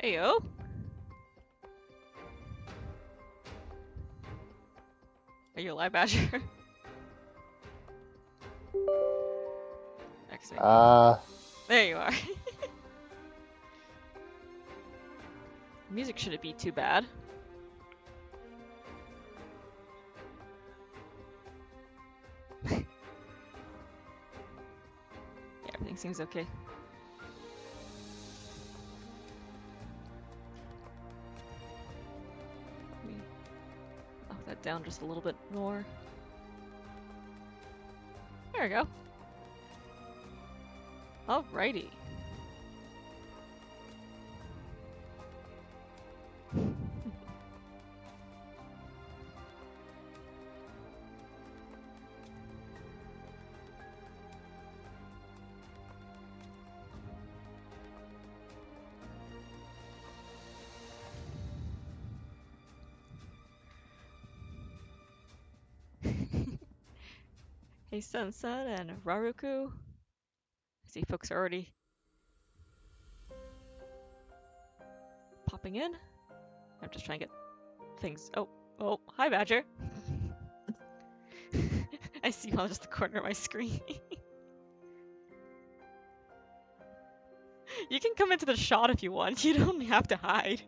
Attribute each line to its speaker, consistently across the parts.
Speaker 1: Heyo. Are you alive, Badger? Excellent. There you are. Music shouldn't be too bad. Yeah, everything seems okay. Let me knock that down just a little bit more. There we go. Alrighty. Hey, Sunset and Raruku. I see folks are already popping in. I'm just trying to get things. Oh, hi, Badger. I see you on just the corner of my screen. You can come into the shot if you want. You don't have to hide.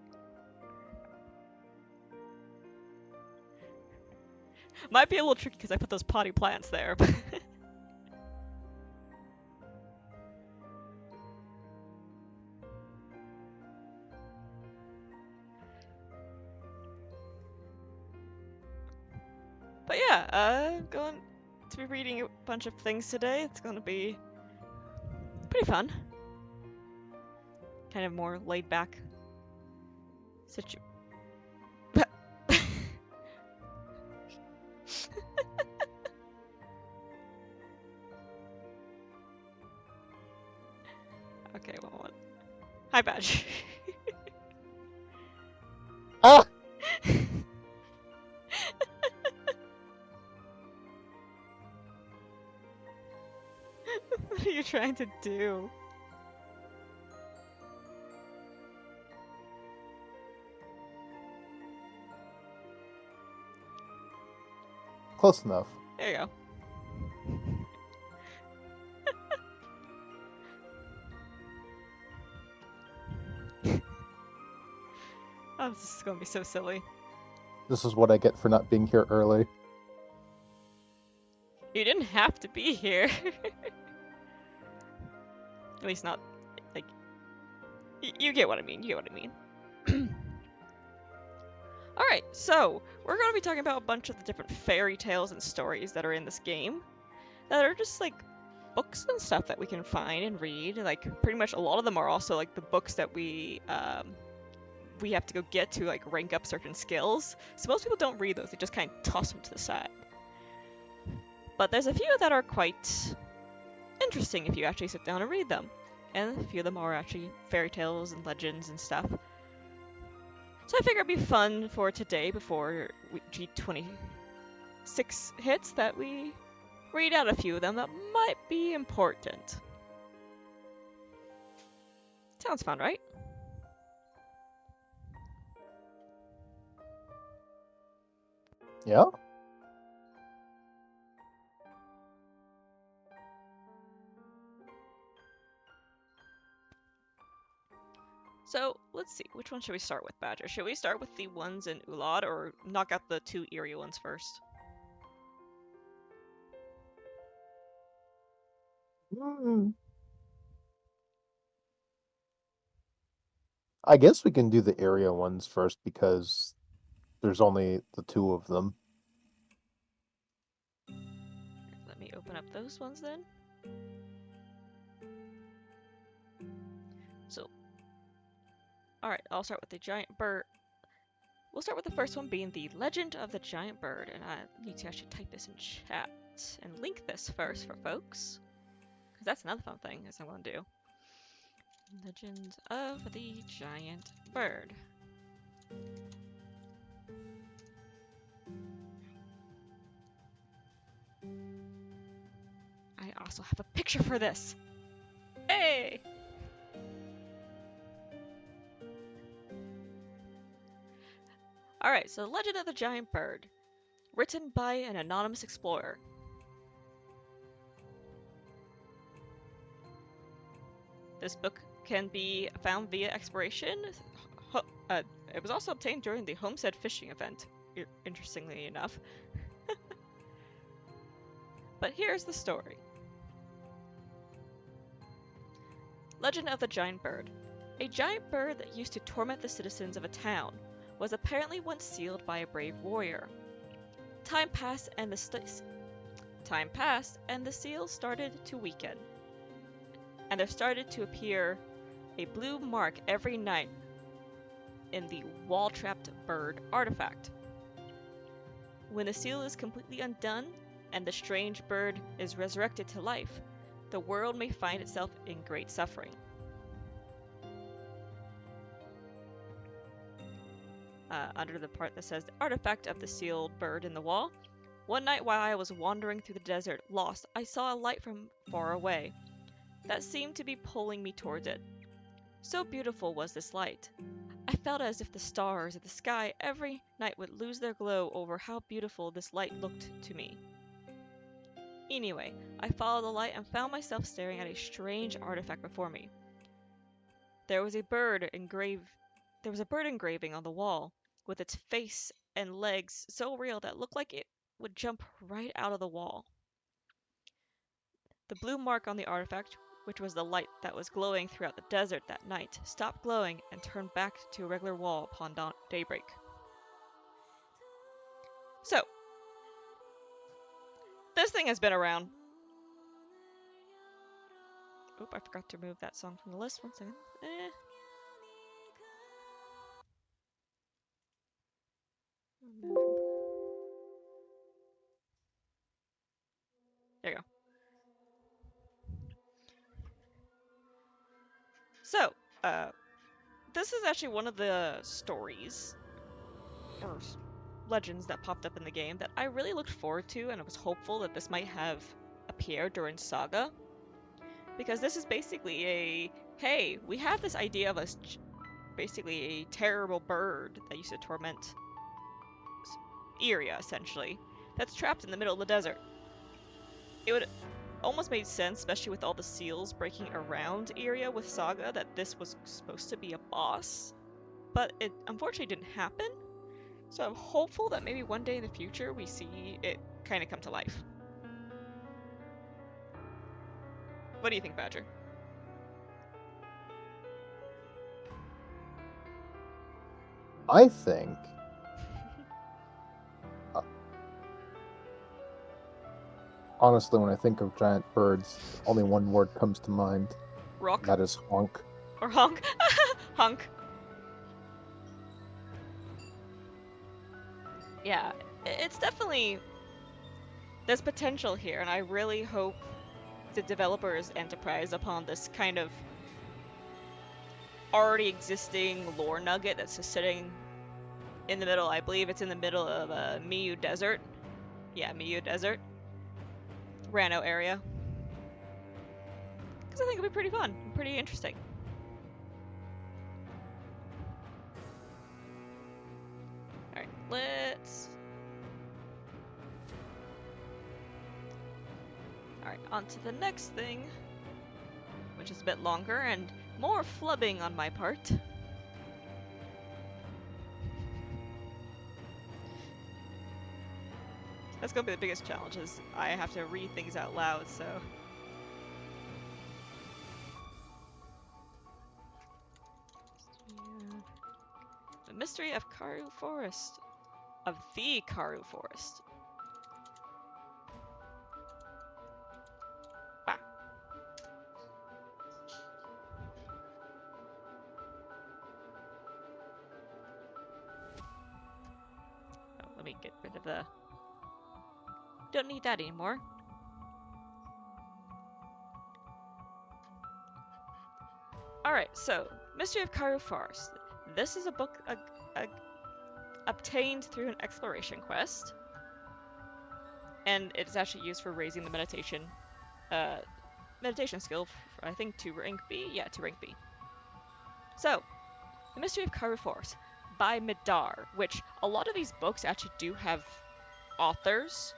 Speaker 1: Might be a little tricky because I put those potty plants there. But yeah, I'm going to be reading a bunch of things today. It's going to be pretty fun. Kind of more laid back situation. Okay, one. Hi, Badge.
Speaker 2: Ah!
Speaker 1: What are you trying to do?
Speaker 2: Close enough.
Speaker 1: There you go. Oh, this is gonna be so silly.
Speaker 2: This is what I get for not being here early.
Speaker 1: You didn't have to be here. At least not, like, you get what I mean, you get what I mean. Alright, so, we're gonna be talking about a bunch of the different fairy tales and stories that are in this game. That are just, like, books and stuff that we can find and read. Like, pretty much a lot of them are also, like, the books that we have to go get to, like, rank up certain skills. So most people don't read those, they just kind of toss them to the side. But there's a few that are quite interesting if you actually sit down and read them. And a few of them are actually fairy tales and legends and stuff. So I figure it'd be fun for today, before G26 hits, that we read out a few of them that might be important. Sounds fun, right?
Speaker 2: Yeah?
Speaker 1: So, let's see, which one should we start with, Badger? Should we start with the ones in Ulad, or knock out the two eerie ones first?
Speaker 2: I guess we can do the area ones first because there's only the two of them.
Speaker 1: Let me open up those ones then. So, alright, I'll start with the giant bird. We'll start with the first one being the Legend of the Giant Bird, and I need to actually type this in chat and link this first for folks, because that's another fun thing I'm going to do. Legend of the Giant Bird. I also have a picture for this. Hey! Alright, so Legend of the Giant Bird, written by an anonymous explorer. This book can be found via exploration. It was also obtained during the Homestead fishing event, interestingly enough. But here's the story. Legend of the Giant Bird. A giant bird that used to torment the citizens of a town was apparently once sealed by a brave warrior. Time passed and the seal started to weaken. And there started to appear a blue mark every night in the wall-trapped bird artifact. When the seal is completely undone and the strange bird is resurrected to life, the world may find itself in great suffering. Under the part that says the artifact of the sealed bird in the wall, one night while I was wandering through the desert, lost, I saw a light from far away that seemed to be pulling me towards it. So beautiful was this light. I felt as if the stars in the sky every night would lose their glow over how beautiful this light looked to me. Anyway, I followed the light and found myself staring at a strange artifact before me. There was a bird engraving on the wall, with its face and legs so real that it looked like it would jump right out of the wall. The blue mark on the artifact, which was the light that was glowing throughout the desert that night, stopped glowing and turned back to a regular wall upon daybreak. So, this thing has been around. Oop, I forgot to remove that song from the list. One second. There you go. So, this is actually one of the stories or legends that popped up in the game that I really looked forward to, and I was hopeful that this might have appeared during Saga. Because this is basically hey, we have this idea of basically a terrible bird that used to torment Iria, essentially, that's trapped in the middle of the desert. It would almost made sense, especially with all the seals breaking around Iria with Saga, that this was supposed to be a boss. But it unfortunately didn't happen. So I'm hopeful that maybe one day in the future we see it kind of come to life. What do you think, Badger?
Speaker 2: I think honestly, when I think of giant birds, only one word comes to mind.
Speaker 1: Rock?
Speaker 2: That is honk.
Speaker 1: Or honk? Honk. Yeah, it's definitely... There's potential here, and I really hope the developers enterprise upon this kind of already existing lore nugget that's just sitting in the middle. I believe it's in the middle of a Miyu Desert. Yeah, Miyu Desert. Rano area. Because I think it'll be pretty fun, pretty interesting. Alright, let's... Alright, on to the next thing, which is a bit longer and more flubbing on my part. That's gonna be the biggest challenge, is I have to read things out loud, so... The Mystery of Karu Forest. Of the Karu Forest. Bah. Oh, let me get rid of the... Don't need that anymore. Alright, so, Mystery of Karu Forest. This is a book obtained through an exploration quest. And it's actually used for raising the meditation skill, I think to rank B? Yeah, to rank B. So, The Mystery of Karu Forest. by Midar, which a lot of these books actually do have authors,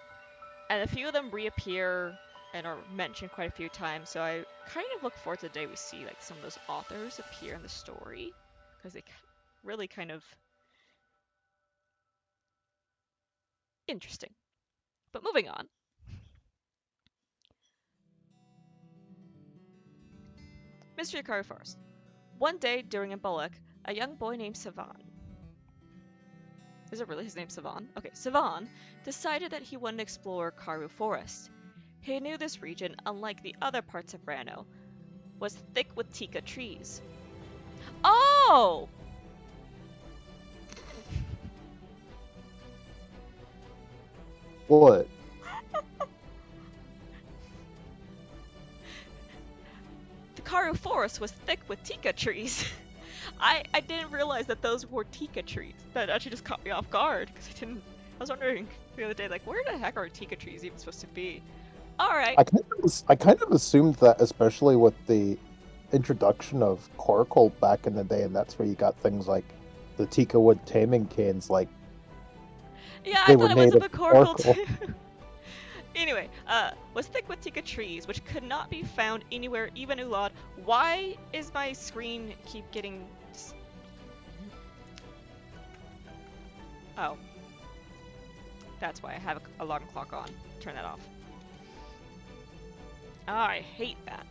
Speaker 1: and a few of them reappear and are mentioned quite a few times. So I kind of look forward to the day we see like some of those authors appear in the story, because they really kind of interesting. But moving on. Mystery Akari Forest. One day during Embolic, a young boy named Savan. Is it really his name Savan? Okay, Savan decided that he wanted to explore Karu Forest. He knew this region, unlike the other parts of Rano, was thick with tika trees. Oh!
Speaker 2: What?
Speaker 1: The Karu Forest was thick with tika trees. I didn't realize that those were tika trees. That actually just caught me off guard because I was wondering the other day, like, where the heck are tika trees even supposed to be? All right.
Speaker 2: I kind of assumed that, especially with the introduction of Coracle back in the day, and that's where you got things like the Tika wood taming canes, like
Speaker 1: Yeah, I
Speaker 2: they were
Speaker 1: thought it was a
Speaker 2: native to
Speaker 1: McCorkle
Speaker 2: Coracle.
Speaker 1: too. Anyway, was thick with tika trees, which could not be found anywhere, even Ulad. Why is my screen keep getting... Oh. That's why I have an alarm clock on. Turn that off. Oh, I hate that.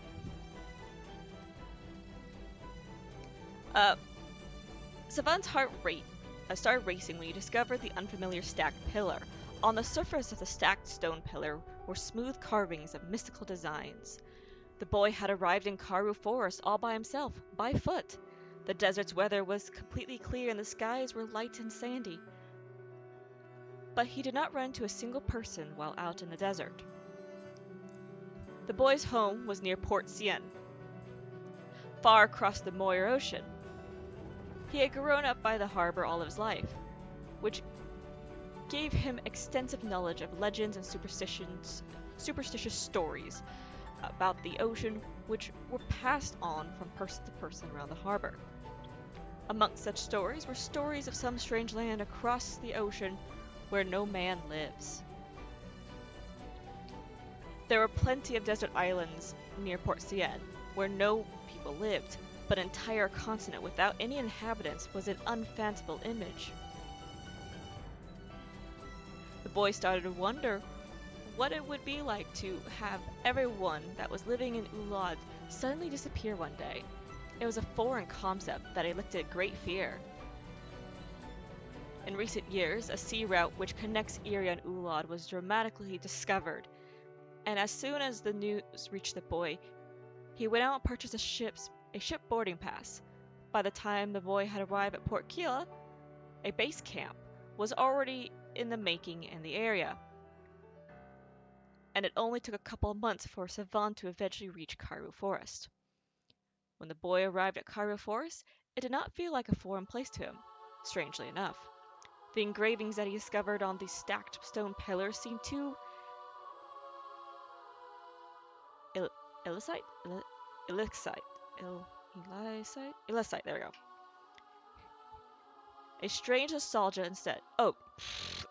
Speaker 1: Savan's heart rate started racing when he discovered the unfamiliar stacked pillar. On the surface of the stacked stone pillar were smooth carvings of mystical designs. The boy had arrived in Karu Forest all by himself, by foot. The desert's weather was completely clear and the skies were light and sandy. But he did not run into a single person while out in the desert. The boy's home was near Port Sien, far across the Moir Ocean. He had grown up by the harbor all of his life, which gave him extensive knowledge of legends and superstitious stories about the ocean, which were passed on from person to person around the harbor. Amongst such stories were stories of some strange land across the ocean where no man lives. There were plenty of desert islands near Port Said where no people lived, but an entire continent without any inhabitants was an unfathomable image. The boy started to wonder what it would be like to have everyone that was living in Ulad suddenly disappear one day. It was a foreign concept that elicited great fear. In recent years, a sea route which connects Iria and Ulad was dramatically discovered, and as soon as the news reached the boy, he went out and purchased a ship boarding pass. By the time the boy had arrived at Port Kila, a base camp was already in the making in the area, and it only took a couple of months for Savan to eventually reach Karu Forest. When the boy arrived at Karu Forest, it did not feel like a foreign place to him, strangely enough. The engravings that he discovered on the stacked stone pillars seemed too illicite? Illicite, there we go. A strange nostalgia instead. Oh,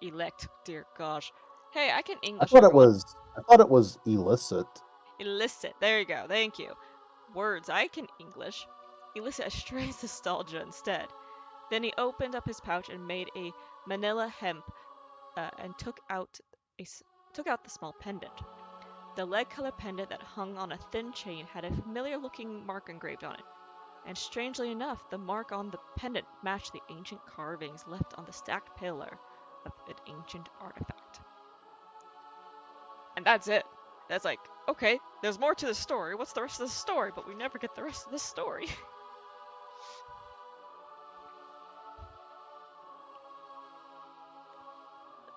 Speaker 1: elect, dear gosh. Hey, I can English, everyone.
Speaker 2: I thought it was illicit.
Speaker 1: Illicit, there you go, thank you. Words, I can English. Elicit a strange nostalgia instead. Then he opened up his pouch and made a manila hemp and took out the small pendant. The lead-colored pendant that hung on a thin chain had a familiar-looking mark engraved on it, and strangely enough, the mark on the pendant matched the ancient carvings left on the stacked pillar of an ancient artifact. And that's it. That's like, okay, there's more to the story. What's the rest of the story? But we never get the rest of the story.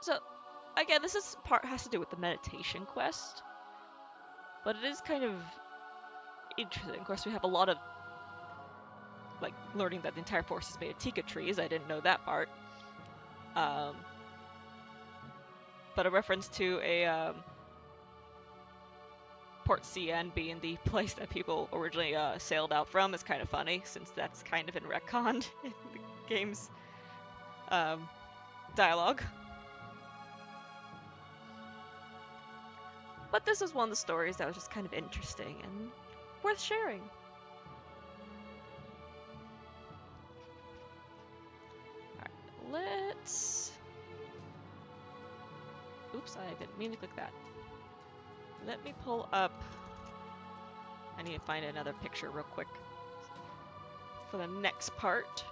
Speaker 1: So, again, this part has to do with the meditation quest, but it is kind of interesting. Of course, we have a lot of like learning that the entire forest is made of tika trees. I didn't know that part. But a reference to a Port CN being the place that people originally sailed out from is kind of funny, since that's kind of in retconned in the game's dialogue. But this was one of the stories that was just kind of interesting and worth sharing. Alright, let's... Oops, I didn't mean to click that. Let me pull up... I need to find another picture real quick for the next part.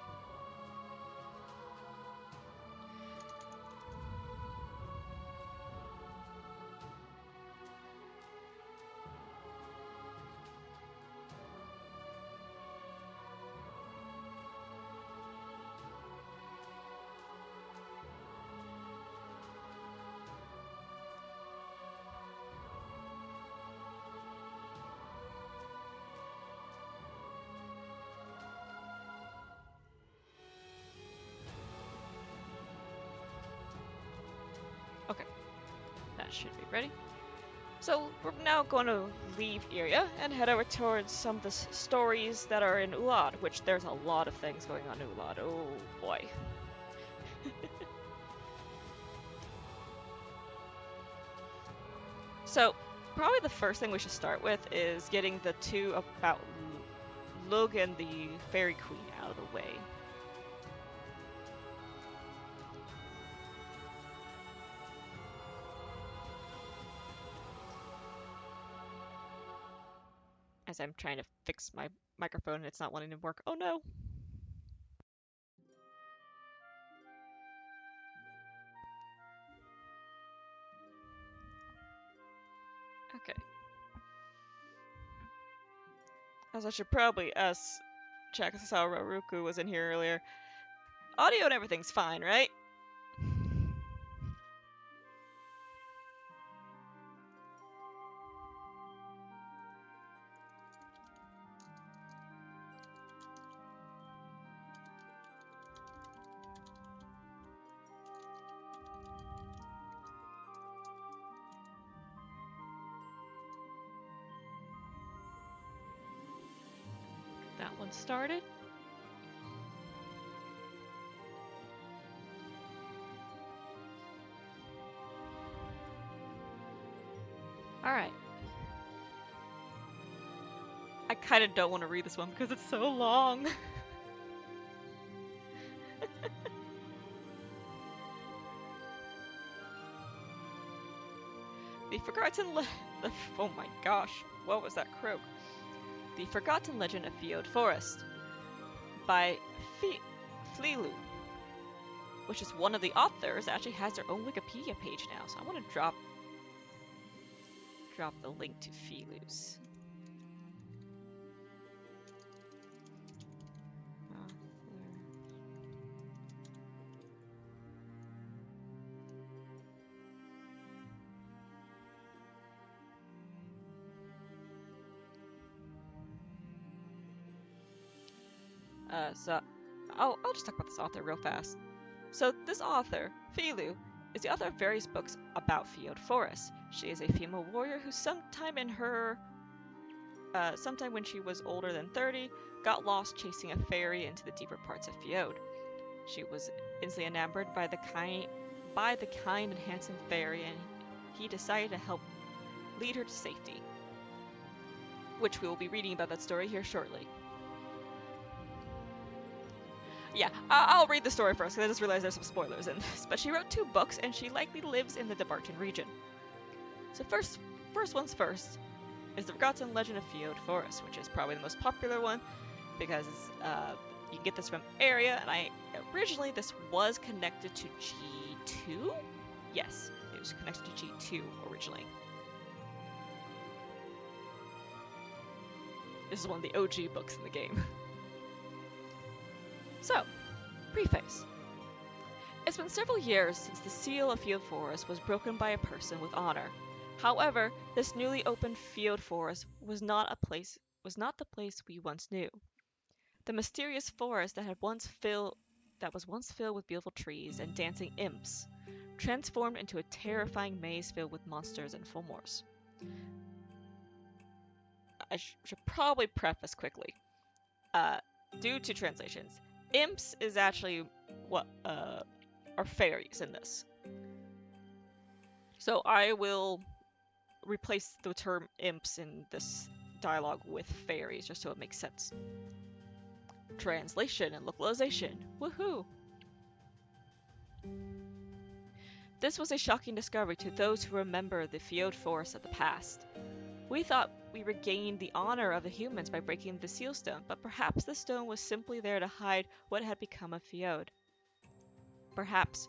Speaker 1: Okay, that should be ready. So we're now going to leave Iria and head over towards some of the stories that are in Ulad, which there's a lot of things going on in Ulad. Oh boy. So probably the first thing we should start with is getting the two about Lug and the Fairy Queen out of the way. As I'm trying to fix my microphone and it's not wanting to work. Oh no! Okay. As I should probably check as how Ruku was in here earlier. Audio and everything's fine, right? That one started. Alright. I kind of don't want to read this one because it's so long. The Forgotten oh my gosh, what was that croak? The Forgotten Legend of Field Forest by Flilu, which is one of the authors, actually has their own Wikipedia page now, so I want to drop the link to Filu's. So I'll just talk about this author real fast. So this author, Filu, is the author of various books about Field Forest. She is a female warrior who sometime when she was older than 30, got lost chasing a fairy into the deeper parts of Field. She was instantly enamored by the kind and handsome fairy, and he decided to help lead her to safety. Which we will be reading about that story here shortly. Yeah, I'll read the story first, because I just realized there's some spoilers in this. But she wrote 2 books, and she likely lives in the Debarton region. So first one's first, is The Forgotten Legend of Field Forest, which is probably the most popular one, because you can get this from Area, and originally this was connected to G2? Yes, it was connected to G2 originally. This is one of the OG books in the game. So, preface. It's been several years since the seal of Field Forest was broken by a person with honor. However, this newly opened Field Forest was not the place we once knew. The mysterious forest that was once filled with beautiful trees and dancing imps, transformed into a terrifying maze filled with monsters and fulmars. I should probably preface quickly. Due to translations, Imps is actually what are fairies in this. So I will replace the term imps in this dialogue with fairies just so it makes sense. Translation and localization. Woohoo! This was a shocking discovery to those who remember the Fjord Forest of the past. We thought we regained the honor of the humans by breaking the seal stone, but perhaps the stone was simply there to hide what had become of Fjord. Perhaps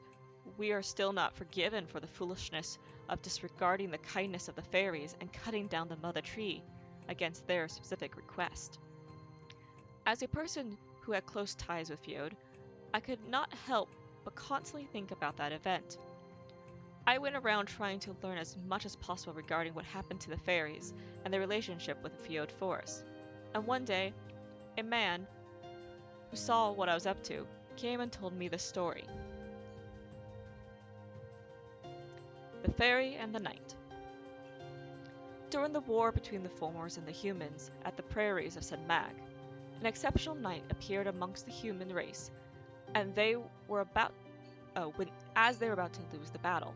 Speaker 1: we are still not forgiven for the foolishness of disregarding the kindness of the fairies and cutting down the mother tree against their specific request. As a person who had close ties with Fjord, I could not help but constantly think about that event. I went around trying to learn as much as possible regarding what happened to the fairies and their relationship with the Fjord Forest. And one day, a man who saw what I was up to came and told me this story. The Fairy and the Knight. During the war between the Fomors and the humans at the prairies of St. Mag, an exceptional knight appeared amongst the human race, and they were about to lose the battle.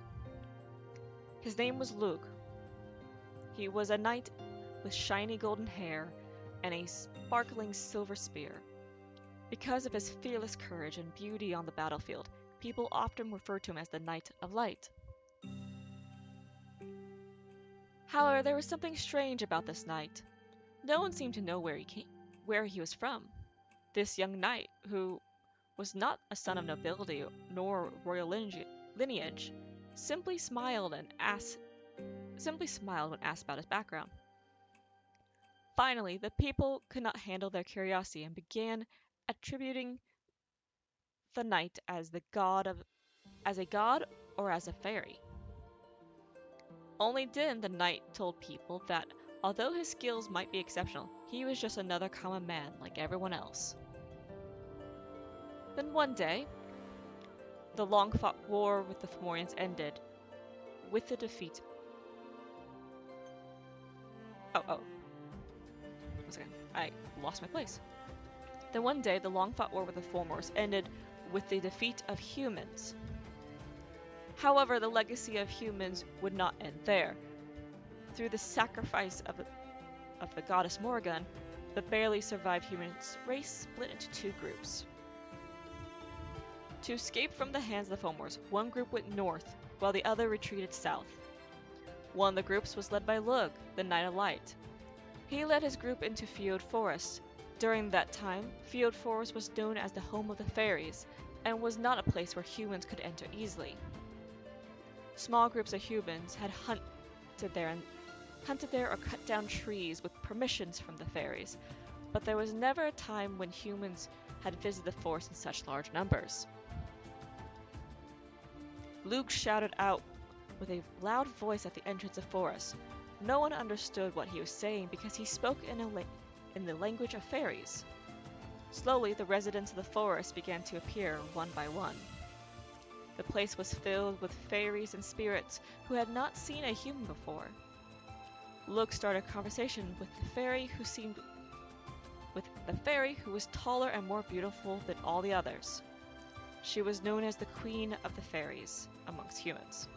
Speaker 1: His name was Lug. He was a knight with shiny golden hair and a sparkling silver spear. Because of his fearless courage and beauty on the battlefield, people often referred to him as the Knight of Light. However, there was something strange about this knight. No one seemed to know where he was from. This young knight, who was not a son of nobility nor royal lineage, simply smiled when asked about his background. Finally, the people could not handle their curiosity and began attributing the knight as a god or as a fairy. Only then the knight told people that although his skills might be exceptional, he was just another common man like everyone else. Then one day, the long-fought war with the Fomorians ended with the defeat. Once again, I lost my place. Then one day, the long-fought war with the Fomors ended with the defeat of humans. However, the legacy of humans would not end there. Through the sacrifice of the goddess Morrigan, the barely survived human race split into two groups. To escape from the hands of the Fomors, one group went north, while the other retreated south. One of the groups was led by Lug, the Knight of Light. He led his group into Fjord Forest. During that time, Fjord Forest was known as the home of the fairies, and was not a place where humans could enter easily. Small groups of humans had hunted there or cut down trees with permissions from the fairies, but there was never a time when humans had visited the forest in such large numbers. Luke shouted out with a loud voice at the entrance of the forest. No one understood what he was saying because he spoke in the language of fairies. Slowly, the residents of the forest began to appear one by one. The place was filled with fairies and spirits who had not seen a human before. Luke started a conversation with the fairy who was taller and more beautiful than all the others. She was known as the Queen of the Fairies amongst humans.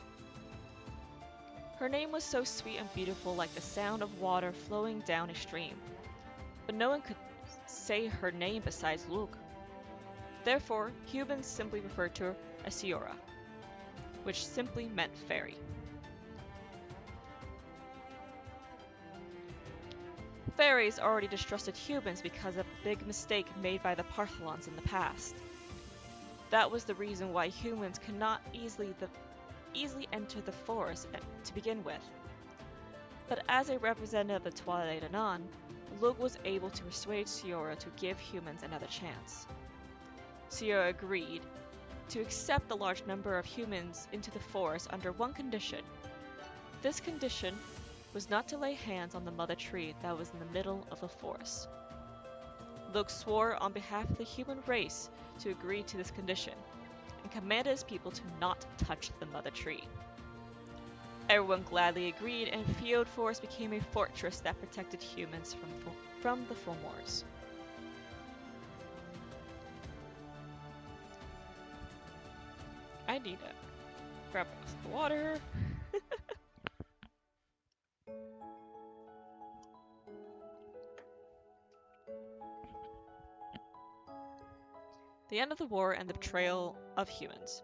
Speaker 1: Her name was so sweet and beautiful, like the sound of water flowing down a stream. But no one could say her name besides Luke. Therefore, humans simply referred to her as Siora, which simply meant fairy. Fairies already distrusted humans because of a big mistake made by the Partholons in the past. That was the reason why humans could not easily enter the forest to begin with. But as a representative of the Twilight Anon, Lug was able to persuade Siora to give humans another chance. Siora agreed to accept the large number of humans into the forest under one condition. This condition was not to lay hands on the mother tree that was in the middle of the forest. Lug swore on behalf of the human race to agree to this condition, and commanded his people to not touch the mother tree. Everyone gladly agreed, and Fjord Forest became a fortress that protected humans from the Fomors. I need to grab a glass of water. The end of the war and the betrayal of humans.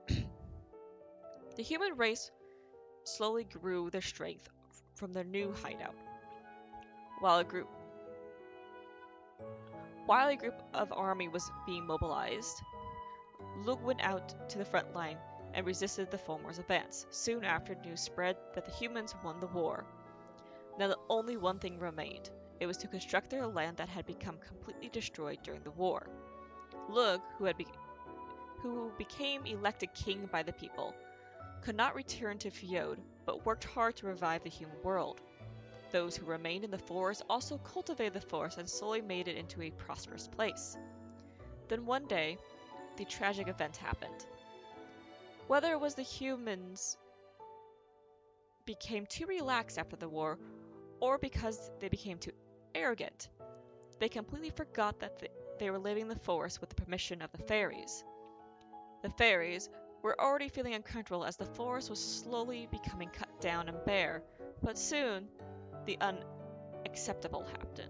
Speaker 1: The human race slowly grew their strength from their new hideout. While a group of army was being mobilized, Lug went out to the front line and resisted the foeman's advance. Soon after, news spread that the humans won the war. Now the only one thing remained. It was to construct their land that had become completely destroyed during the war. Lug, who became elected king by the people, could not return to Fjord, but worked hard to revive the human world. Those who remained in the forest also cultivated the forest and slowly made it into a prosperous place. Then one day, the tragic event happened. Whether it was the humans became too relaxed after the war, or because they became too arrogant, they completely forgot that they were living in the forest with the permission of the fairies. The fairies were already feeling uncomfortable as the forest was slowly becoming cut down and bare, but soon the unacceptable happened.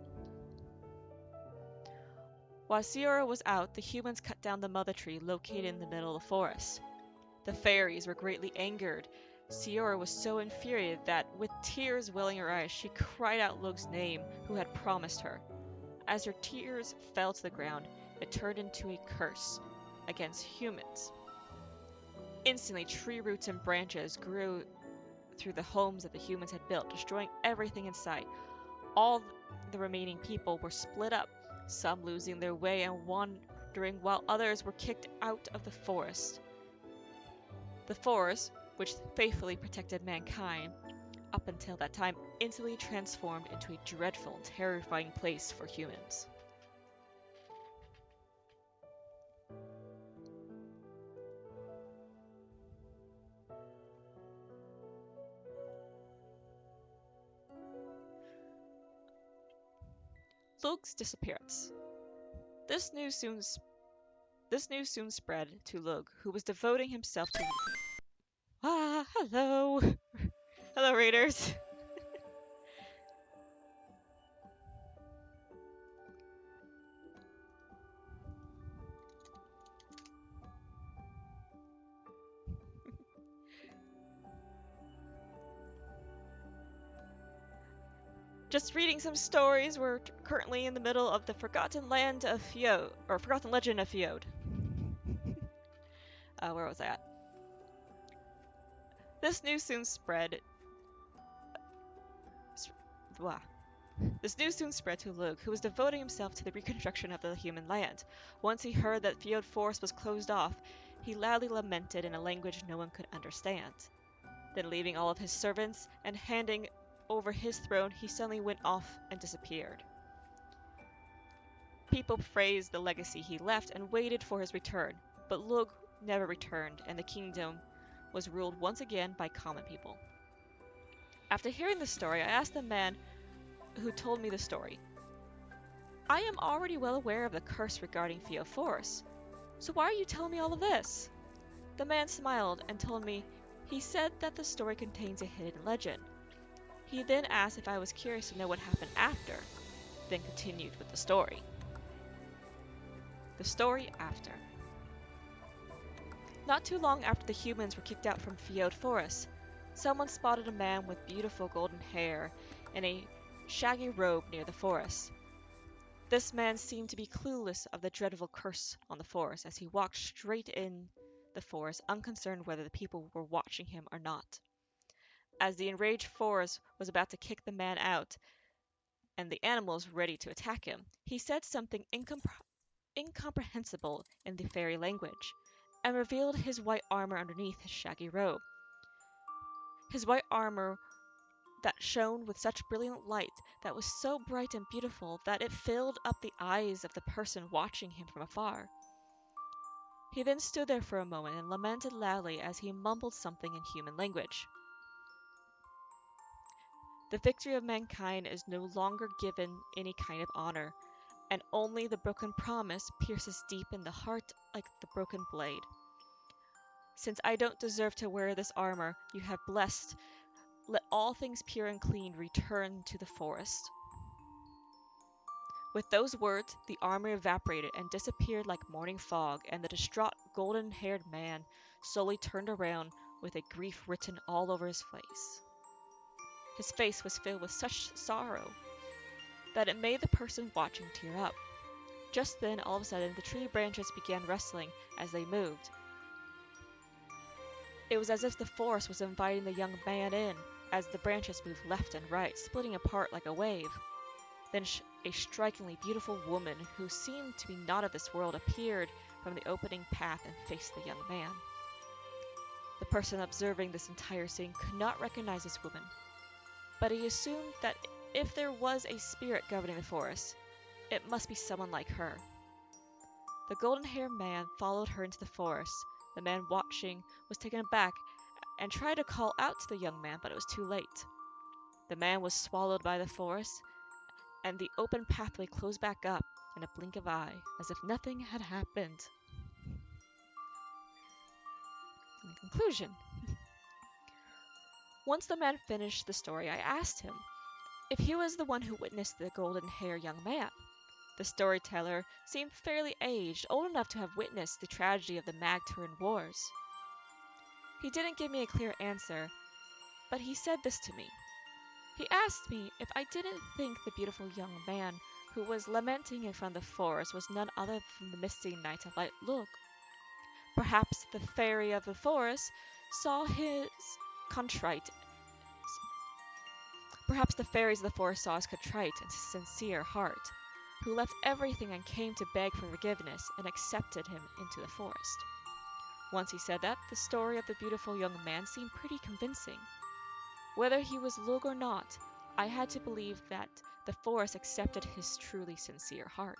Speaker 1: While Ciora was out, the humans cut down the mother tree located in the middle of the forest. The fairies were greatly angered. Ciora was so infuriated that, with tears welling in her eyes, she cried out Lug's name, who had promised her. As her tears fell to the ground, it turned into a curse against humans. Instantly, tree roots and branches grew through the homes that the humans had built, destroying everything in sight. All the remaining people were split up, some losing their way and wandering, while others were kicked out of the forest. The forest, which faithfully protected mankind up until that time, instantly transformed into a dreadful and terrifying place for humans. Lug's disappearance. This news soon spread to Lug, who was devoting himself to. Hello, hello, raiders. Just reading some stories. We're currently in the middle of the Forgotten Land of Fjord, or Forgotten Legend of Fjord. Where was I at? This news soon spread. This news soon spread to Lug, who was devoting himself to the reconstruction of the human land. Once he heard that Fjord Forest was closed off, he loudly lamented in a language no one could understand. Then, leaving all of his servants and handing over his throne, he suddenly went off and disappeared. People praised the legacy he left and waited for his return, but Lug never returned, and the kingdom was ruled once again by common people. After hearing the story, I asked the man who told me the story. I am already well aware of the curse regarding Fjord Forest, so why are you telling me all of this? The man smiled and told me he said that the story contains a hidden legend. He then asked if I was curious to know what happened after, then continued with the story. The story after. Not too long after the humans were kicked out from Fjord Forest, someone spotted a man with beautiful golden hair in a shaggy robe near the forest. This man seemed to be clueless of the dreadful curse on the forest as he walked straight in the forest, unconcerned whether the people were watching him or not. As the enraged forest was about to kick the man out and the animals ready to attack him, he said something incomprehensible in the fairy language, and revealed his white armor underneath his shaggy robe. His white armor that shone with such brilliant light, that was so bright and beautiful that it filled up the eyes of the person watching him from afar. He then stood there for a moment and lamented loudly as he mumbled something in human language. The victory of mankind is no longer given any kind of honor, and only the broken promise pierces deep in the heart like the broken blade. Since I don't deserve to wear this armor you have blessed, let all things pure and clean return to the forest." With those words, the armor evaporated and disappeared like morning fog, and the distraught golden-haired man slowly turned around with a grief written all over his face. His face was filled with such sorrow that it made the person watching tear up. Just then, all of a sudden, the tree branches began rustling as they moved. It was as if the forest was inviting the young man in, as the branches moved left and right, splitting apart like a wave. Then a strikingly beautiful woman, who seemed to be not of this world, appeared from the opening path and faced the young man. The person observing this entire scene could not recognize this woman, but he assumed that if there was a spirit governing the forest, it must be someone like her. The golden-haired man followed her into the forest. The man watching was taken aback and tried to call out to the young man, but it was too late. The man was swallowed by the forest, and the open pathway closed back up in a blink of eye, as if nothing had happened. In conclusion, once the man finished the story, I asked him if he was the one who witnessed the golden-haired young man. The storyteller seemed fairly aged, old enough to have witnessed the tragedy of the Mag-Turin Wars. He didn't give me a clear answer, but he said this to me. He asked me if I didn't think the beautiful young man who was lamenting in front of the forest was none other than the misty Knight of Light Lug. Perhaps the fairy of the forest saw his contrite. Perhaps the fairies of the forest saw his contrite and sincere heart, who left everything and came to beg for forgiveness and accepted him into the forest. Once he said that, the story of the beautiful young man seemed pretty convincing. Whether he was Lug or not, I had to believe that the forest accepted his truly sincere heart.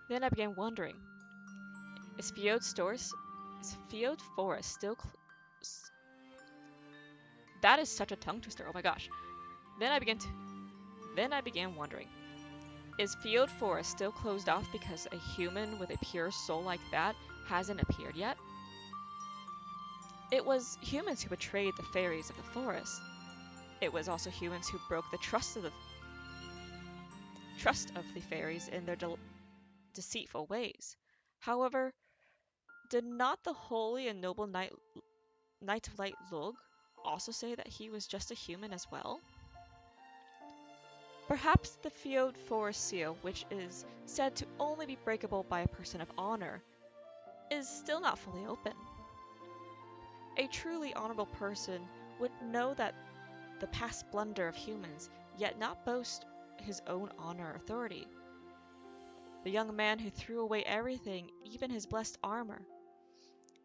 Speaker 1: Then I began wondering, is Fjord Forest still That is such a tongue twister, oh my gosh. Then I began wondering, is Fjord Forest still closed off because a human with a pure soul like that hasn't appeared yet? It was humans who betrayed the fairies of the forest. It was also humans who broke the trust of the fairies in their deceitful ways. However, did not the holy and noble Knight of Light Lug also say that he was just a human as well? Perhaps the Fjord Forest seal, which is said to only be breakable by a person of honor, is still not fully open. A truly honorable person would know that the past blunder of humans, yet not boast his own honor or authority. The young man who threw away everything, even his blessed armor.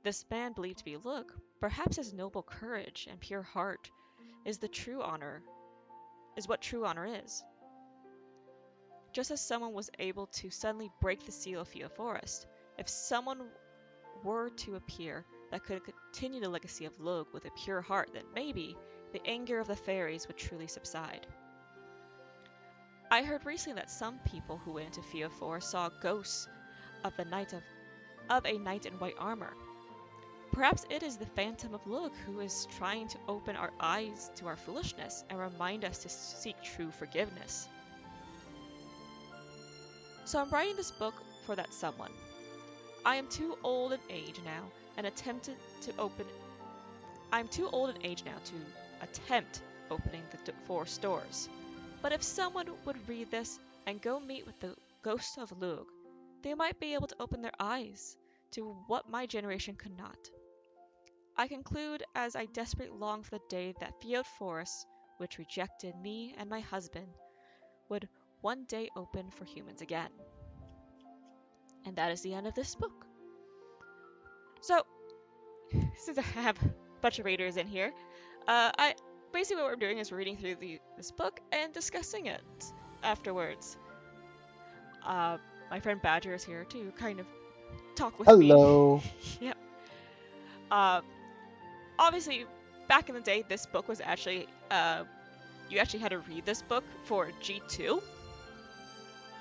Speaker 1: This man believed to be Lug. Perhaps his noble courage and pure heart is what true honor is. Just as someone was able to suddenly break the seal of Fjord Forest, if someone were to appear that could continue the legacy of Lug with a pure heart, then maybe the anger of the fairies would truly subside. I heard recently that some people who went into Fjord Forest saw ghosts of a knight in white armor. Perhaps it is the phantom of Lug who is trying to open our eyes to our foolishness and remind us to seek true forgiveness. So I'm writing this book for that someone. I am too old in age now to attempt opening the forest doors. But if someone would read this and go meet with the ghost of Lug, they might be able to open their eyes to what my generation could not. I conclude as I desperately long for the day that Fjord Forest, which rejected me and my husband, would one day open for humans again. And that is the end of this book. So, since I have a bunch of readers in here, basically what we're doing is reading through this book and discussing it afterwards. My friend Badger is here to kind of talk with me.
Speaker 2: Hello.
Speaker 1: Yep. Obviously, back in the day, this book was actually you actually had to read this book for G2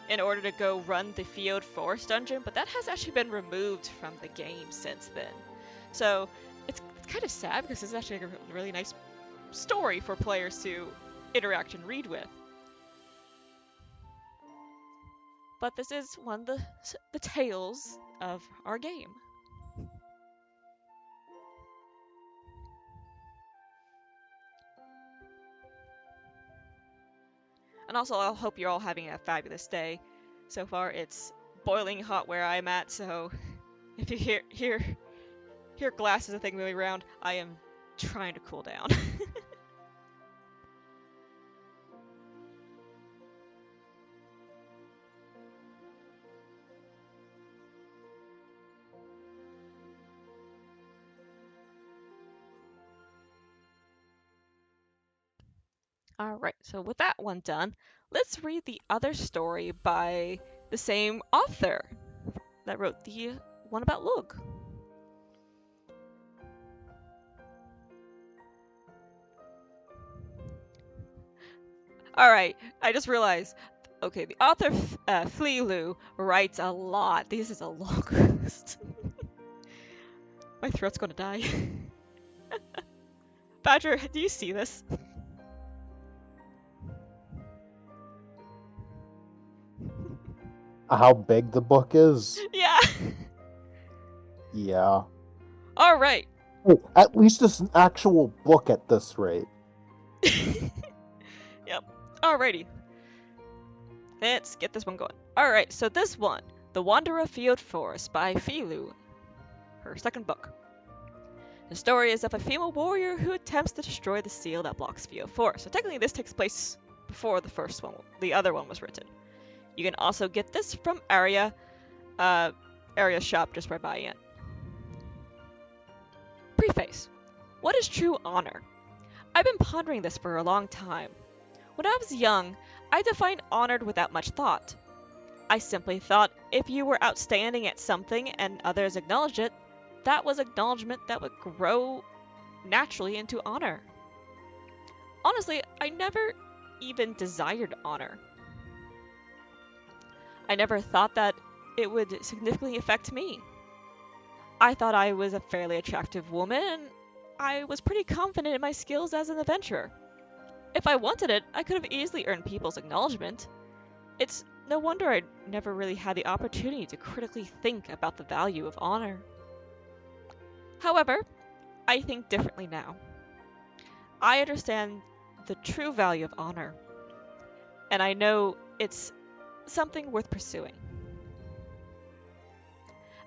Speaker 1: in order to go run the Fjord Forest dungeon, but that has actually been removed from the game since then. So it's kind of sad because it's actually a really nice story for players to interact and read with. But this is one of the tales of our game. And also, I hope you're all having a fabulous day. So far, it's boiling hot where I'm at, so if you hear glasses and things moving around, I am trying to cool down. Alright, so with that one done, let's read the other story by the same author that wrote the one about Lug. Alright, I just realized. Okay, the author Fleelu writes a lot. This is a long list. My throat's gonna die. Badger, do you see this?
Speaker 2: How big the book is?
Speaker 1: Yeah.
Speaker 2: Yeah.
Speaker 1: Alright.
Speaker 2: Oh, at least it's an actual book at this rate.
Speaker 1: Yep. Alrighty. Let's get this one going. Alright, so this one, The Wanderer Field Forest by Fleelu, her second book. The story is of a female warrior who attempts to destroy the seal that blocks Field Forest. So technically this takes place before the first one, the other one was written. You can also get this from Area shop just by buying it. Preface. What is true honor? I've been pondering this for a long time. When I was young, I defined honored without much thought. I simply thought if you were outstanding at something and others acknowledged it, that was acknowledgement that would grow naturally into honor. Honestly, I never even desired honor. I never thought that it would significantly affect me. I thought I was a fairly attractive woman, and I was pretty confident in my skills as an adventurer. If I wanted it, I could have easily earned people's acknowledgement. It's no wonder I never really had the opportunity to critically think about the value of honor. However, I think differently now. I understand the true value of honor, and I know it's something worth pursuing.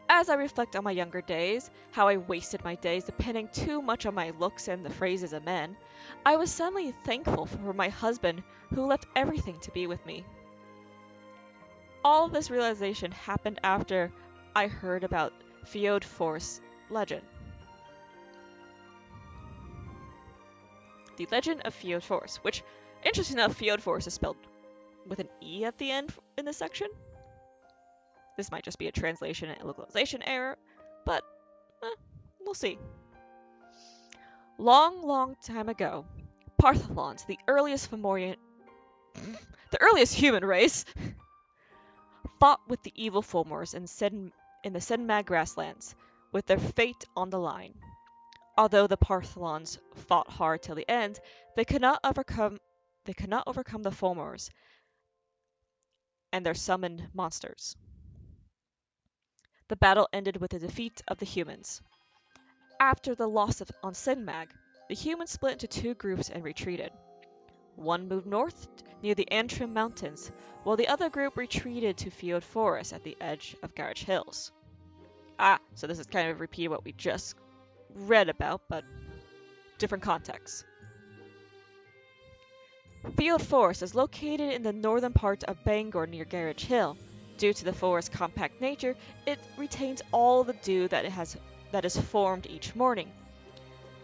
Speaker 1: As I reflect on my younger days, how I wasted my days depending too much on my looks and the phrases of men, I was suddenly thankful for my husband who left everything to be with me. All of this realization happened after I heard about Field Force legend. The Legend of Field Force, which, interesting enough, Field Force is spelled with an E at the end in this section. This might just be a translation and localization error, but we'll see. Long time ago, Partholons, the earliest human race, fought with the evil Fomors in the Sedmag grasslands, with their fate on the line. Although the Partholons fought hard till the end, they could not overcome the Fomors and their summoned monsters. The battle ended with the defeat of the humans. After the loss on Sedmag, the humans split into two groups and retreated. One moved north near the Antrim Mountains, while the other group retreated to Field Forest at the edge of Garage Hills. So this is kind of a repeat of what we just read about, but different context. Field Forest is located in the northern part of Bangor near Garage Hill. Due to the forest's compact nature, it retains all the dew that is formed each morning.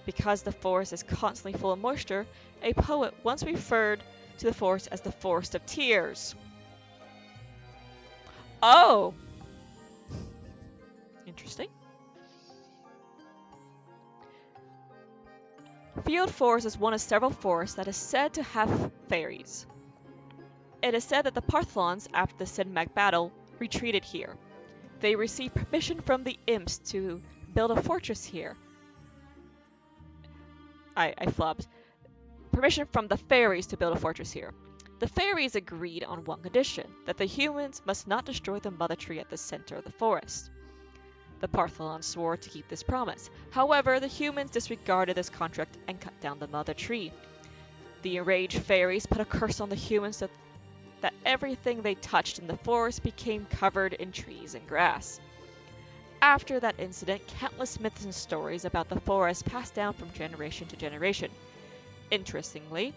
Speaker 1: Because the forest is constantly full of moisture, a poet once referred to the forest as the Forest of Tears. Oh! Interesting. Field Forest is one of several forests that is said to have fairies. It is said that the Partholons, after the Sedmag battle, retreated here. They received permission from the imps to build a fortress here. I flubbed. Permission from the fairies to build a fortress here. The fairies agreed on one condition, that the humans must not destroy the mother tree at the center of the forest. The Partholons swore to keep this promise. However, the humans disregarded this contract and cut down the mother tree. The enraged fairies put a curse on the humans so that everything they touched in the forest became covered in trees and grass. After that incident, countless myths and stories about the forest passed down from generation to generation. Interestingly,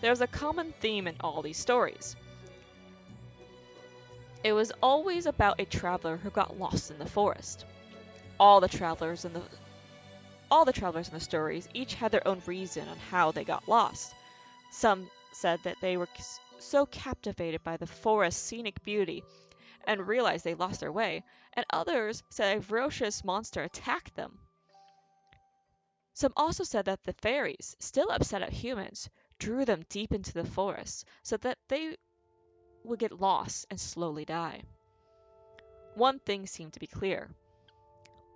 Speaker 1: there's a common theme in all these stories. It was always about a traveler who got lost in the forest. All the travelers in the stories each had their own reason on how they got lost. Some said that they were so captivated by the forest's scenic beauty and realized they lost their way, and others said a ferocious monster attacked them. Some also said that the fairies, still upset at humans, drew them deep into the forest so that they would get lost and slowly die. One thing seemed to be clear.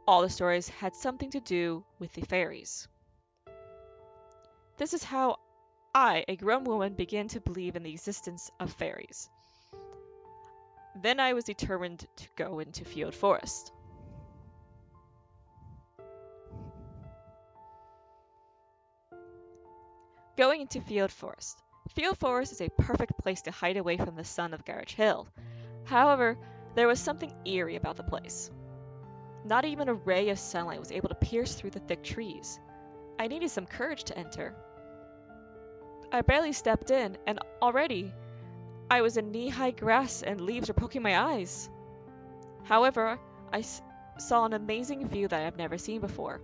Speaker 1: All the stories had something to do with the fairies. This is how I, a grown woman, began to believe in the existence of fairies. Then I was determined to go into Field Forest. Going into Field Forest. Field Forest is a perfect place to hide away from the sun of Garage Hill. However, there was something eerie about the place. Not even a ray of sunlight was able to pierce through the thick trees. I needed some courage to enter. I barely stepped in, and already I was in knee-high grass and leaves were poking my eyes. However, I saw an amazing view that I have never seen before.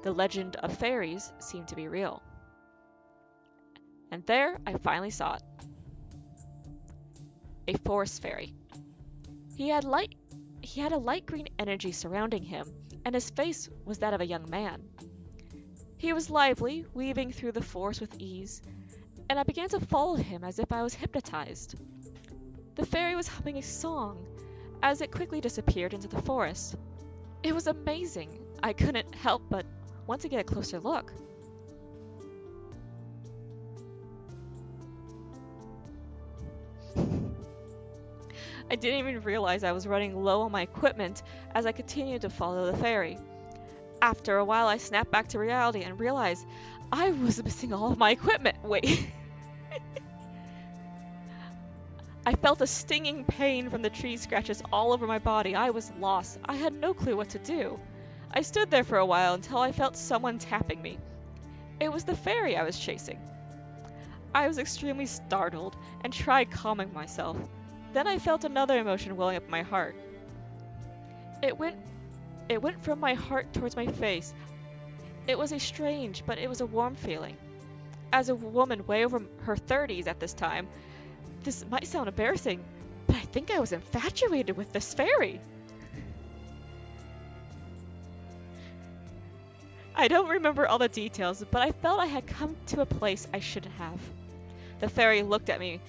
Speaker 1: The legend of fairies seemed to be real. And there I finally saw it. A forest fairy. He had a light green energy surrounding him, and his face was that of a young man. He was lively, weaving through the forest with ease, and I began to follow him as if I was hypnotized. The fairy was humming a song as it quickly disappeared into the forest. It was amazing. I couldn't help but want to get a closer look. I didn't even realize I was running low on my equipment as I continued to follow the fairy. After a while, I snapped back to reality and realized I was missing all of my equipment. Wait. I felt a stinging pain from the tree scratches all over my body. I was lost. I had no clue what to do. I stood there for a while until I felt someone tapping me. It was the fairy I was chasing. I was extremely startled and tried calming myself. Then I felt another emotion welling up my heart. It went from my heart towards my face. It was a strange, but it was a warm feeling. As a woman way over her 30s at this time, this might sound embarrassing, but I think I was infatuated with this fairy. I don't remember all the details, but I felt I had come to a place I shouldn't have. The fairy looked at me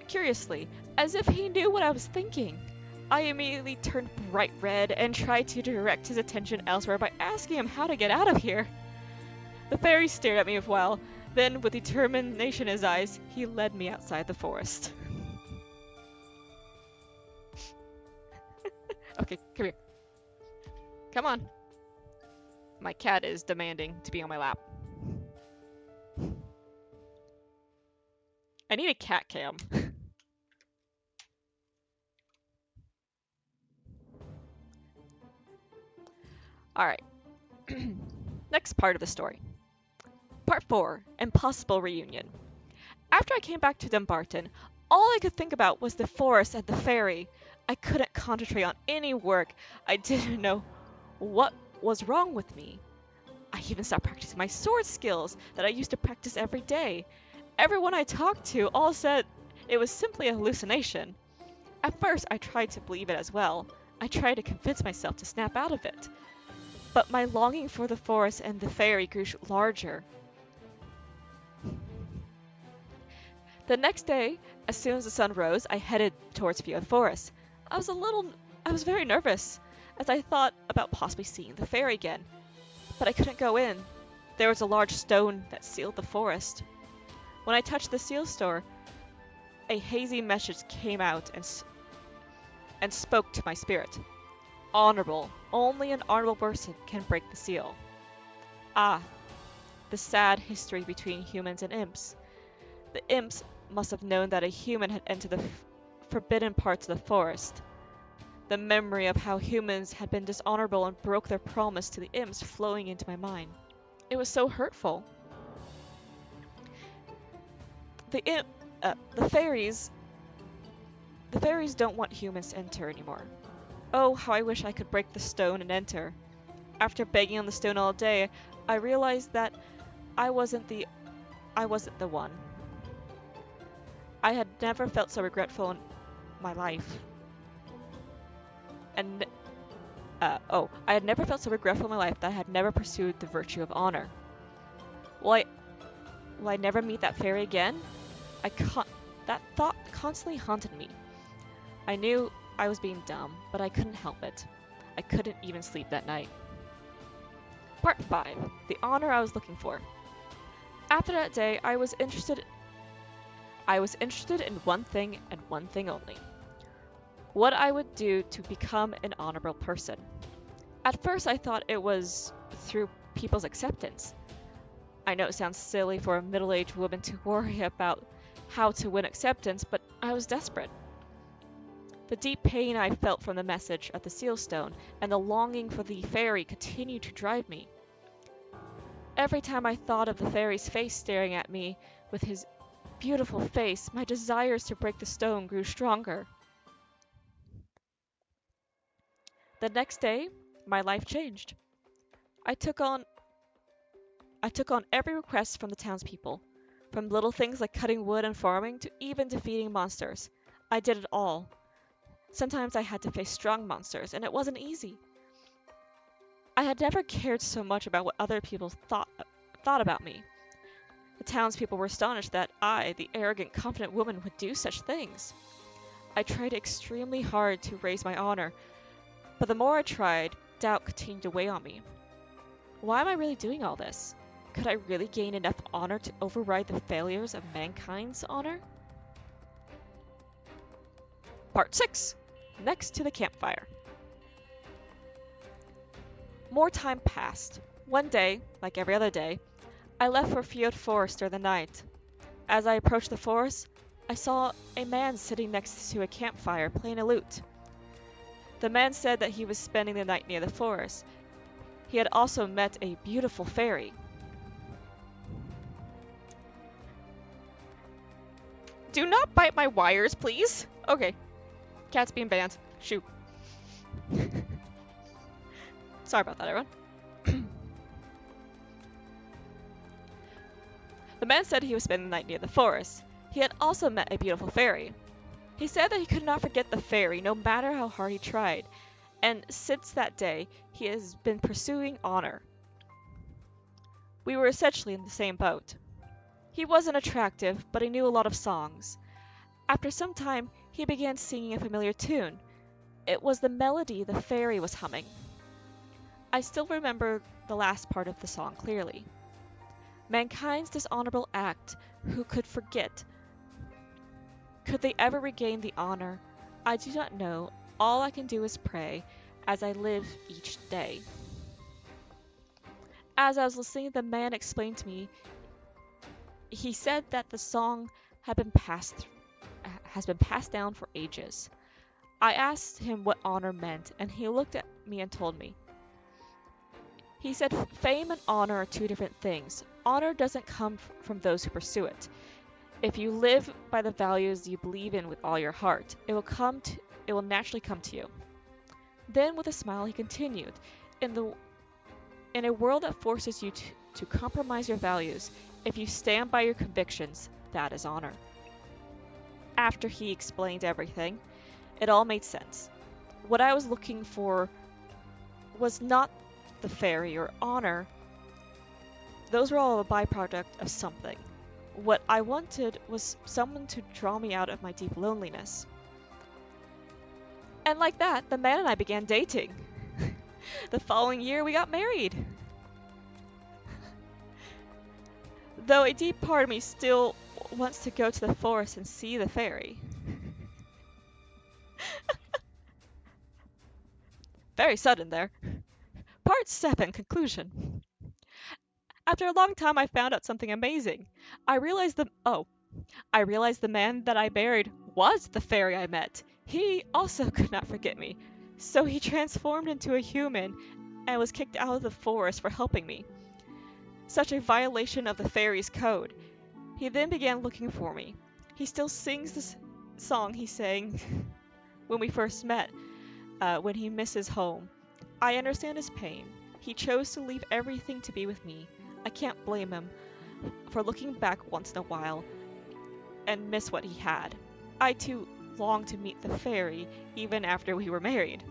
Speaker 1: curiously, as if he knew what I was thinking. I immediately turned bright red and tried to direct his attention elsewhere by asking him how to get out of here. The fairy stared at me a while, then, with determination in his eyes, he led me outside the forest. Okay, come here. Come on. My cat is demanding to be on my lap. I need a cat cam. Alright. Next part of the story. Part 4. Impossible Reunion. After I came back to Dumbarton, all I could think about was the forest and the fairy. I couldn't concentrate on any work. I didn't know what was wrong with me. I even stopped practicing my sword skills that I used to practice every day. Everyone I talked to all said it was simply a hallucination. At first, I tried to believe it as well. I tried to convince myself to snap out of it. But my longing for the forest and the fairy grew larger. The next day, as soon as the sun rose, I headed towards Field Forest. I was very nervous, as I thought about possibly seeing the fairy again. But I couldn't go in. There was a large stone that sealed the forest. When I touched the seal store, a hazy message came out and spoke to my spirit. Honorable. Only an honorable person can break the seal. Ah, the sad history between humans and imps. The imps must have known that a human had entered the forbidden parts of the forest. The memory of how humans had been dishonorable and broke their promise to the imps flowing into my mind. It was so hurtful. The fairies don't want humans to enter anymore. Oh, how I wish I could break the stone and enter. After begging on the stone all day, I realized that I wasn't the one. I had never felt so regretful in my life. I had never felt so regretful in my life that I had never pursued the virtue of honor. Will I never meet that fairy again? That thought constantly haunted me. I knew I was being dumb, but I couldn't help it. I couldn't even sleep that night. Part 5. The honor I was looking for. After that day, I was interested in one thing and one thing only. What I would do to become an honorable person. At first, I thought it was through people's acceptance. I know it sounds silly for a middle-aged woman to worry about how to win acceptance, but I was desperate. The deep pain I felt from the message of the seal stone and the longing for the fairy continued to drive me. Every time I thought of the fairy's face staring at me with his beautiful face, my desires to break the stone grew stronger. The next day, my life changed. I took on every request from the townspeople, from little things like cutting wood and farming to even defeating monsters. I did it all. Sometimes I had to face strong monsters, and it wasn't easy. I had never cared so much about what other people thought about me. The townspeople were astonished that I, the arrogant, confident woman, would do such things. I tried extremely hard to raise my honor, but the more I tried, doubt continued to weigh on me. Why am I really doing all this? Could I really gain enough honor to override the failures of mankind's honor? Part 6. Next to the campfire. More time passed. One day, like every other day, I left for Field Forest during the night. As I approached the forest, I saw a man sitting next to a campfire playing a lute. The man said that he was spending the night near the forest. He had also met a beautiful fairy. Do not bite my wires, please. Okay. Cat's being banned. Shoot. Sorry about that, everyone. The man said he was spending the night near the forest. He had also met a beautiful fairy. He said that he could not forget the fairy, no matter how hard he tried, and since that day, he has been pursuing honor. We were essentially in the same boat. He wasn't attractive, but he knew a lot of songs. After some time, he began singing a familiar tune. It was the melody the fairy was humming. I still remember the last part of the song clearly. Mankind's dishonorable act, who could forget? Could they ever regain the honor? I do not know. All I can do is pray as I live each day. As I was listening, the man explained to me. He said that the song has been passed down for ages. I asked him what honor meant, and he looked at me and told me. He said fame and honor are two different things. Honor doesn't come from those who pursue it. If you live by the values you believe in with all your heart, it will naturally come to you. Then, with a smile, he continued, in a world that forces you to compromise your values, if you stand by your convictions, that is honor. After he explained everything, it all made sense. What I was looking for was not the fairy or honor. Those were all a byproduct of something. What I wanted was someone to draw me out of my deep loneliness. And like that, the man and I began dating. The following year, we got married. Though a deep part of me still wants to go to the forest and see the fairy. Very sudden there. Part 7, conclusion. After a long time, I found out something amazing. I realized the man that I buried was the fairy I met. He also could not forget me. So he transformed into a human and was kicked out of the forest for helping me. Such a violation of the fairy's code. He then began looking for me. He still sings this song he sang when we first met, when he misses home. I understand his pain. He chose to leave everything to be with me. I can't blame him for looking back once in a while and miss what he had. I too long to meet the fairy even after we were married.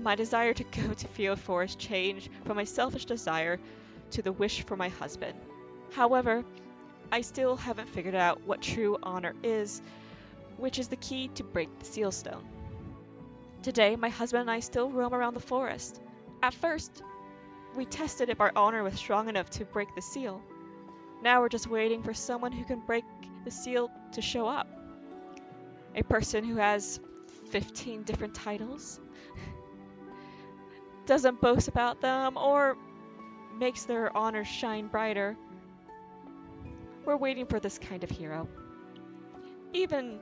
Speaker 1: My desire to go to Field Forest changed from my selfish desire to the wish for my husband. However, I still haven't figured out what true honor is, which is the key to break the seal stone. Today, my husband and I still roam around the forest. At first, we tested if our honor was strong enough to break the seal. Now we're just waiting for someone who can break the seal to show up. A person who has 15 different titles, doesn't boast about them, or makes their honor shine brighter. We're waiting for this kind of hero. Even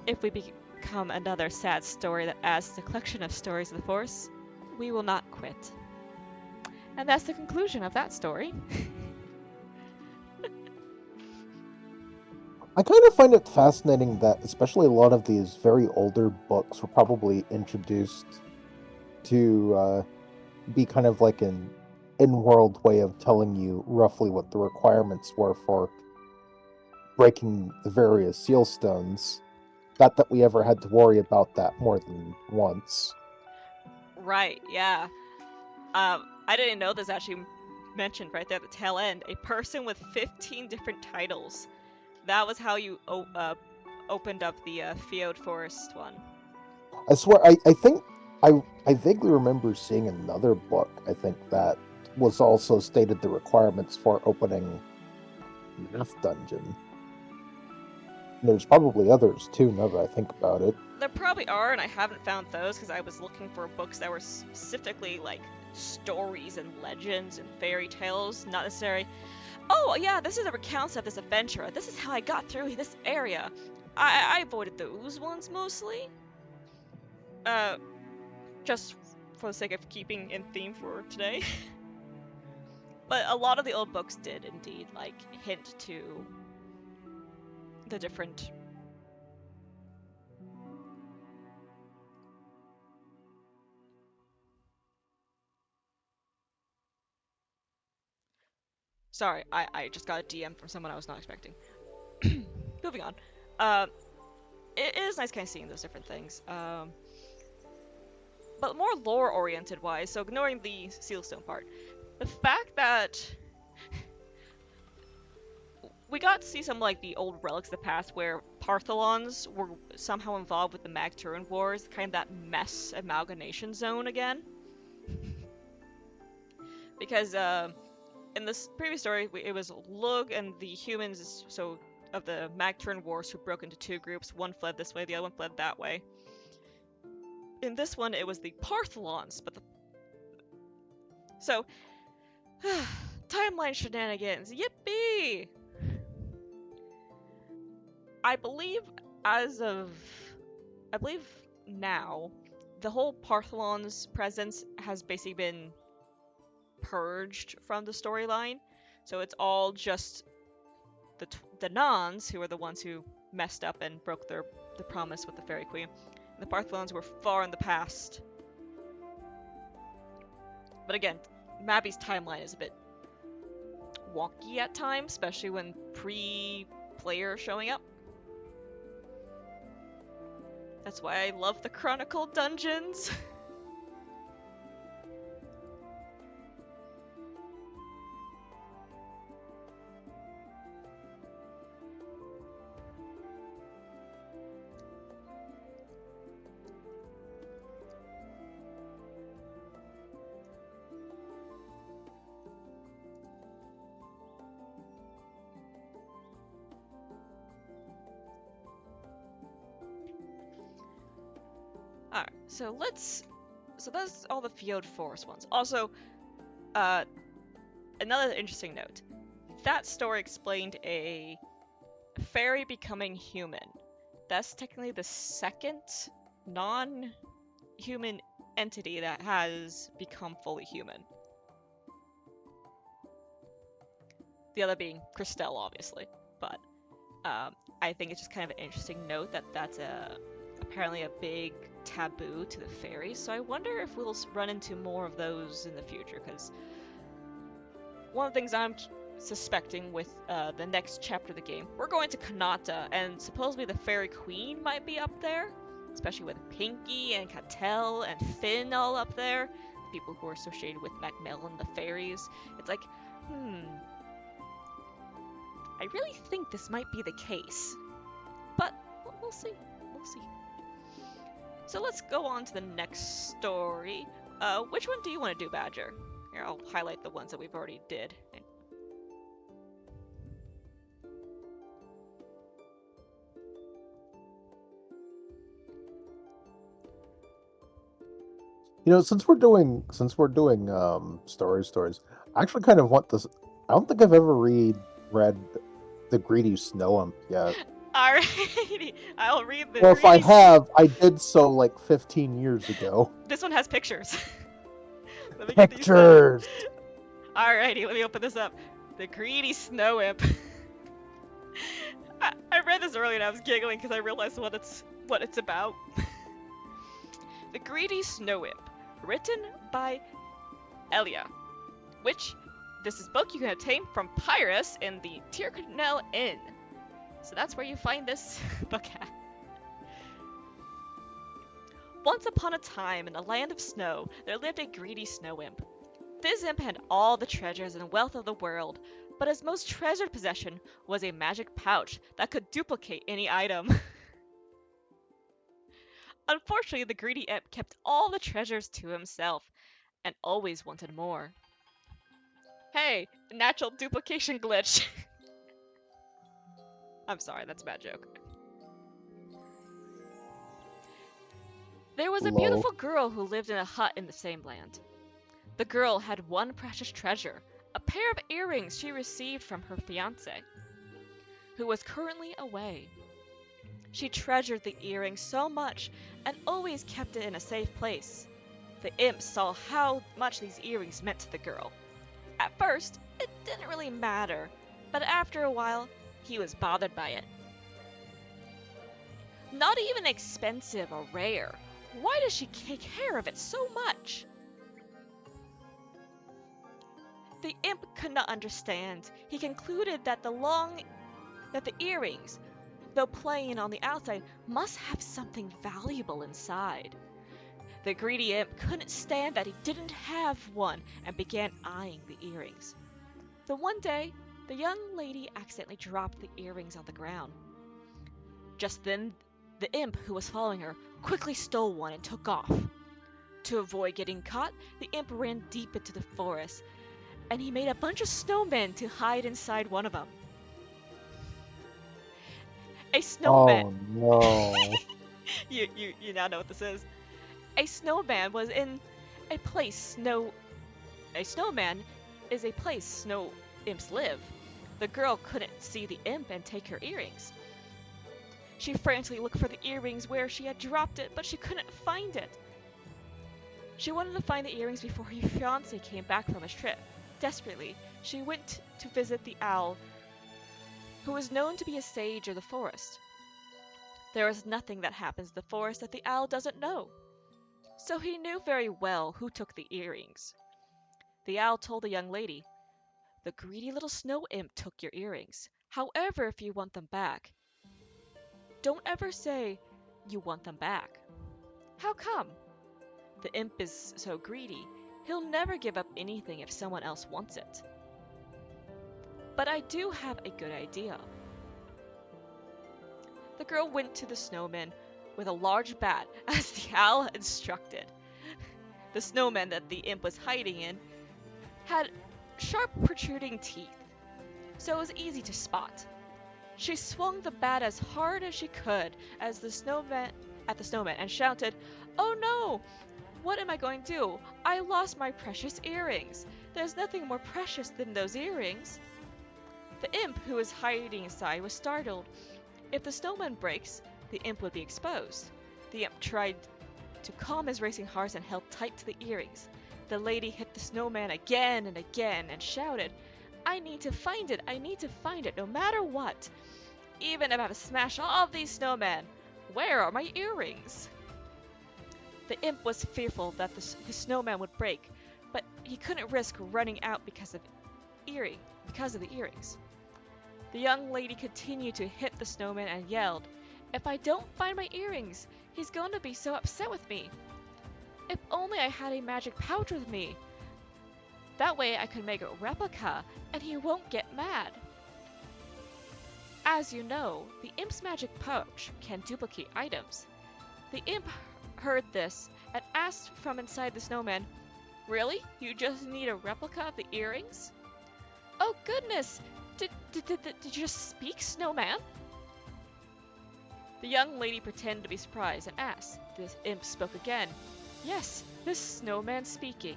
Speaker 1: if we become another sad story that adds to the collection of stories of the Force, we will not quit. And that's the conclusion of that story.
Speaker 2: I kind of find it fascinating that, especially a lot of these very older books were probably introduced to be kind of like an in-world way of telling you roughly what the requirements were for breaking the various seal stones. Not that we ever had to worry about that more than once.
Speaker 1: Right, yeah. I didn't know this actually mentioned right there at the tail end. A person with 15 different titles. That was how you opened up the Field Forest one.
Speaker 2: I swear, I think I vaguely remember seeing another book, I think, that was also stated the requirements for opening Math Dungeon. And there's probably others too, now that I think about it.
Speaker 1: There probably are, and I haven't found those because I was looking for books that were specifically like stories and legends and fairy tales, not necessarily, oh yeah, this is a recount of this adventure. This is how I got through this area. I avoided those ones mostly. Just for the sake of keeping in theme for today. But a lot of the old books did indeed like hint to the different. Sorry, I just got a DM from someone I was not expecting. Moving on. It is nice kind of seeing those different things. But more lore-oriented wise, so ignoring the sealstone part, the fact that we got to see some like the old relics of the past where Partholons were somehow involved with the Magturan Wars, kind of that mess amalgamation zone again. Because in this previous story, it was Lug and the humans, so of the Magturan Wars, who broke into two groups. One fled this way, the other one fled that way. In this one, it was the Partholons, but so timeline shenanigans. Yippee! I believe now, the whole Partholon's presence has basically been purged from the storyline. So it's all just the Nons, who are the ones who messed up and broke the promise with the Fairy Queen. And the Partholons were far in the past. But again, Mabi's timeline is a bit wonky at times, especially when pre-player showing up. That's why I love the Chronicle dungeons. Alright, so that's all the Field Forest ones. Also, uh, another interesting note. That story explained a fairy becoming human. That's technically the second non-human entity that has become fully human. The other being Christelle, obviously. But I think it's just kind of an interesting note that that's apparently a big taboo to the fairies. So I wonder if we'll run into more of those in the future, because one of the things I'm suspecting with the next chapter of the game, we're going to Kanata, and supposedly the Fairy Queen might be up there, especially with Pinky and Cattell and Finn all up there, the people who are associated with Macmillan, the fairies. It's like, I really think this might be the case, but we'll see. We'll see. So let's go on to the next story. Which one do you want to do, Badger? Here, I'll highlight the ones that we've already did.
Speaker 2: Since we're doing stories, I actually kind of want this. I don't think I've ever read The Greedy Snow Imp yet.
Speaker 1: Alrighty, I'll read the.
Speaker 2: Well, if I have, I did so like 15 years ago.
Speaker 1: This one has pictures. Let me
Speaker 2: Pictures.
Speaker 1: Get these Alrighty, let me open this up. The Greedy Snow Imp. I read this earlier and I was giggling because I realized what it's about. The Greedy Snow Imp, written by Elia, which this is a book you can obtain from Pyrus in the Tyrconnell Inn. So that's where you find this book at. Once upon a time, in a land of snow, there lived a greedy snow imp. This imp had all the treasures and wealth of the world, but his most treasured possession was a magic pouch that could duplicate any item. Unfortunately, the greedy imp kept all the treasures to himself, and always wanted more. Hey, natural duplication glitch. I'm sorry, that's a bad joke. There was a beautiful girl who lived in a hut in the same land. The girl had one precious treasure, a pair of earrings she received from her fiancé, who was currently away. She treasured the earring so much and always kept it in a safe place. The imp saw how much these earrings meant to the girl. At first, it didn't really matter, but after a while, he was bothered by it. Not even expensive or rare. Why does she take care of it so much? The imp could not understand. He concluded that the earrings, though plain on the outside, must have something valuable inside. The greedy imp couldn't stand that he didn't have one and began eyeing the earrings. Then one day, the young lady accidentally dropped the earrings on the ground. Just then, the imp who was following her quickly stole one and took off. To avoid getting caught, the imp ran deep into the forest, and he made a bunch of snowmen to hide inside one of them. A snowman.
Speaker 2: Oh no!
Speaker 1: You now know what this is. A snowman was in a place snow. A snowman is a place snow imps live. The girl couldn't see the imp and take her earrings. She frantically looked for the earrings where she had dropped it, but she couldn't find it. She wanted to find the earrings before her fiancé came back from his trip. Desperately, she went to visit the owl, who was known to be a sage of the forest. There is nothing that happens in the forest that the owl doesn't know, so he knew very well who took the earrings. The owl told the young lady, "The greedy little snow imp took your earrings. However, if you want them back, don't ever say you want them back." "How come?" "The imp is so greedy, he'll never give up anything if someone else wants it." "But I do have a good idea." The girl went to the snowman with a large bat, as the owl instructed. The snowman that the imp was hiding in had sharp protruding teeth, so it was easy to spot. She swung the bat as hard as she could as the snowman at the snowman and shouted, "Oh no! What am I going to do? I lost my precious earrings. There's nothing more precious than those earrings." The imp, who was hiding inside, was startled. If the snowman breaks, the imp would be exposed. The imp tried to calm his racing heart and held tight to the earrings. The lady hit the snowman again and again and shouted, "I need to find it! I need to find it, no matter what! Even if I have to smash all of these snowmen! Where are my earrings?" The imp was fearful that his snowman would break, but he couldn't risk running out because of the earrings. The young lady continued to hit the snowman and yelled, "If I don't find my earrings, he's going to be so upset with me. If only I had a magic pouch with me. That way I could make a replica and he won't get mad." As you know, the imp's magic pouch can duplicate items. The imp heard this and asked from inside the snowman, "Really? You just need a replica of the earrings?" "Oh goodness! Did you just speak, snowman?" The young lady pretended to be surprised and asked. The imp spoke again. "Yes, this snowman speaking.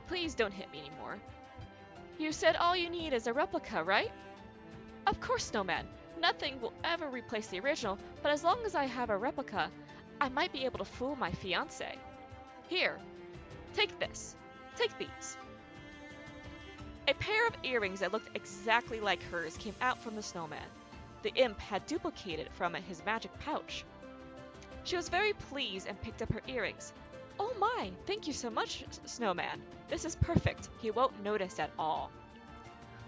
Speaker 1: Please don't hit me anymore. You said all you need is a replica, right?" "Of course, snowman. Nothing will ever replace the original, but as long as I have a replica, I might be able to fool my fiancé. Here, take this. Take these." A pair of earrings that looked exactly like hers came out from the snowman. The imp had duplicated from his magic pouch. She was very pleased and picked up her earrings. "Oh my, thank you so much, snowman. This is perfect. He won't notice at all."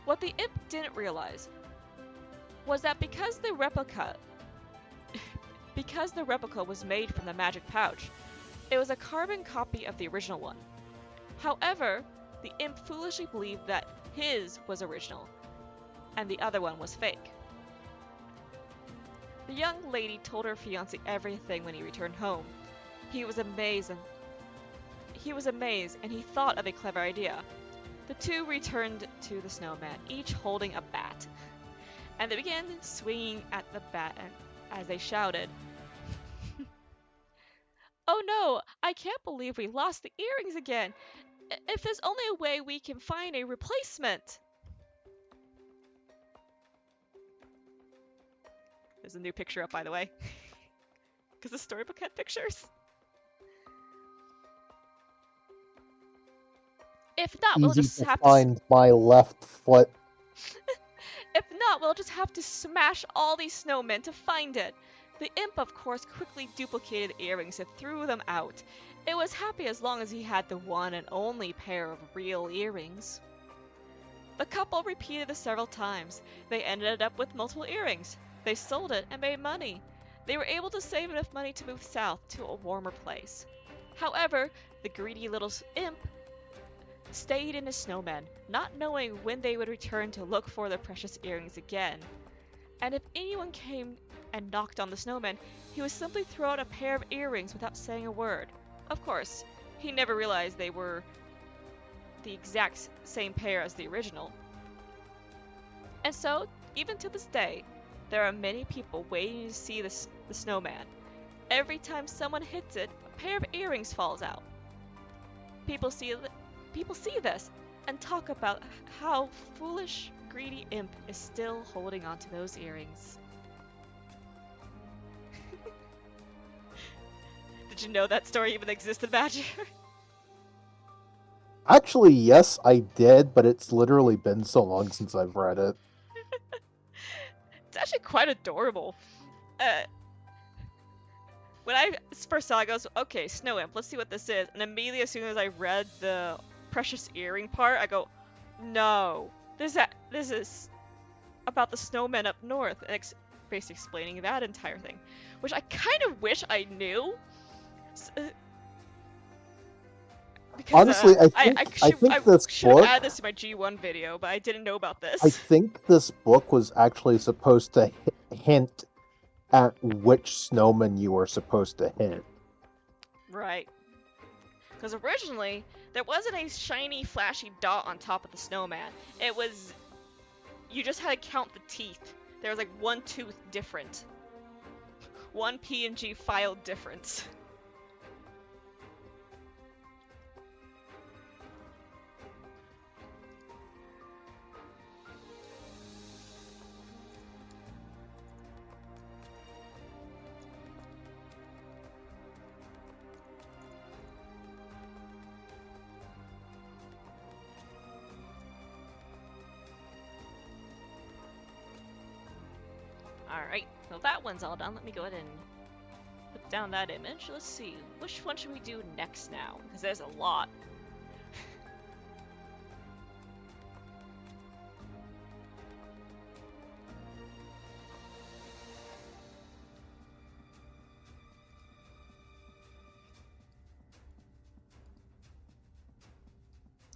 Speaker 1: What the imp didn't realize was that because the replica was made from the magic pouch, it was a carbon copy of the original one. However, the imp foolishly believed that his was original and the other one was fake. The young lady told her fiancé everything when he returned home. He was amazed and he thought of a clever idea. The two returned to the snowman, each holding a bat, and they began swinging at the bat as they shouted, "Oh no, I can't believe we lost the earrings again. If there's only a way we can find a replacement." There's a new picture up, by the way, because the storybook had pictures. If not, we'll
Speaker 2: Easy
Speaker 1: just
Speaker 2: to
Speaker 1: have to.
Speaker 2: find my left foot.
Speaker 1: If not, we'll just have to smash all these snowmen to find it. The imp, of course, quickly duplicated the earrings and threw them out. It was happy as long as he had the one and only pair of real earrings. The couple repeated this several times. They ended up with multiple earrings. They sold it and made money. They were able to save enough money to move south to a warmer place. However, the greedy little imp stayed in his snowman, not knowing when they would return to look for the precious earrings again. And if anyone came and knocked on the snowman, he would simply throw out a pair of earrings without saying a word. Of course, he never realized they were the exact same pair as the original. And so, even to this day, there are many people waiting to see the snowman. Every time someone hits it, a pair of earrings falls out. People see this and talk about how foolish, greedy imp is still holding on to those earrings. Did you know that story even existed, Badger?
Speaker 2: Actually, yes, I did, but it's literally been so long since I've read it.
Speaker 1: It's actually quite adorable. When I first saw it, I goes, "Okay, Snow Imp, let's see what this is." And immediately, as soon as I read the precious earring part, I go, "No, this is about the snowmen up north," and basically explaining that entire thing, which I kind of wish I knew. Because
Speaker 2: Honestly, I think this
Speaker 1: should have
Speaker 2: book.
Speaker 1: added this to my G1 video, but I didn't know about this.
Speaker 2: I think this book was actually supposed to hint at which snowman you were supposed to hit.
Speaker 1: Right. Because originally, there wasn't a shiny, flashy dot on top of the snowman. It was... You just had to count the teeth. There's like one tooth different. One PNG file difference. Alright, well that one's all done. Let me go ahead and put down that image. Let's see, which one should we do next now? Because there's a lot.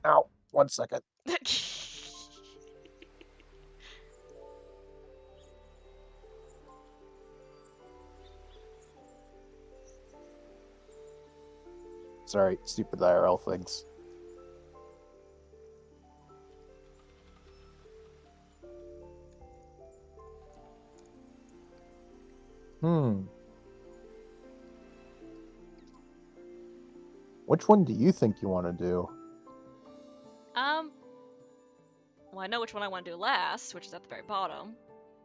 Speaker 2: Ow, 1 second. Sorry, stupid IRL things. Which one do you think you want to do?
Speaker 1: Well, I know which one I want to do last, which is at the very bottom.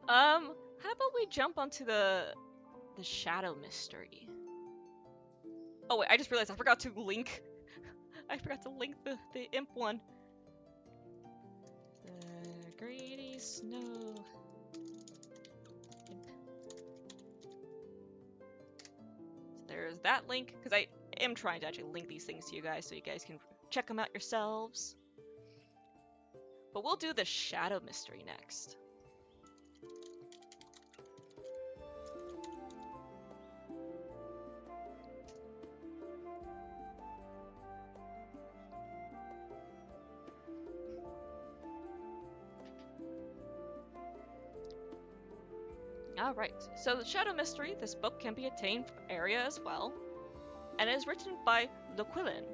Speaker 1: How about we jump onto the shadow mystery? Oh wait, I just realized I forgot to link. I forgot to link the imp one. The Greedy Snow Imp. So there's that link, because I am trying to actually link these things to you guys so you guys can check them out yourselves. But we'll do the shadow mystery next. Alright, so the Shadow Mystery, this book can be obtained from Area as well, and it is written by Llewellyn,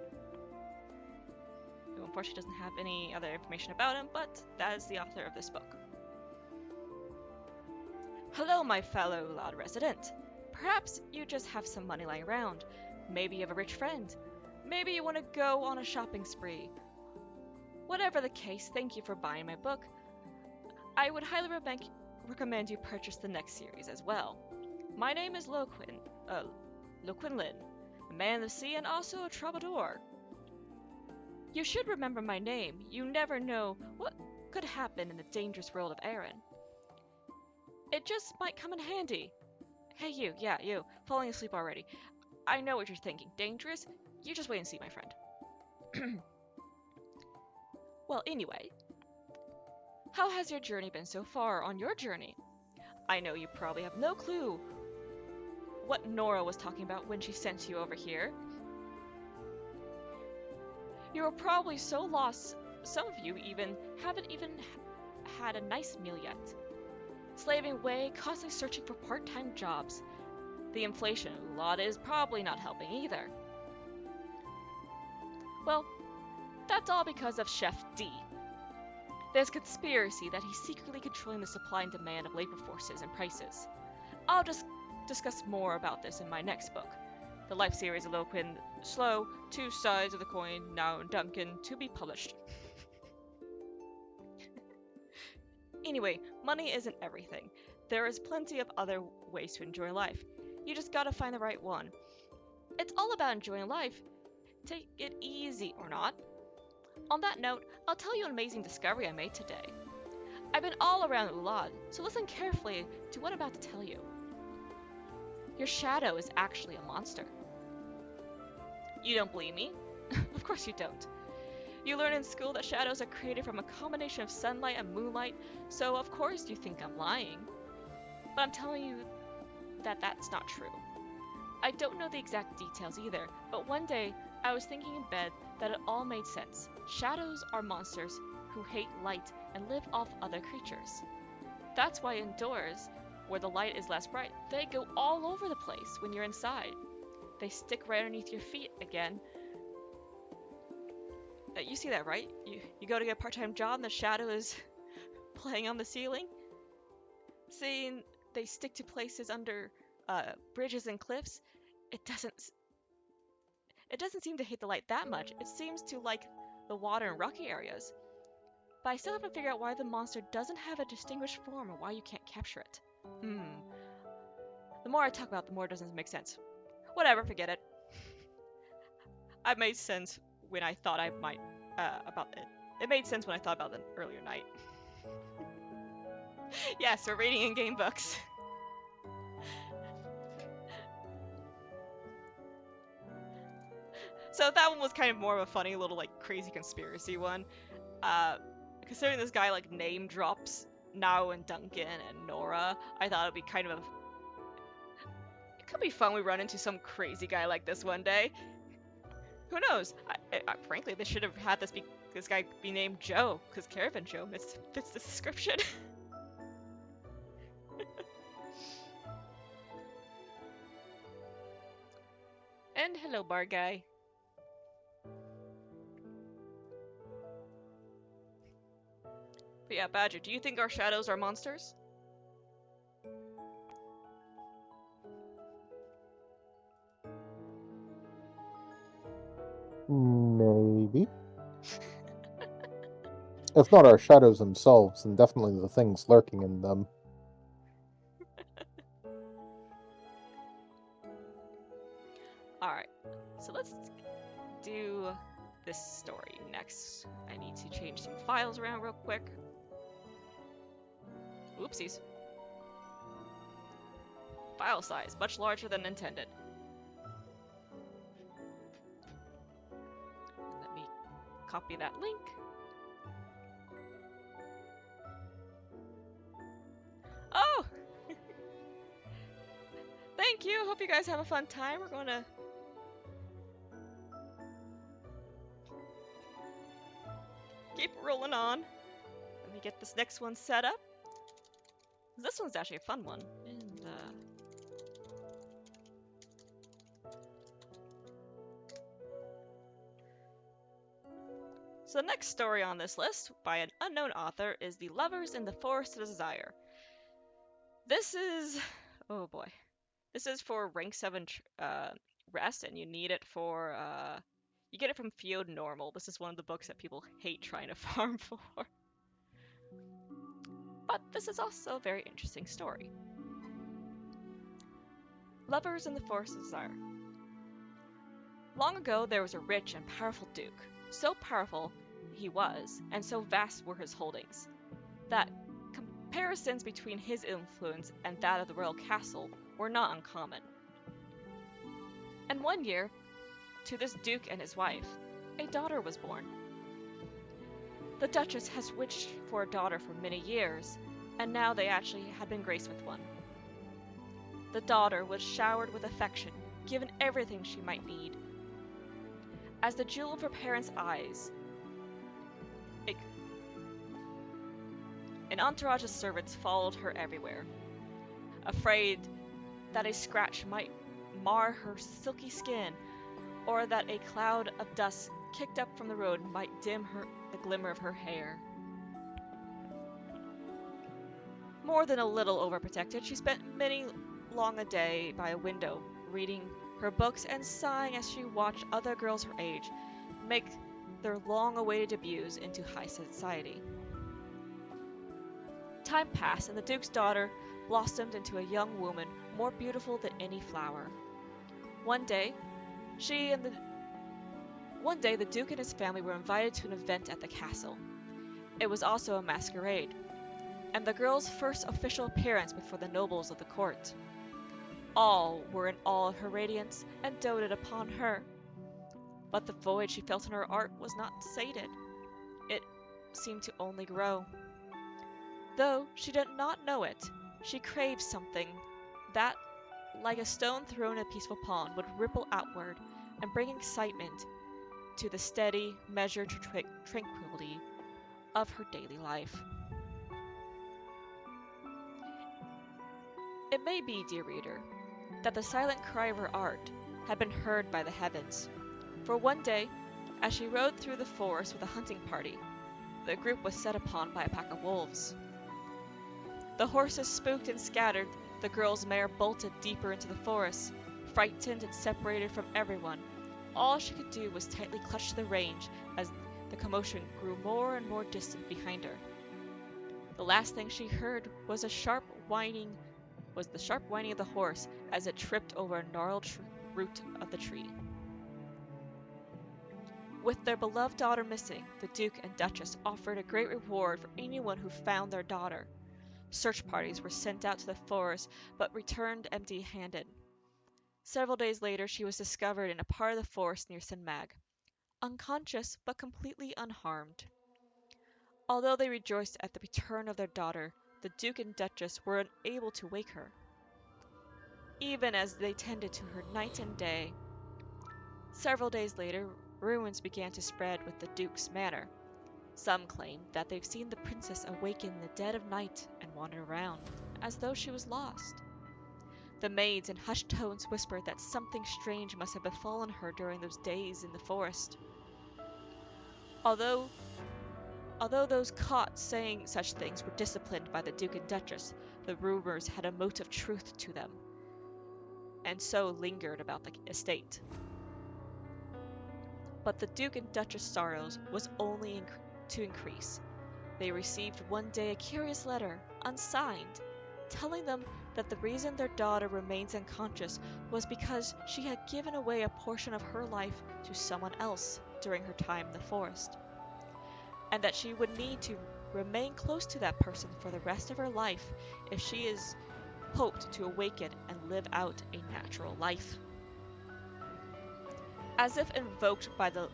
Speaker 1: who unfortunately doesn't have any other information about him, but that is the author of this book. Hello, my fellow Loud resident. Perhaps you just have some money lying around. Maybe you have a rich friend. Maybe you want to go on a shopping spree. Whatever the case, thank you for buying my book. I would highly recommend you purchase the next series as well. My name is Llewellyn, a man of the sea and also a troubadour. You should remember my name. You never know what could happen in the dangerous world of Aaron. It just might come in handy. Hey you, falling asleep already. I know what you're thinking. Dangerous? You just wait and see, my friend. Well, anyway, how has your journey been so far on your journey? I know you probably have no clue what Nora was talking about when she sent you over here. You are probably so lost, some of you haven't even had a nice meal yet. Slaving away, constantly searching for part-time jobs. The inflation of Ulad is probably not helping either. Well, that's all because of Chef D. There's a conspiracy that he's secretly controlling the supply and demand of labor forces and prices. I'll just discuss more about this in my next book, the life series of Llewellyn Slow, Two Sides of the Coin, now in Duncan, to be published. Anyway, money isn't everything. There is plenty of other ways to enjoy life. You just gotta find the right one. It's all about enjoying life. Take it easy or not. On that note, I'll tell you an amazing discovery I made today. I've been all around Ulad, so listen carefully to what I'm about to tell you. Your shadow is actually a monster. You don't believe me? Of course you don't. You learn in school that shadows are created from a combination of sunlight and moonlight, so of course you think I'm lying. But I'm telling you that that's not true. I don't know the exact details either, but one day I was thinking in bed that it all made sense. Shadows are monsters who hate light and live off other creatures. That's why indoors, where the light is less bright, they go all over the place when you're inside. They stick right underneath your feet again. You see that, right? You go to get a part-time job and the shadow is playing on the ceiling? Seeing they stick to places under bridges and cliffs, it doesn't seem to hate the light that much. It seems to like the water and rocky areas. But I still haven't figured out why the monster doesn't have a distinguished form or why you can't capture it. The more I talk about it, the more it doesn't make sense. Whatever, forget it. I made sense when I thought I might about it. It made sense when I thought about it earlier night. Yes, we're reading in-game books. So that one was kind of more of a funny little like crazy conspiracy one. Considering this guy like name drops Nao and Duncan and Nora, I thought it'd be kind of it could be fun we run into some crazy guy like this one day. Who knows? Frankly, they should have had this guy be named Joe, because Caravan Joe fits the description. And hello, bar guy. But yeah, Badger, do you think our shadows are monsters?
Speaker 2: Maybe. If not our shadows themselves, then definitely the things lurking in them.
Speaker 1: Alright, so let's do this story next. I need to change some files around real quick. Oopsies. File size, much larger than intended. Let me copy that link. Oh! Thank you! Hope you guys have a fun time. We're gonna keep rolling on. Let me get this next one set up. This one's actually a fun one. And, So the next story on this list, by an unknown author, is The Lovers in the Forest of Desire. This is... oh boy. This is for rank 7 rest, and you need it for... you get it from Field Normal. This is one of the books that people hate trying to farm for. But this is also a very interesting story. Lovers in the Forest of Desire. Long ago, there was a rich and powerful duke. So powerful he was, and so vast were his holdings, that comparisons between his influence and that of the royal castle were not uncommon. And one year, to this duke and his wife, a daughter was born. The Duchess has wished for a daughter for many years, and now they actually had been graced with one. The daughter was showered with affection, given everything she might need. As the jewel of her parents' eyes, an entourage of servants followed her everywhere, afraid that a scratch might mar her silky skin, or that a cloud of dust kicked up from the road might dim the glimmer of her hair. More than a little overprotected, she spent many long a day by a window, reading her books and sighing as she watched other girls her age make their long-awaited debuts into high society. Time passed, and the Duke's daughter blossomed into a young woman more beautiful than any flower. One day, the Duke and his family were invited to an event at the castle. It was also a masquerade, and the girl's first official appearance before the nobles of the court. All were in awe of her radiance and doted upon her. But the void she felt in her art was not sated. It seemed to only grow. Though she did not know it, she craved something that, like a stone thrown in a peaceful pond, would ripple outward and bring excitement to the steady, measured tranquility of her daily life. It may be, dear reader, that the silent cry of her art had been heard by the heavens, for one day, as she rode through the forest with a hunting party, the group was set upon by a pack of wolves. The horses spooked and scattered, the girl's mare bolted deeper into the forest, frightened and separated from everyone. All she could do was tightly clutch the reins as the commotion grew more and more distant behind her. The last thing she heard was the sharp whining of the horse as it tripped over a gnarled root of the tree. With their beloved daughter missing, the Duke and Duchess offered a great reward for anyone who found their daughter. Search parties were sent out to the forest, but returned empty-handed. Several days later, she was discovered in a part of the forest near St. Mag, unconscious but completely unharmed. Although they rejoiced at the return of their daughter, the Duke and Duchess were unable to wake her. Even as they tended to her night and day. Several days later, rumors began to spread with the Duke's manor. Some claimed that they've seen the princess awaken in the dead of night and wander around, as though she was lost. The maids in hushed tones whispered that something strange must have befallen her during those days in the forest. Although those caught saying such things were disciplined by the Duke and Duchess, the rumors had a mote of truth to them, and so lingered about the estate. But the Duke and Duchess' sorrows was only to increase. They received one day a curious letter, unsigned, telling them that the reason their daughter remains unconscious was because she had given away a portion of her life to someone else during her time in the forest, and that she would need to remain close to that person for the rest of her life if she is hoped to awaken and live out a natural life. As if invoked by the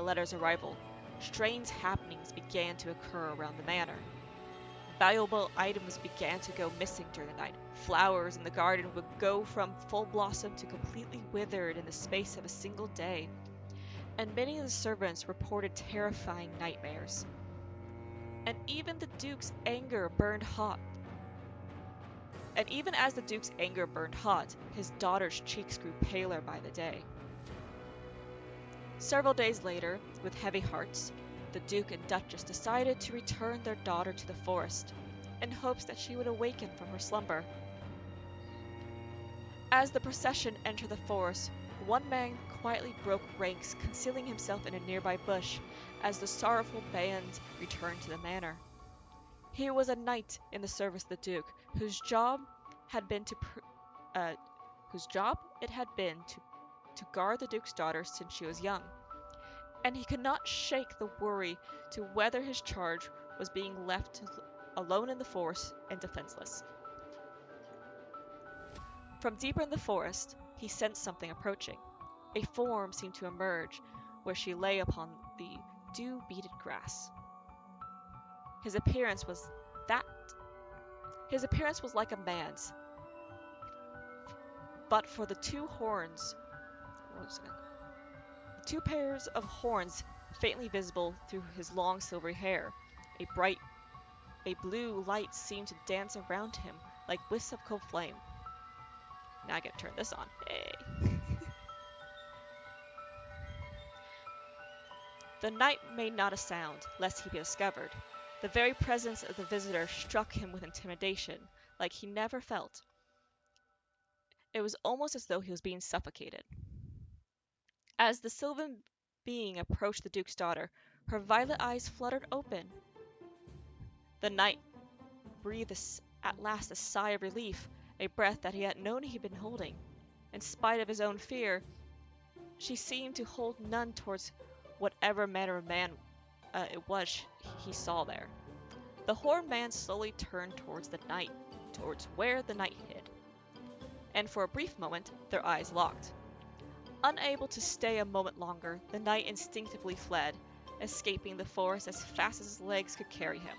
Speaker 1: letter's arrival, strange happenings began to occur around the manor. Valuable items began to go missing during the night. Flowers in the garden would go from full blossom to completely withered in the space of a single day, and many of the servants reported terrifying nightmares. And even as the Duke's anger burned hot, his daughter's cheeks grew paler by the day. Several days later, with heavy hearts, the Duke and Duchess decided to return their daughter to the forest, in hopes that she would awaken from her slumber. As the procession entered the forest, one man quietly broke ranks, concealing himself in a nearby bush, as the sorrowful band returned to the manor. He was a knight in the service of the Duke, whose job it had been to guard the Duke's daughter since she was young, and he could not shake the worry to whether his charge was being left alone in the forest and defenseless. From deeper in the forest, he sensed something approaching. A form seemed to emerge where she lay upon the dew-beaded grass. His appearance was like a man's, but for the two pairs of horns faintly visible through his long silvery hair. A blue light seemed to dance around him like wisps of cold flame. Now I gotta turn this on. Hey. The knight made not a sound, lest he be discovered. The very presence of the visitor struck him with intimidation, like he never felt. It was almost as though he was being suffocated. As the sylvan being approached the Duke's daughter, her violet eyes fluttered open. The knight breathed at last a sigh of relief, a breath that he had known he'd been holding. In spite of his own fear, she seemed to hold none towards whatever manner of man it was he saw there. The horned man slowly turned towards where the knight hid, and for a brief moment their eyes locked. Unable to stay a moment longer, the knight instinctively fled, escaping the forest as fast as his legs could carry him.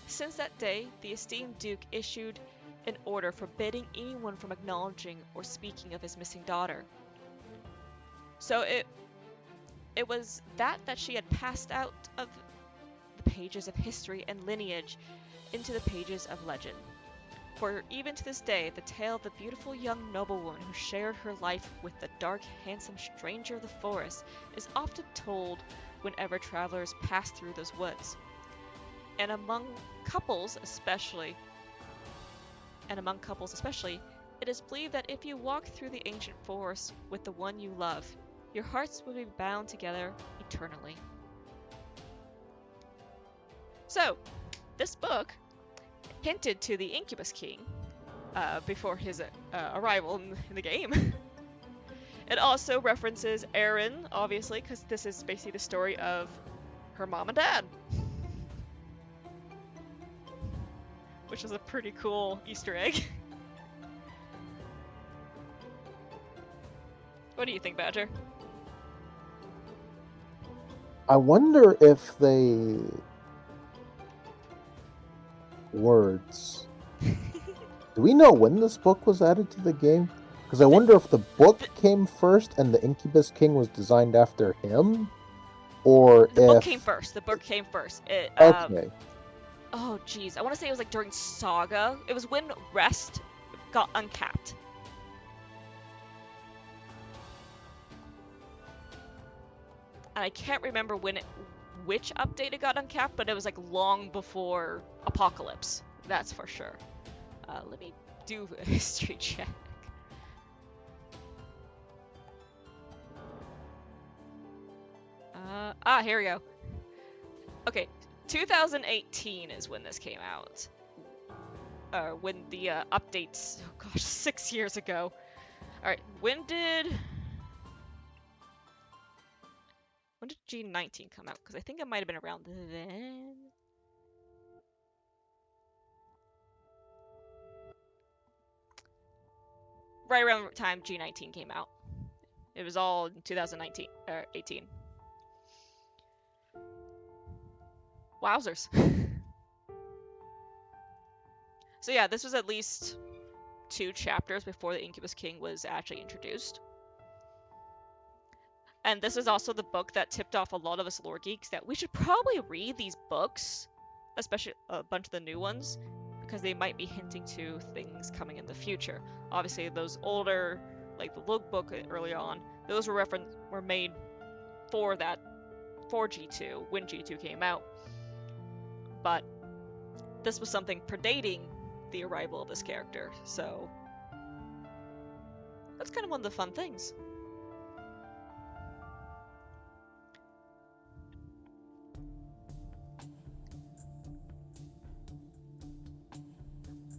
Speaker 1: Since that day, the esteemed Duke issued an order forbidding anyone from acknowledging or speaking of his missing daughter. So it was that she had passed out of the pages of history and lineage into the pages of legend. For even to this day, the tale of the beautiful young noblewoman who shared her life with the dark, handsome stranger of the forest is often told whenever travelers pass through those woods. And among couples especially, it is believed that if you walk through the ancient forest with the one you love, your hearts will be bound together eternally. So, this book hinted to the Incubus King before his arrival in the game. It also references Erin, obviously, because this is basically the story of her mom and dad. Which is a pretty cool Easter egg. What do you think, Badger?
Speaker 2: I wonder if they words. Do we know when this book was added to the game? Because I wonder if the book came first and the Incubus King was designed after him, or
Speaker 1: The
Speaker 2: if
Speaker 1: book came first. The book came first.
Speaker 2: Okay.
Speaker 1: Oh, geez. I want to say it was like during Saga. It was when Rest got uncapped. And I can't remember which update it got uncapped, but it was like long before Apocalypse. That's for sure. Let me do a history check. Here we go. Okay, 2018 is when this came out. When the updates, oh gosh, 6 years ago. Alright, when did G19 come out? Because I think it might have been around then. Right around the time G19 came out. It was all in 2019 or 18. Wowzers. So yeah, this was at least 2 chapters before the Incubus King was actually introduced. And this is also the book that tipped off a lot of us lore geeks that we should probably read these books, especially a bunch of the new ones, because they might be hinting to things coming in the future. Obviously, those older, like the Lug book early on, those were made for G2 when G2 came out. But this was something predating the arrival of this character, so that's kind of one of the fun things.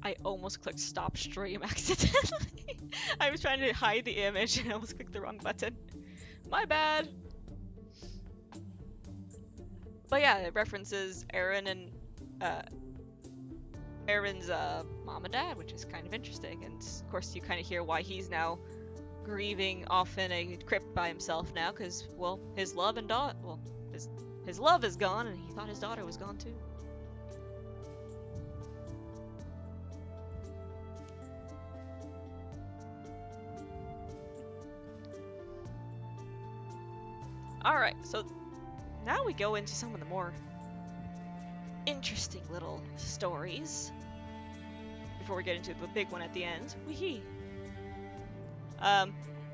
Speaker 1: I almost clicked stop stream accidentally. I was trying to hide the image and I almost clicked the wrong button. My bad. But yeah, it references Erin and Erin's mom and dad, which is kind of interesting. And of course, you kind of hear why he's now grieving off in a crypt by himself now, because well, his love and his love is gone, and he thought his daughter was gone too. Alright, so now we go into some of the more interesting little stories before we get into the big one at the end. Weehee!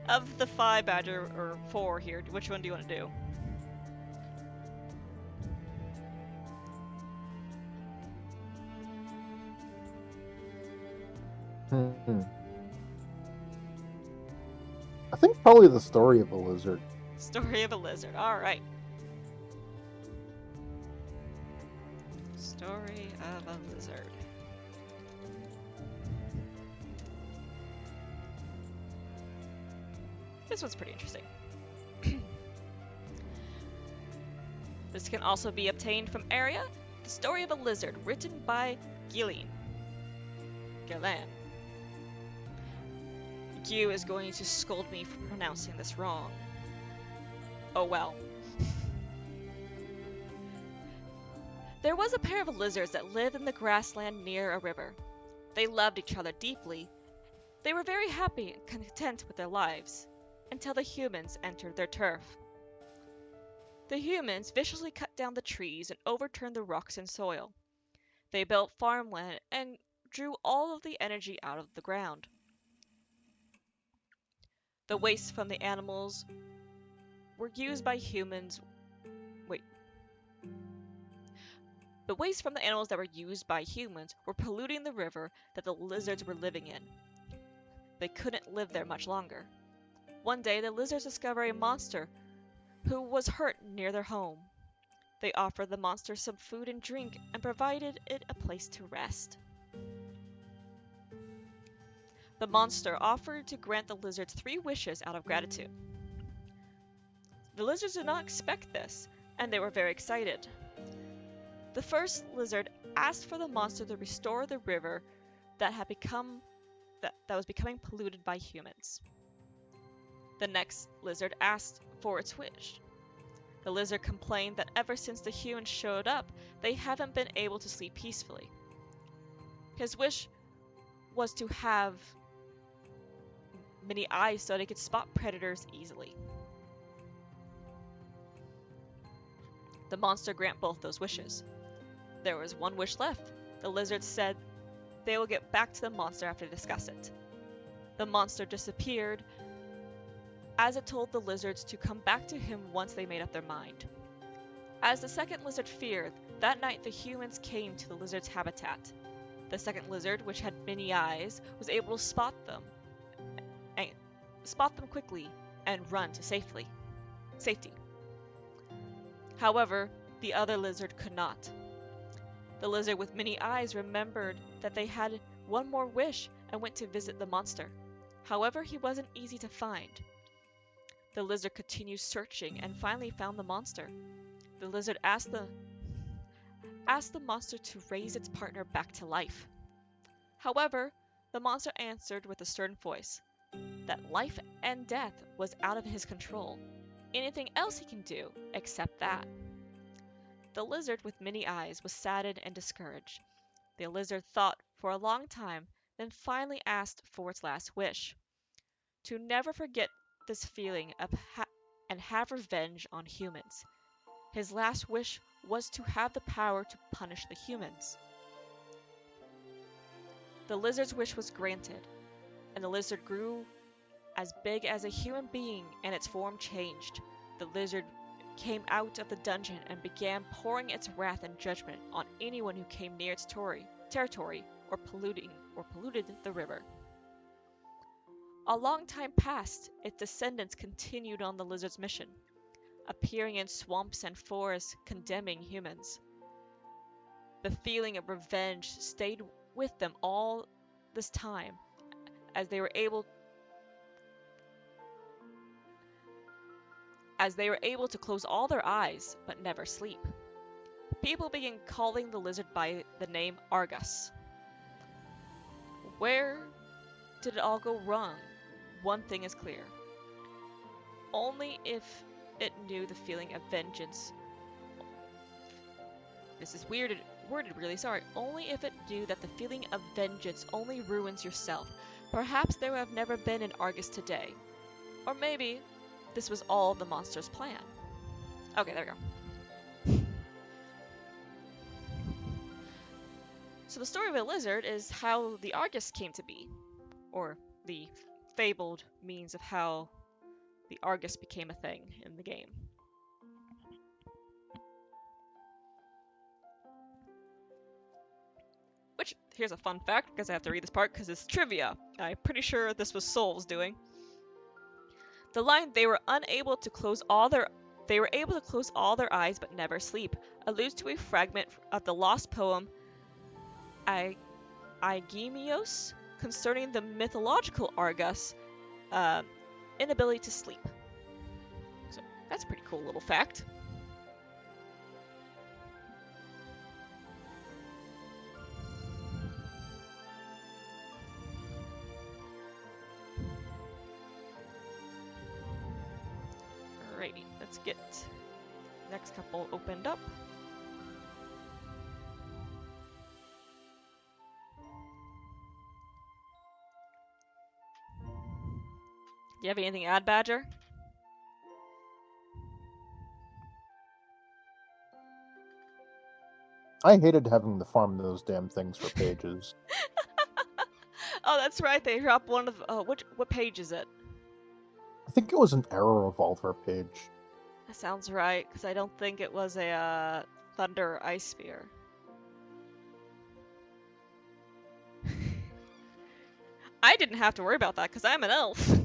Speaker 1: Of the 5, Badger, or 4 here, which one do you want to do?
Speaker 2: I think probably the story of a lizard.
Speaker 1: Story of a lizard. Alright. Story of a lizard. This one's pretty interesting. This can also be obtained from Area. The Story of a Lizard, written by Gillian. Q is going to scold me for pronouncing this wrong. Oh well. There was a pair of lizards that lived in the grassland near a river. They loved each other deeply. They were very happy and content with their lives, until the humans entered their turf. The humans viciously cut down the trees and overturned the rocks and soil. They built farmland and drew all of the energy out of the ground. The waste from the animals were used by humans. The waste from the animals that were used by humans were polluting the river that the lizards were living in. They couldn't live there much longer. One day, the lizards discovered a monster who was hurt near their home. They offered the monster some food and drink and provided it a place to rest. The monster offered to grant the lizards 3 wishes out of gratitude. The lizards did not expect this, and they were very excited. The first lizard asked for the monster to restore the river that was becoming polluted by humans. The next lizard asked for its wish. The lizard complained that ever since the humans showed up, they haven't been able to sleep peacefully. His wish was to have many eyes so they could spot predators easily. The monster granted both those wishes. There was one wish left. The lizard said they will get back to the monster after they discuss it. The monster disappeared as it told the lizards to come back to him once they made up their mind. As the second lizard feared, that night the humans came to the lizard's habitat. The second lizard, which had many eyes, was able to spot them quickly and run to safety. However, the other lizard could not. The lizard with many eyes remembered that they had one more wish and went to visit the monster. However, he wasn't easy to find. The lizard continued searching and finally found the monster. The lizard asked the monster to raise its partner back to life. However, the monster answered with a stern voice that life and death was out of his control. Anything else he can do except that. The lizard with many eyes was saddened and discouraged. The lizard thought for a long time, then finally asked for its last wish: to never forget this feeling and have revenge on humans. His last wish was to have the power to punish the humans. The lizard's wish was granted, and the lizard grew as big as a human being and its form changed. The lizard came out of the dungeon and began pouring its wrath and judgment on anyone who came near its territory or polluted the river. A long time passed. Its descendants continued on the lizard's mission, appearing in swamps and forests, condemning humans. The feeling of revenge stayed with them all this time, as they were able to close all their eyes but never sleep. People began calling the lizard by the name Argus. Where did it all go wrong? One thing is clear. Only if it knew the feeling of vengeance. This is worded really, sorry. Only if it knew that the feeling of vengeance only ruins yourself. Perhaps there would have never been an Argus today. Or maybe this was all the monster's plan. Okay, there we go. So the story of a lizard is how the Argus came to be, or the fabled means of how the Argus became a thing in the game. Which, here's a fun fact, because I have to read this part because it's trivia. I'm pretty sure this was Soul's doing. The line "they were able to close all their eyes but never sleep" alludes to a fragment of the lost poem Aigamios concerning the mythological Argus inability to sleep. So that's a pretty cool little fact. Alrighty, let's get the next couple opened up. Do you have anything to add, Badger?
Speaker 2: I hated having to farm those damn things for pages.
Speaker 1: Oh, that's right. They dropped one of what page is it?
Speaker 2: I think it was an Error Revolver page.
Speaker 1: That sounds right, because I don't think it was a Thunder Ice Spear. I didn't have to worry about that because I'm an elf.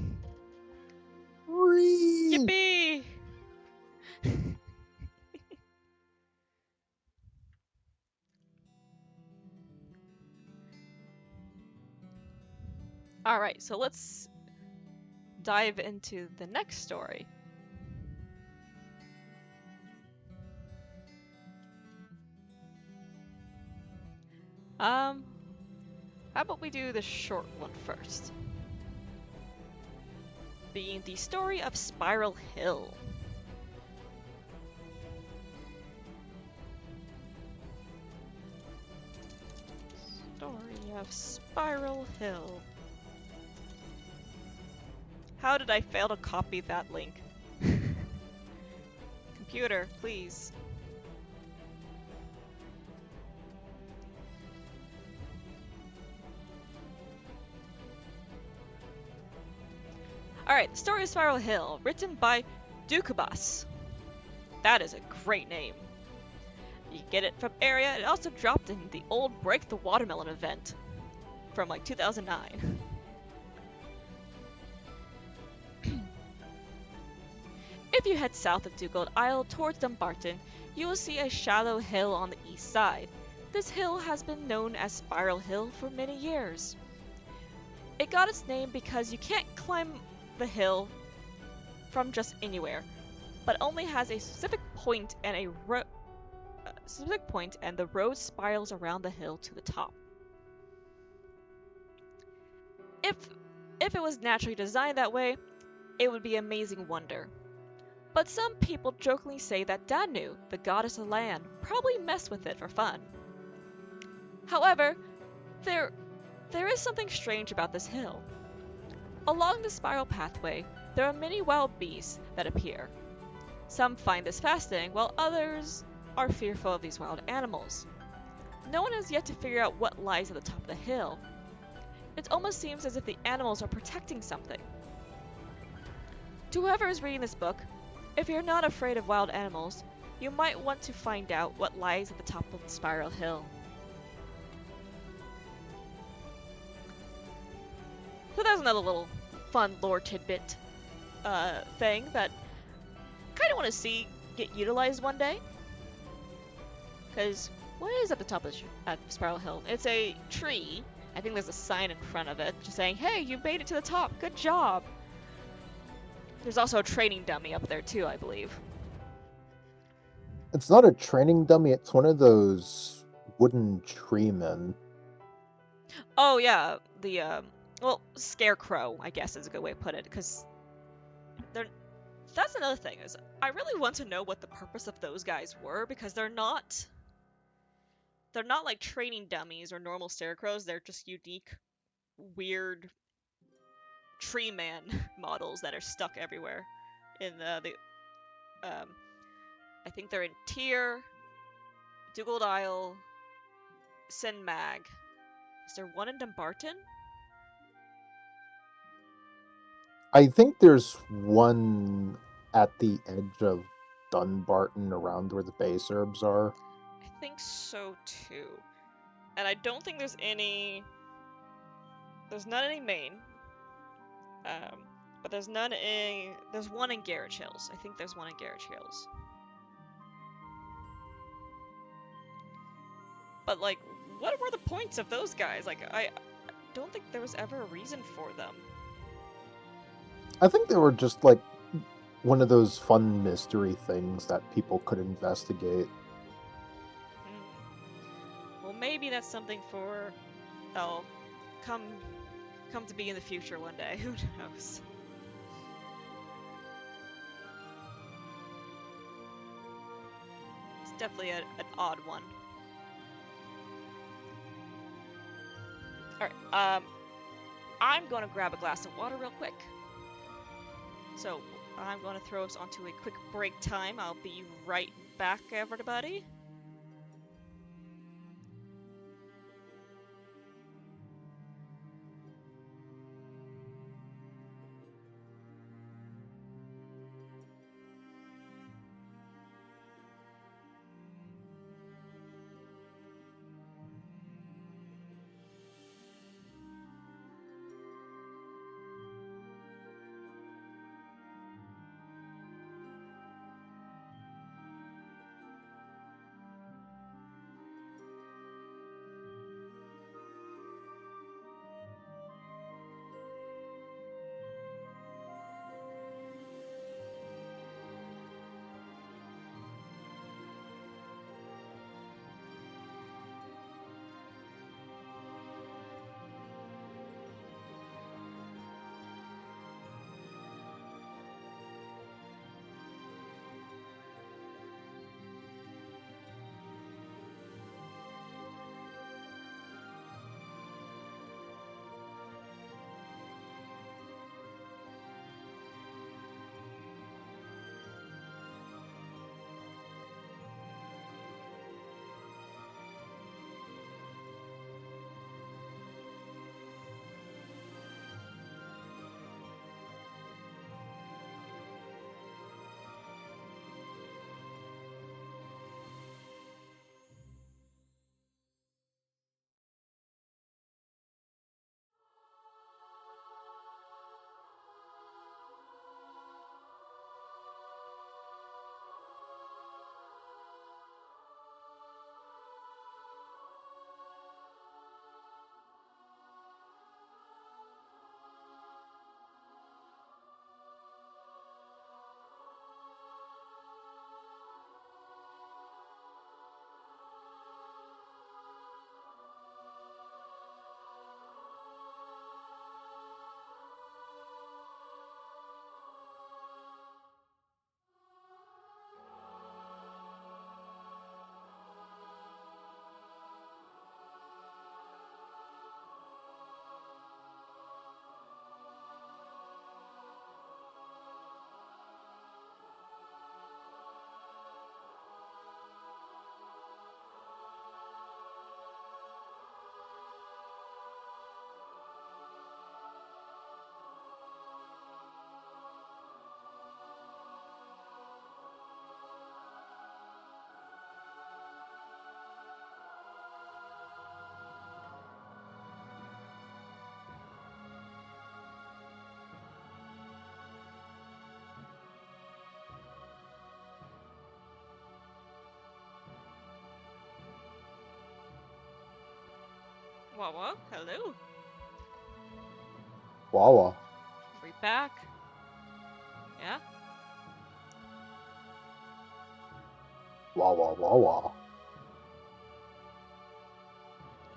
Speaker 2: Whee!
Speaker 1: Yippee! Alright, so let's dive into the next story. How about we do the short one first? Being the story of Spiral Hill. Story of Spiral Hill. How did I fail to copy that link? Computer, please. Alright, the story of Spiral Hill, written by Dukabas. That is a great name. You get it from Area. It also dropped in the old Break the Watermelon event from like 2009. If you head south of Dugald Isle towards Dumbarton, you will see a shallow hill on the east side. This hill has been known as Spiral Hill for many years. It got its name because you can't climb the hill from just anywhere, but only has a specific point and the road spirals around the hill to the top. If it was naturally designed that way, it would be an amazing wonder. But some people jokingly say that Danu, the goddess of land, probably messed with it for fun. However, there is something strange about this hill. Along the spiral pathway, there are many wild beasts that appear. Some find this fascinating, while others are fearful of these wild animals. No one has yet to figure out what lies at the top of the hill. It almost seems as if the animals are protecting something. To whoever is reading this book, if you're not afraid of wild animals, you might want to find out what lies at the top of the Spiral Hill. So that's another little fun lore tidbit thing that I kind of want to see get utilized one day. Because what is at the top of at Spiral Hill? It's a tree. I think there's a sign in front of it just saying, hey, you made it to the top. Good job. There's also a training dummy up there too, I believe.
Speaker 2: It's not a training dummy, it's one of those wooden tree men.
Speaker 1: Oh yeah, the scarecrow, I guess is a good way to put it, because that's another thing, is I really want to know what the purpose of those guys were, because they're not like training dummies or normal scarecrows. They're just unique, weird tree man models that are stuck everywhere in I think they're in Tyr, Dugald Isle, Sin Mag. Is there one in Dumbarton?
Speaker 2: I think there's one at the edge of Dunbarton around where the base herbs are.
Speaker 1: I think so too. And I don't think there's any. There's none in Maine. But there's none in. There's one in Garage Hills. I think there's one in Garage Hills. But like, what were the points of those guys? Like, I don't think there was ever a reason for them.
Speaker 2: I think they were just like one of those fun mystery things that people could investigate.
Speaker 1: Well, maybe that's something for come to be in the future one day. Who knows? It's definitely an odd one. Alright, I'm going to grab a glass of water real quick. So, I'm going to throw us onto a quick break time. I'll be right back, everybody. Wawa, hello.
Speaker 2: Wawa.
Speaker 1: Are we back? Yeah?
Speaker 2: Wawa Wawa.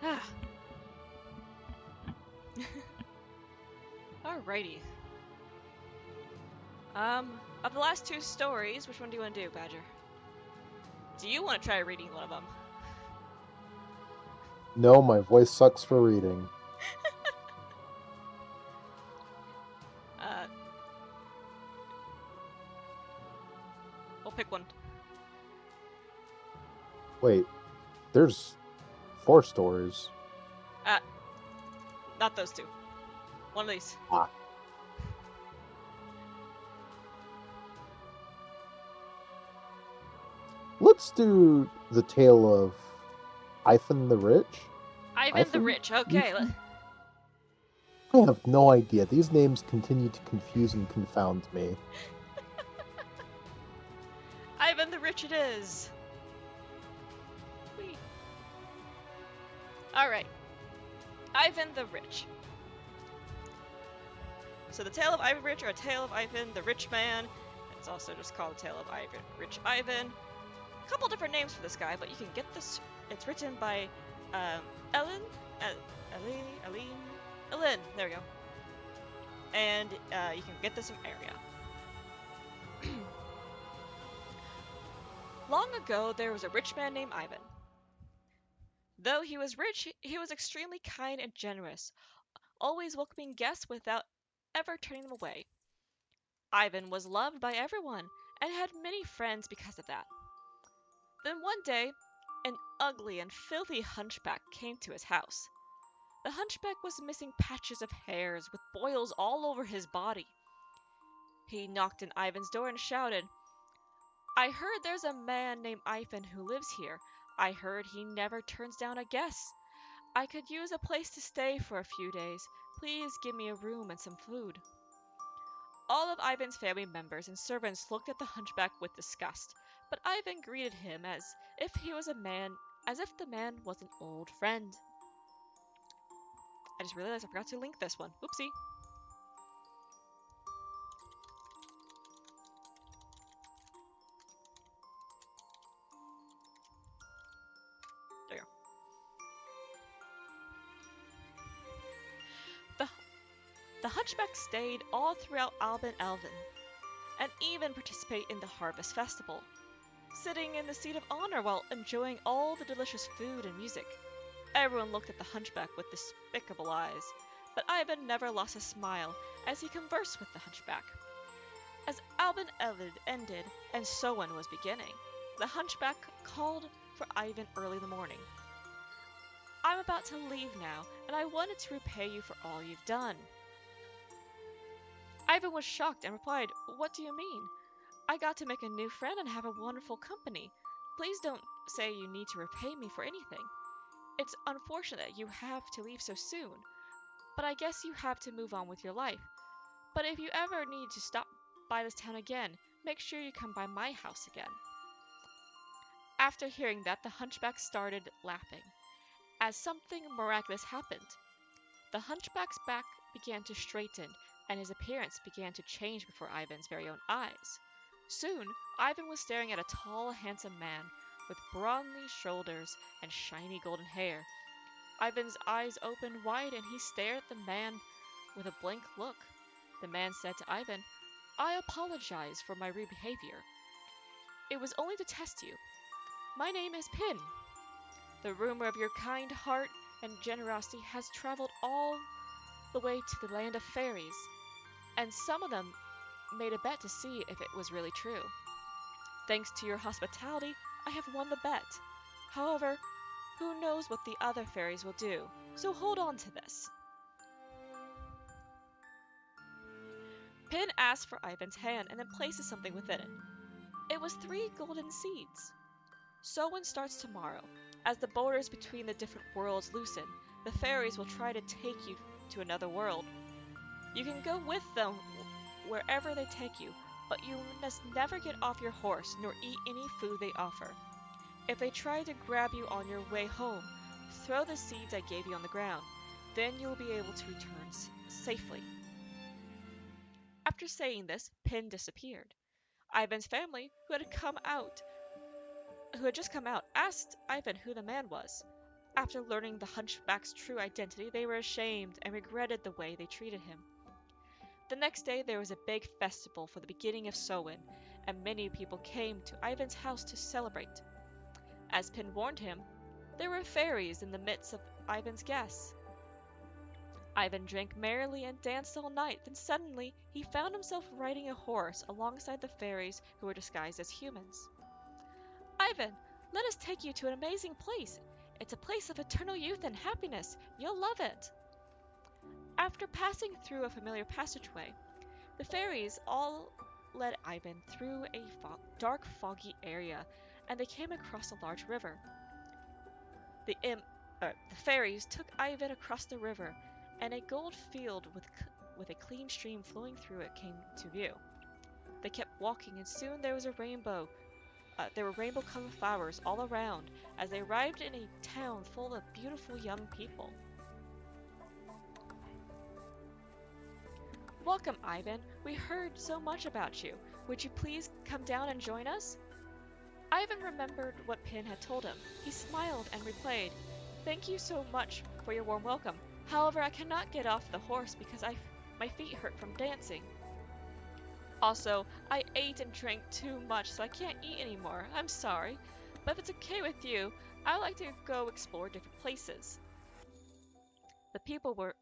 Speaker 1: Ah. Alrighty. Of the last two stories, which one do you want to do, Badger? Do you want to try reading one of them?
Speaker 2: No, my voice sucks for reading.
Speaker 1: Uh, we'll pick one.
Speaker 2: Wait, there's 4 stories.
Speaker 1: Not those two. One of these.
Speaker 2: Ah. Let's do the tale of Ivan the Rich.
Speaker 1: Ivan the Rich. Okay.
Speaker 2: I have no idea. These names continue to confuse and confound me.
Speaker 1: Ivan the Rich it is. Whee. Alright. Ivan the Rich. So the tale of Ivan Rich, or a tale of Ivan the Rich Man. It's also just called the tale of Ivan Rich Ivan. A couple different names for this guy, but you can get this. It's written by Ellen. There we go. And you can get this from Area. Long ago, there was a rich man named Ivan. Though he was rich, he was extremely kind and generous, always welcoming guests without ever turning them away. Ivan was loved by everyone and had many friends because of that. Then one day, an ugly and filthy hunchback came to his house. The hunchback was missing patches of hairs with boils all over his body. He knocked on Ivan's door and shouted, "I heard there's a man named Ivan who lives here. I heard he never turns down a guest. I could use a place to stay for a few days. Please give me a room and some food." All of Ivan's family members and servants looked at the hunchback with disgust, but Ivan greeted him as if the man was an old friend. I just realized I forgot to link this one. Oopsie. There you go. The hunchback stayed all throughout Alban Elven, and even participated in the Harvest Festival, sitting in the seat of honor while enjoying all the delicious food and music. Everyone looked at the hunchback with despicable eyes, but Ivan never lost a smile as he conversed with the hunchback. As Alban Elven ended and Sowen was beginning, the hunchback called for Ivan early in the morning. "I'm about to leave now, and I wanted to repay you for all you've done." Ivan was shocked and replied, "What do you mean? I got to make a new friend and have a wonderful company. Please don't say you need to repay me for anything. It's unfortunate that you have to leave so soon, but I guess you have to move on with your life. But if you ever need to stop by this town again, make sure you come by my house again." After hearing that, the hunchback started laughing, as something miraculous happened. The hunchback's back began to straighten, and his appearance began to change before Ivan's very own eyes. Soon, Ivan was staring at a tall, handsome man with brawny shoulders and shiny golden hair. Ivan's eyes opened wide and he stared at the man with a blank look. The man said to Ivan, "I apologize for my rude behavior. It was only to test you. My name is Pin. The rumor of your kind heart and generosity has traveled all the way to the land of fairies, and some of them made a bet to see if it was really true. Thanks to your hospitality, I have won the bet. However, who knows what the other fairies will do, so hold on to this." Pin asked for Ivan's hand and then places something within it. It was 3 golden seeds. Sowen starts tomorrow. As the borders between the different worlds loosen, the fairies will try to take you to another world. You can go with them wherever they take you, but you must never get off your horse nor eat any food they offer. If they try to grab you on your way home, Throw the seeds I gave you on the ground. Then you'll be able to return safely. After saying this, Pin disappeared. Ivan's family, who had just come out, asked Ivan who the man was. After learning the hunchback's true identity, they were ashamed and regretted the way they treated him. The next day there was a big festival for the beginning of Samhain, and many people came to Ivan's house to celebrate. As Pin warned him, there were fairies in the midst of Ivan's guests. Ivan drank merrily and danced all night, then suddenly he found himself riding a horse alongside the fairies who were disguised as humans. Ivan, let us take you to an amazing place. It's a place of eternal youth and happiness. You'll love it. After passing through a familiar passageway, the fairies all led Ivan through a dark, foggy area, and they came across a large river. The fairies took Ivan across the river, and a gold field with a clean stream flowing through it came to view. They kept walking, and soon there was a rainbow. There were rainbow-colored flowers all around as they arrived in a town full of beautiful young people. Welcome, Ivan. We heard so much about you. Would you please come down and join us? Ivan remembered what Pin had told him. He smiled and replied, Thank you so much for your warm welcome. However, I cannot get off the horse because my feet hurt from dancing. Also, I ate and drank too much, so I can't eat anymore. I'm sorry. But if it's okay with you, I'd like to go explore different places. The people were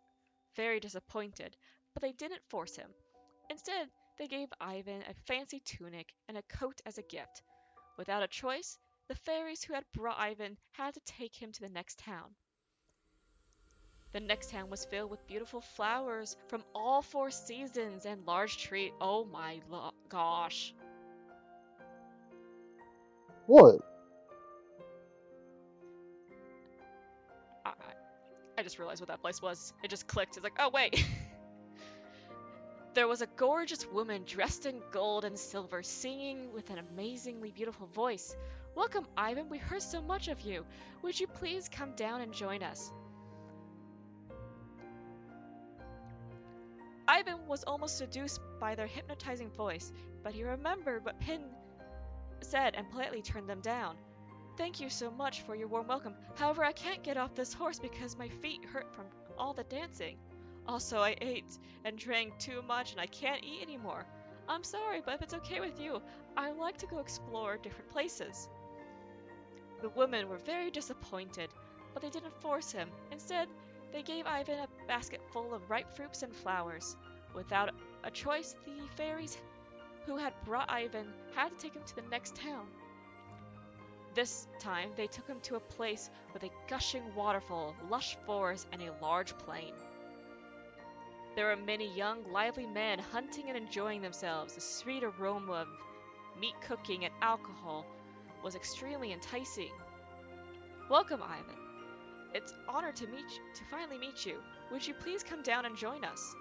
Speaker 1: very disappointed, but they didn't force him. Instead, they gave Ivan a fancy tunic and a coat as a gift. Without a choice, the fairies who had brought Ivan had to take him to the next town. The next town was filled with beautiful flowers from all 4 seasons and large trees. Oh my gosh.
Speaker 2: What?
Speaker 1: I just realized what that place was. It just clicked. It's like, oh wait. There was a gorgeous woman dressed in gold and silver, singing with an amazingly beautiful voice. Welcome, Ivan. We heard so much of you. Would you please come down and join us? Ivan was almost seduced by their hypnotizing voice, but he remembered what Pin said and politely turned them down. Thank you so much for your warm welcome. However, I can't get off this horse because my feet hurt from all the dancing. Also, I ate and drank too much and I can't eat anymore. I'm sorry, but if it's okay with you, I'd like to go explore different places. The women were very disappointed, but they didn't force him. Instead, they gave Ivan a basket full of ripe fruits and flowers. Without a choice, the fairies who had brought Ivan had to take him to the next town. This time, they took him to a place with a gushing waterfall, lush forest, and a large plain. There were many young, lively men hunting and enjoying themselves. The sweet aroma of meat cooking and alcohol was extremely enticing. Welcome, Ivan. It's an honor to finally meet you. Would you please come down and join us?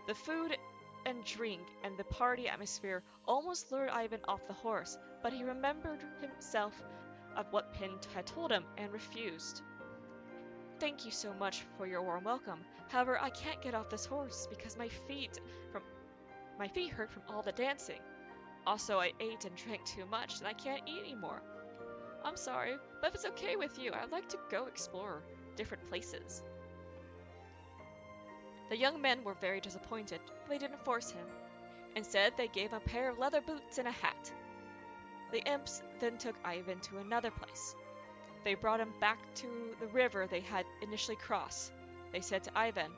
Speaker 1: The food and drink and the party atmosphere almost lured Ivan off the horse, but he remembered himself of what Pin had told him and refused. Thank you so much for your warm welcome. However, I can't get off this horse because my feet hurt from all the dancing. Also, I ate and drank too much and I can't eat anymore. I'm sorry, but if it's okay with you, I'd like to go explore different places. The young men were very disappointed, but they didn't force him. Instead, they gave him a pair of leather boots and a hat. The imps then took Ivan to another place. They brought him back to the river they had initially crossed. They said to Ivan,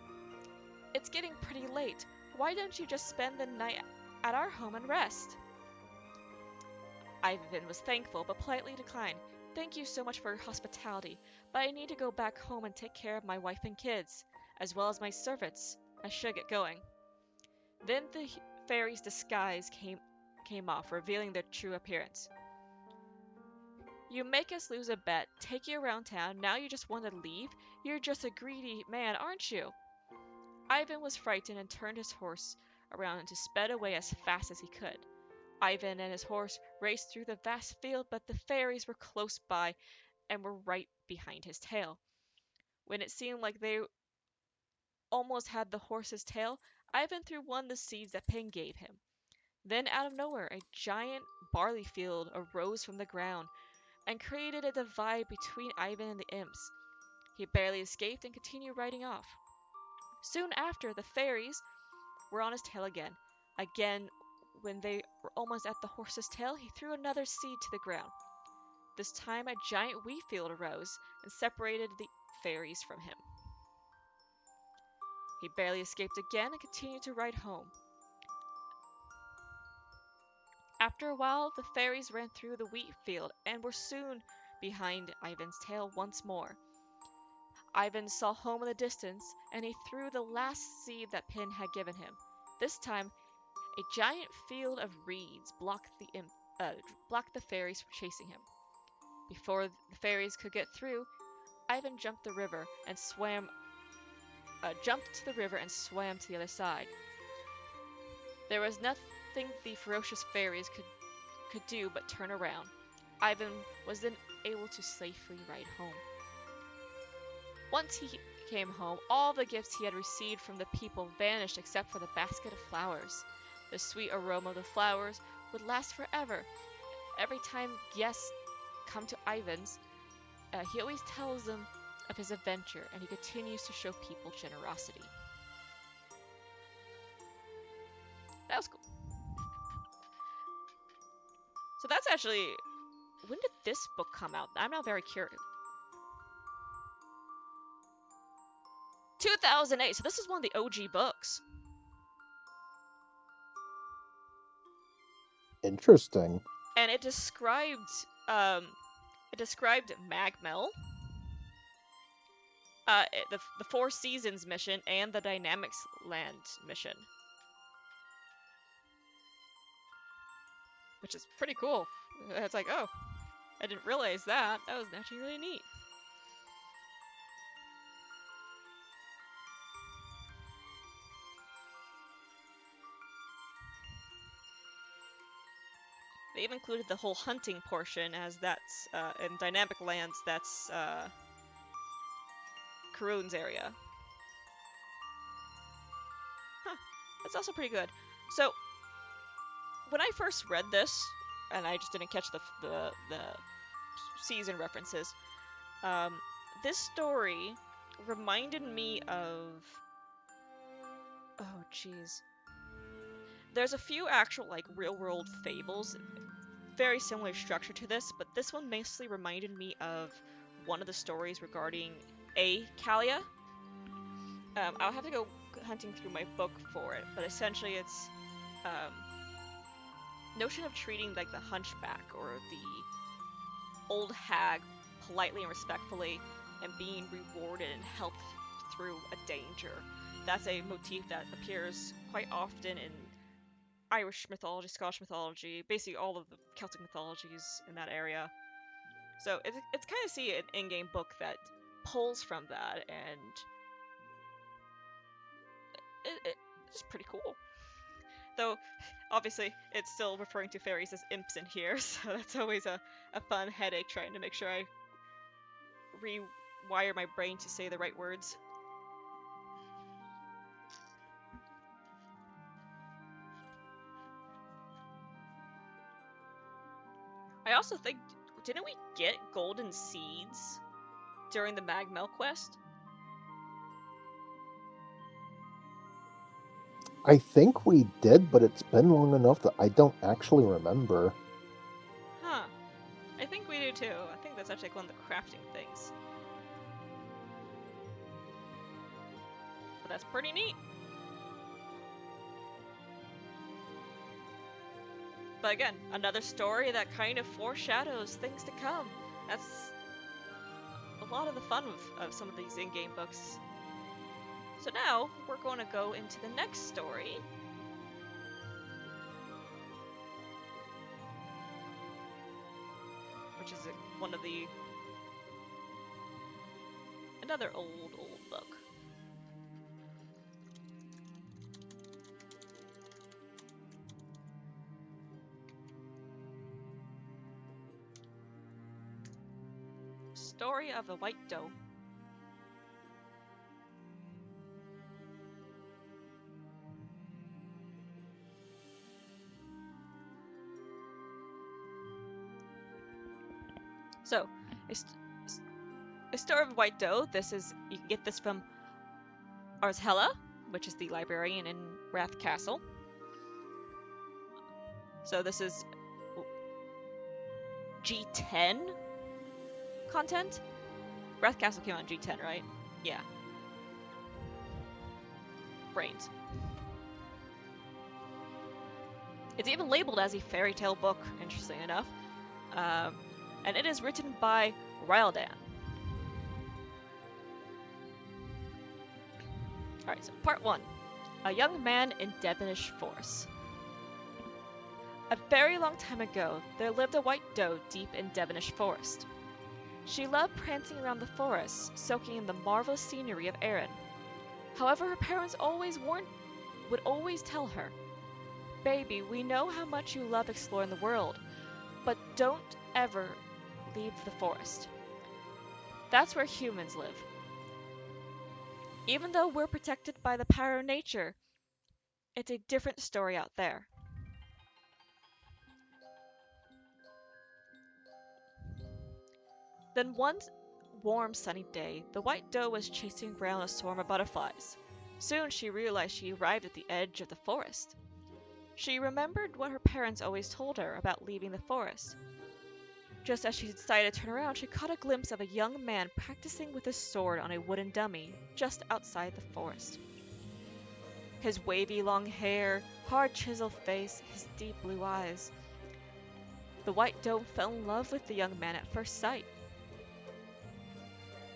Speaker 1: It's getting pretty late. Why don't you just spend the night at our home and rest? Ivan was thankful, but politely declined. Thank you so much for your hospitality, but I need to go back home and take care of my wife and kids, as well as my servants. I should get going. Then the fairy's disguise came off, revealing their true appearance. You make us lose a bet, take you around town, now you just want to leave? You're just a greedy man, aren't you? Ivan was frightened and turned his horse around and sped away as fast as he could. Ivan and his horse raced through the vast field, but the fairies were close by and were right behind his tail. When it seemed like they almost had the horse's tail, Ivan threw one of the seeds that Pin gave him. Then, out of nowhere, a giant barley field arose from the ground and created a divide between Ivan and the imps. He barely escaped and continued riding off. Soon after, the fairies were on his tail again. Again, when they were almost at the horse's tail, he threw another seed to the ground. This time, a giant wheat field arose and separated the fairies from him. He barely escaped again and continued to ride home. After a while, the fairies ran through the wheat field and were soon behind Ivan's tail once more. Ivan saw home in the distance, and he threw the last seed that Pin had given him. This time, a giant field of reeds blocked the fairies from chasing him. Before the fairies could get through, Ivan jumped to the river and swam to the other side. There was nothing the ferocious fairies could do but turn around. Ivan was then able to safely ride home. Once he came home, all the gifts he had received from the people vanished except for the basket of flowers. The sweet aroma of the flowers would last forever. Every time guests come to Ivan's, he always tells them of his adventure, and he continues to show people generosity. That was cool. So that's actually... When did this book come out? I'm now very curious. 2008, so this is one of the OG books.
Speaker 2: Interesting.
Speaker 1: And it described Magmel, the Four Seasons mission, and the Dynamics Land mission, which is pretty cool. It's like, oh, I didn't realize that. That was actually really neat. They've included the whole hunting portion, as that's in Dynamic Lands. That's Karun's area. Huh, that's also pretty good. So, when I first read this, and I just didn't catch the season references, this story reminded me of... Oh, jeez. There's a few actual, like, real-world fables, very similar structure to this, but this one mostly reminded me of one of the stories regarding Kalia. I'll have to go hunting through my book for it, but essentially it's notion of treating like the hunchback or the old hag politely and respectfully, and being rewarded and helped through a danger. That's a motif that appears quite often in Irish mythology, Scottish mythology, basically all of the Celtic mythologies in that area. So it's kind of see an in-game book that pulls from that, and it's pretty cool. Though, obviously, it's still referring to fairies as imps in here, so that's always a fun headache trying to make sure I rewire my brain to say the right words. I also think, didn't we get golden seeds during the Magmel quest?
Speaker 2: I think we did, but it's been long enough that I don't actually remember.
Speaker 1: Huh. I think we do too. I think that's actually one of the crafting things. But that's pretty neat. But again, another story that kind of foreshadows things to come. That's a lot of the fun of some of these in-game books. So now, we're going to go into the next story. Which is one of the... another old book. story of a white doe. So, a story of a white doe. You can get this from Arzhella, which is the librarian in Wrath Castle. So this is G10 content. Wrath Castle came out in G10, right? Yeah. Brains. It's even labeled as a fairy tale book, interesting enough. And it is written by Ryldan. Alright, so part 1. A young man in Devonish Forest. A very long time ago, there lived a white doe deep in Devonish Forest. She loved prancing around the forest, soaking in the marvelous scenery of Erin. However, her parents would always tell her, "Baby, we know how much you love exploring the world, but don't ever leave the forest. That's where humans live. Even though we're protected by the power of nature, it's a different story out there." Then one warm sunny day, the white doe was chasing around a swarm of butterflies. Soon she realized she arrived at the edge of the forest. She remembered what her parents always told her about leaving the forest. Just as she decided to turn around, she caught a glimpse of a young man practicing with his sword on a wooden dummy just outside the forest. His wavy long hair, hard chiseled face, his deep blue eyes. The white doe fell in love with the young man at first sight.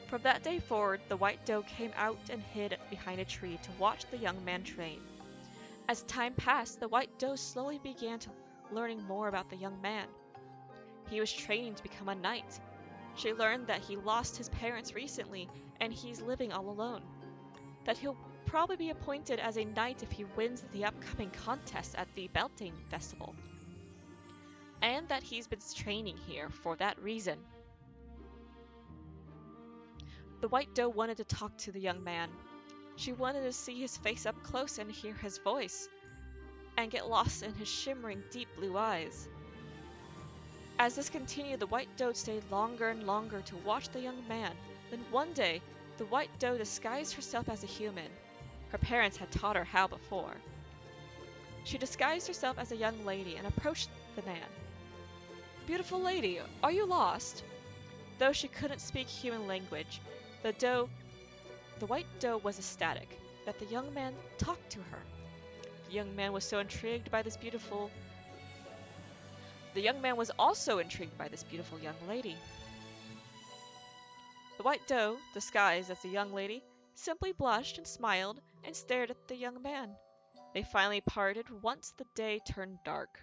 Speaker 1: From that day forward, the white doe came out and hid behind a tree to watch the young man train. As time passed, the white doe slowly began learning more about the young man. He was training to become a knight. She learned that he lost his parents recently and he's living all alone. That he'll probably be appointed as a knight if he wins the upcoming contest at the Beltane Festival. And that he's been training here for that reason. The white doe wanted to talk to the young man. She wanted to see his face up close and hear his voice, and get lost in his shimmering deep blue eyes. As this continued, the white doe stayed longer and longer to watch the young man. Then one day, the white doe disguised herself as a human. Her parents had taught her how before. She disguised herself as a young lady and approached the man. "Beautiful lady, are you lost?" Though she couldn't speak human language, the white doe was ecstatic that the young man talked to her. The young man was also intrigued by this beautiful young lady. The white doe, disguised as a young lady, simply blushed and smiled and stared at the young man. They finally parted once the day turned dark.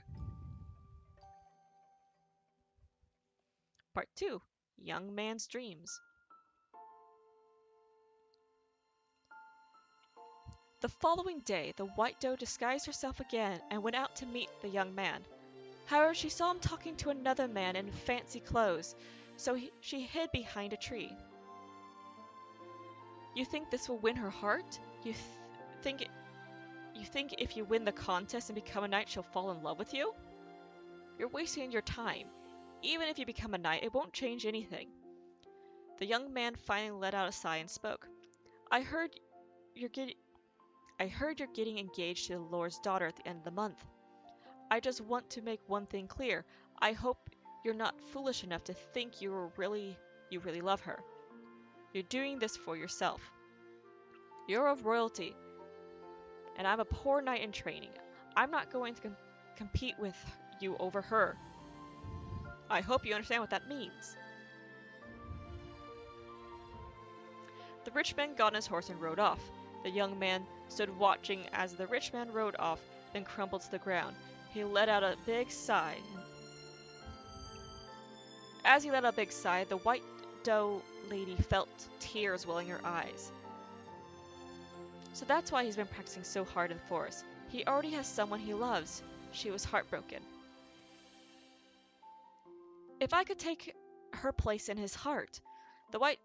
Speaker 1: Part 2. Young Man's Dreams. The following day, the white doe disguised herself again and went out to meet the young man. However, she saw him talking to another man in fancy clothes, so she hid behind a tree. "You think this will win her heart? You think if you win the contest and become a knight, she'll fall in love with you? You're wasting your time. Even if you become a knight, it won't change anything." The young man finally let out a sigh and spoke. I heard you're getting engaged to the Lord's daughter at the end of the month. I just want to make one thing clear. I hope you're not foolish enough to think you really love her. You're doing this for yourself. You're of royalty, and I'm a poor knight in training. I'm not going to compete with you over her. I hope you understand what that means." The rich man got on his horse and rode off. The young man stood watching as the rich man rode off, then crumpled to the ground. He let out a big sigh. As he let out a big sigh, the white doe lady felt tears welling in her eyes. So that's why he's been practicing so hard in the forest. He already has someone he loves. She was heartbroken. "If I could take her place in his heart, The white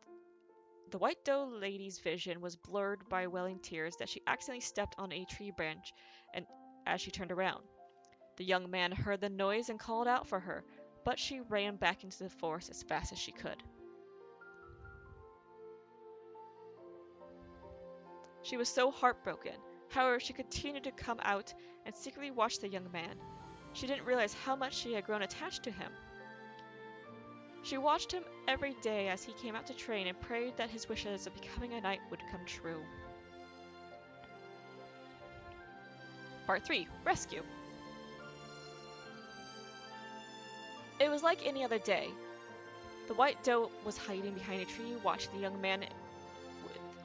Speaker 1: the white doe lady's vision was blurred by welling tears that she accidentally stepped on a tree branch and as she turned around. The young man heard the noise and called out for her, but she ran back into the forest as fast as she could. She was so heartbroken. However, she continued to come out and secretly watch the young man. She didn't realize how much she had grown attached to him. She watched him every day as he came out to train and prayed that his wishes of becoming a knight would come true. Part 3. Rescue. It was like any other day. The white doe was hiding behind a tree watching the young man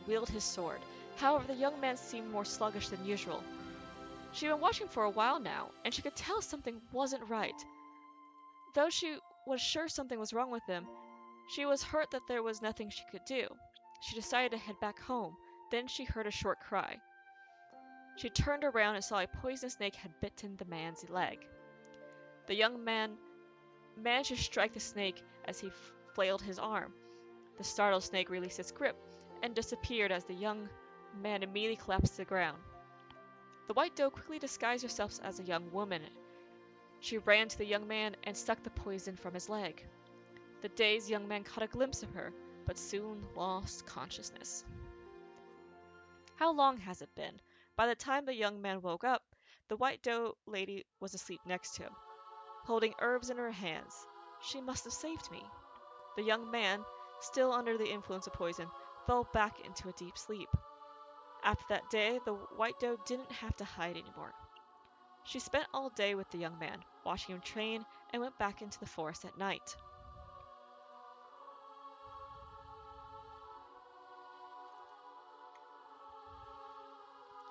Speaker 1: wield his sword. However, the young man seemed more sluggish than usual. She had been watching for a while now, and she could tell something wasn't right. Though she was sure something was wrong with him, she was hurt that there was nothing she could do. She decided to head back home. Then she heard a short cry. She turned around and saw a poisonous snake had bitten the man's leg. The young man managed to strike the snake as he flailed his arm. The startled snake released its grip and disappeared as the young man immediately collapsed to the ground. The white doe quickly disguised herself as a young woman. She ran to the young man and sucked the poison from his leg. The dazed young man caught a glimpse of her, but soon lost consciousness. How long has it been? By the time the young man woke up, the white doe lady was asleep next to him, holding herbs in her hands. She must have saved me. The young man, still under the influence of poison, fell back into a deep sleep. After that day, the white doe didn't have to hide anymore. She spent all day with the young man, watching him train, and went back into the forest at night.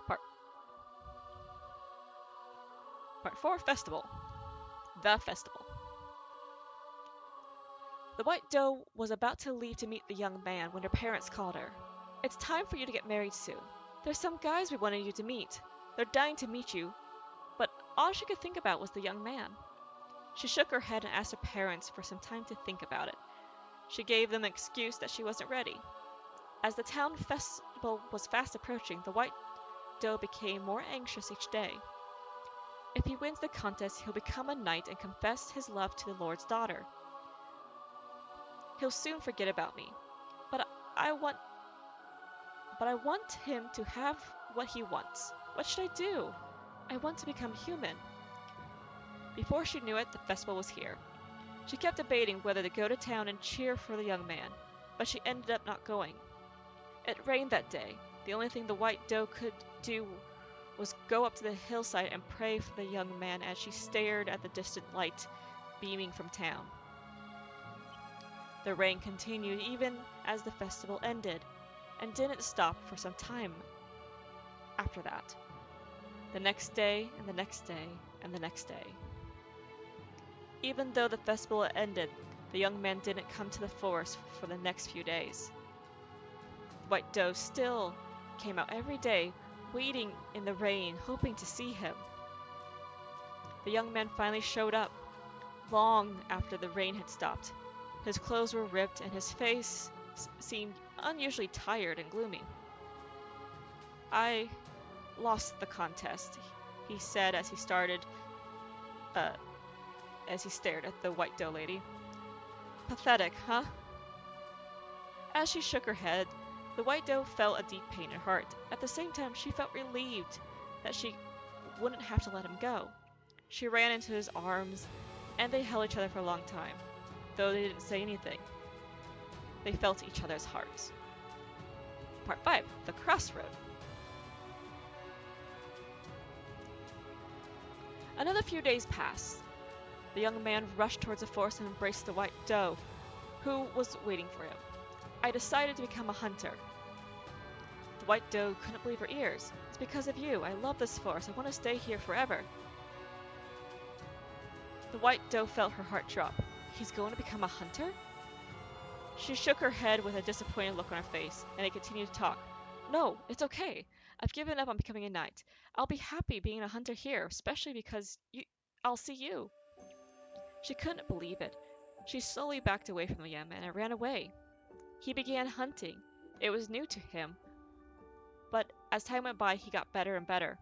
Speaker 1: Part, part 4 Festival. The Festival. The white doe was about to leave to meet the young man when her parents called her. It's time for you to get married soon. There's some guys we wanted you to meet. They're dying to meet you, but all she could think about was the young man. She shook her head and asked her parents for some time to think about it. She gave them an excuse that she wasn't ready. As the town festival was fast approaching, the white doe became more anxious each day. If he wins the contest, he'll become a knight and confess his love to the Lord's daughter. He'll soon forget about me, but I want him to have what he wants. What should I do? I want to become human. Before she knew it, the festival was here. She kept debating whether to go to town and cheer for the young man, but she ended up not going. It rained that day. The only thing the white doe could do was go up to the hillside and pray for the young man as she stared at the distant light beaming from town. The rain continued even as the festival ended, and didn't stop for some time after that. The next day, and the next day, and the next day. Even though the festival ended, the young man didn't come to the forest for the next few days. The white doe still came out every day, waiting in the rain, hoping to see him. The young man finally showed up, long after the rain had stopped. His clothes were ripped, and his face seemed unusually tired and gloomy. I lost the contest, he said as he stared at the white doe lady. Pathetic, huh? As she shook her head, the white doe felt a deep pain in her heart. At the same time, she felt relieved that she wouldn't have to let him go. She ran into his arms, and they held each other for a long time. Though they didn't say anything, they felt each other's hearts. Part 5. The Crossroad. Another few days passed. The young man rushed towards the forest and embraced the white doe, who was waiting for him. I decided to become a hunter. The white doe couldn't believe her ears. It's because of you. I love this forest. I want to stay here forever. The white doe felt her heart drop. He's going to become a hunter? She shook her head with a disappointed look on her face, and they continued to talk. No, it's okay. I've given up on becoming a knight. I'll be happy being a hunter here, especially because I'll see you. She couldn't believe it. She slowly backed away from the young man and ran away. He began hunting. It was new to him, but as time went by, he got better and better.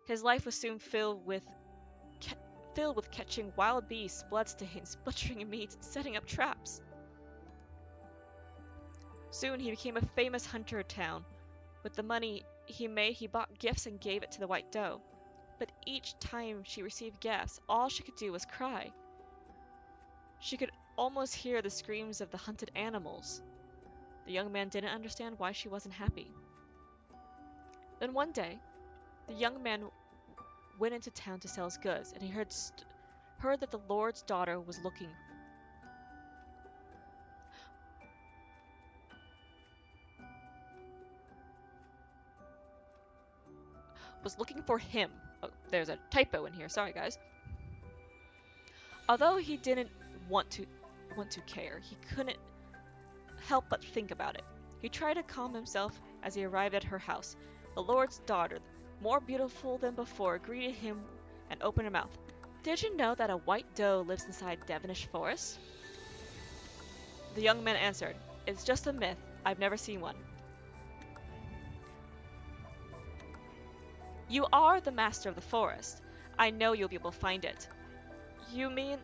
Speaker 1: His life was soon filled with catching wild beasts, bloodstains, butchering meat, and setting up traps. Soon he became a famous hunter of town. With the money he made, he bought gifts and gave it to the white doe. But each time she received gifts, all she could do was cry. She could almost hear the screams of the hunted animals. The young man didn't understand why she wasn't happy. Then one day, the young man went into town to sell his goods, and he heard that the Lord's daughter was looking for him. Oh, there's a typo in here. Sorry, guys. Although he didn't want to care, he couldn't help but think about it. He tried to calm himself as he arrived at her house. The Lord's daughter, more beautiful than before, greeted him and opened her mouth. Did you know that a white doe lives inside Devonish Forest? The young man answered, It's just a myth. I've never seen one. You are the master of the forest. I know you'll be able to find it. You mean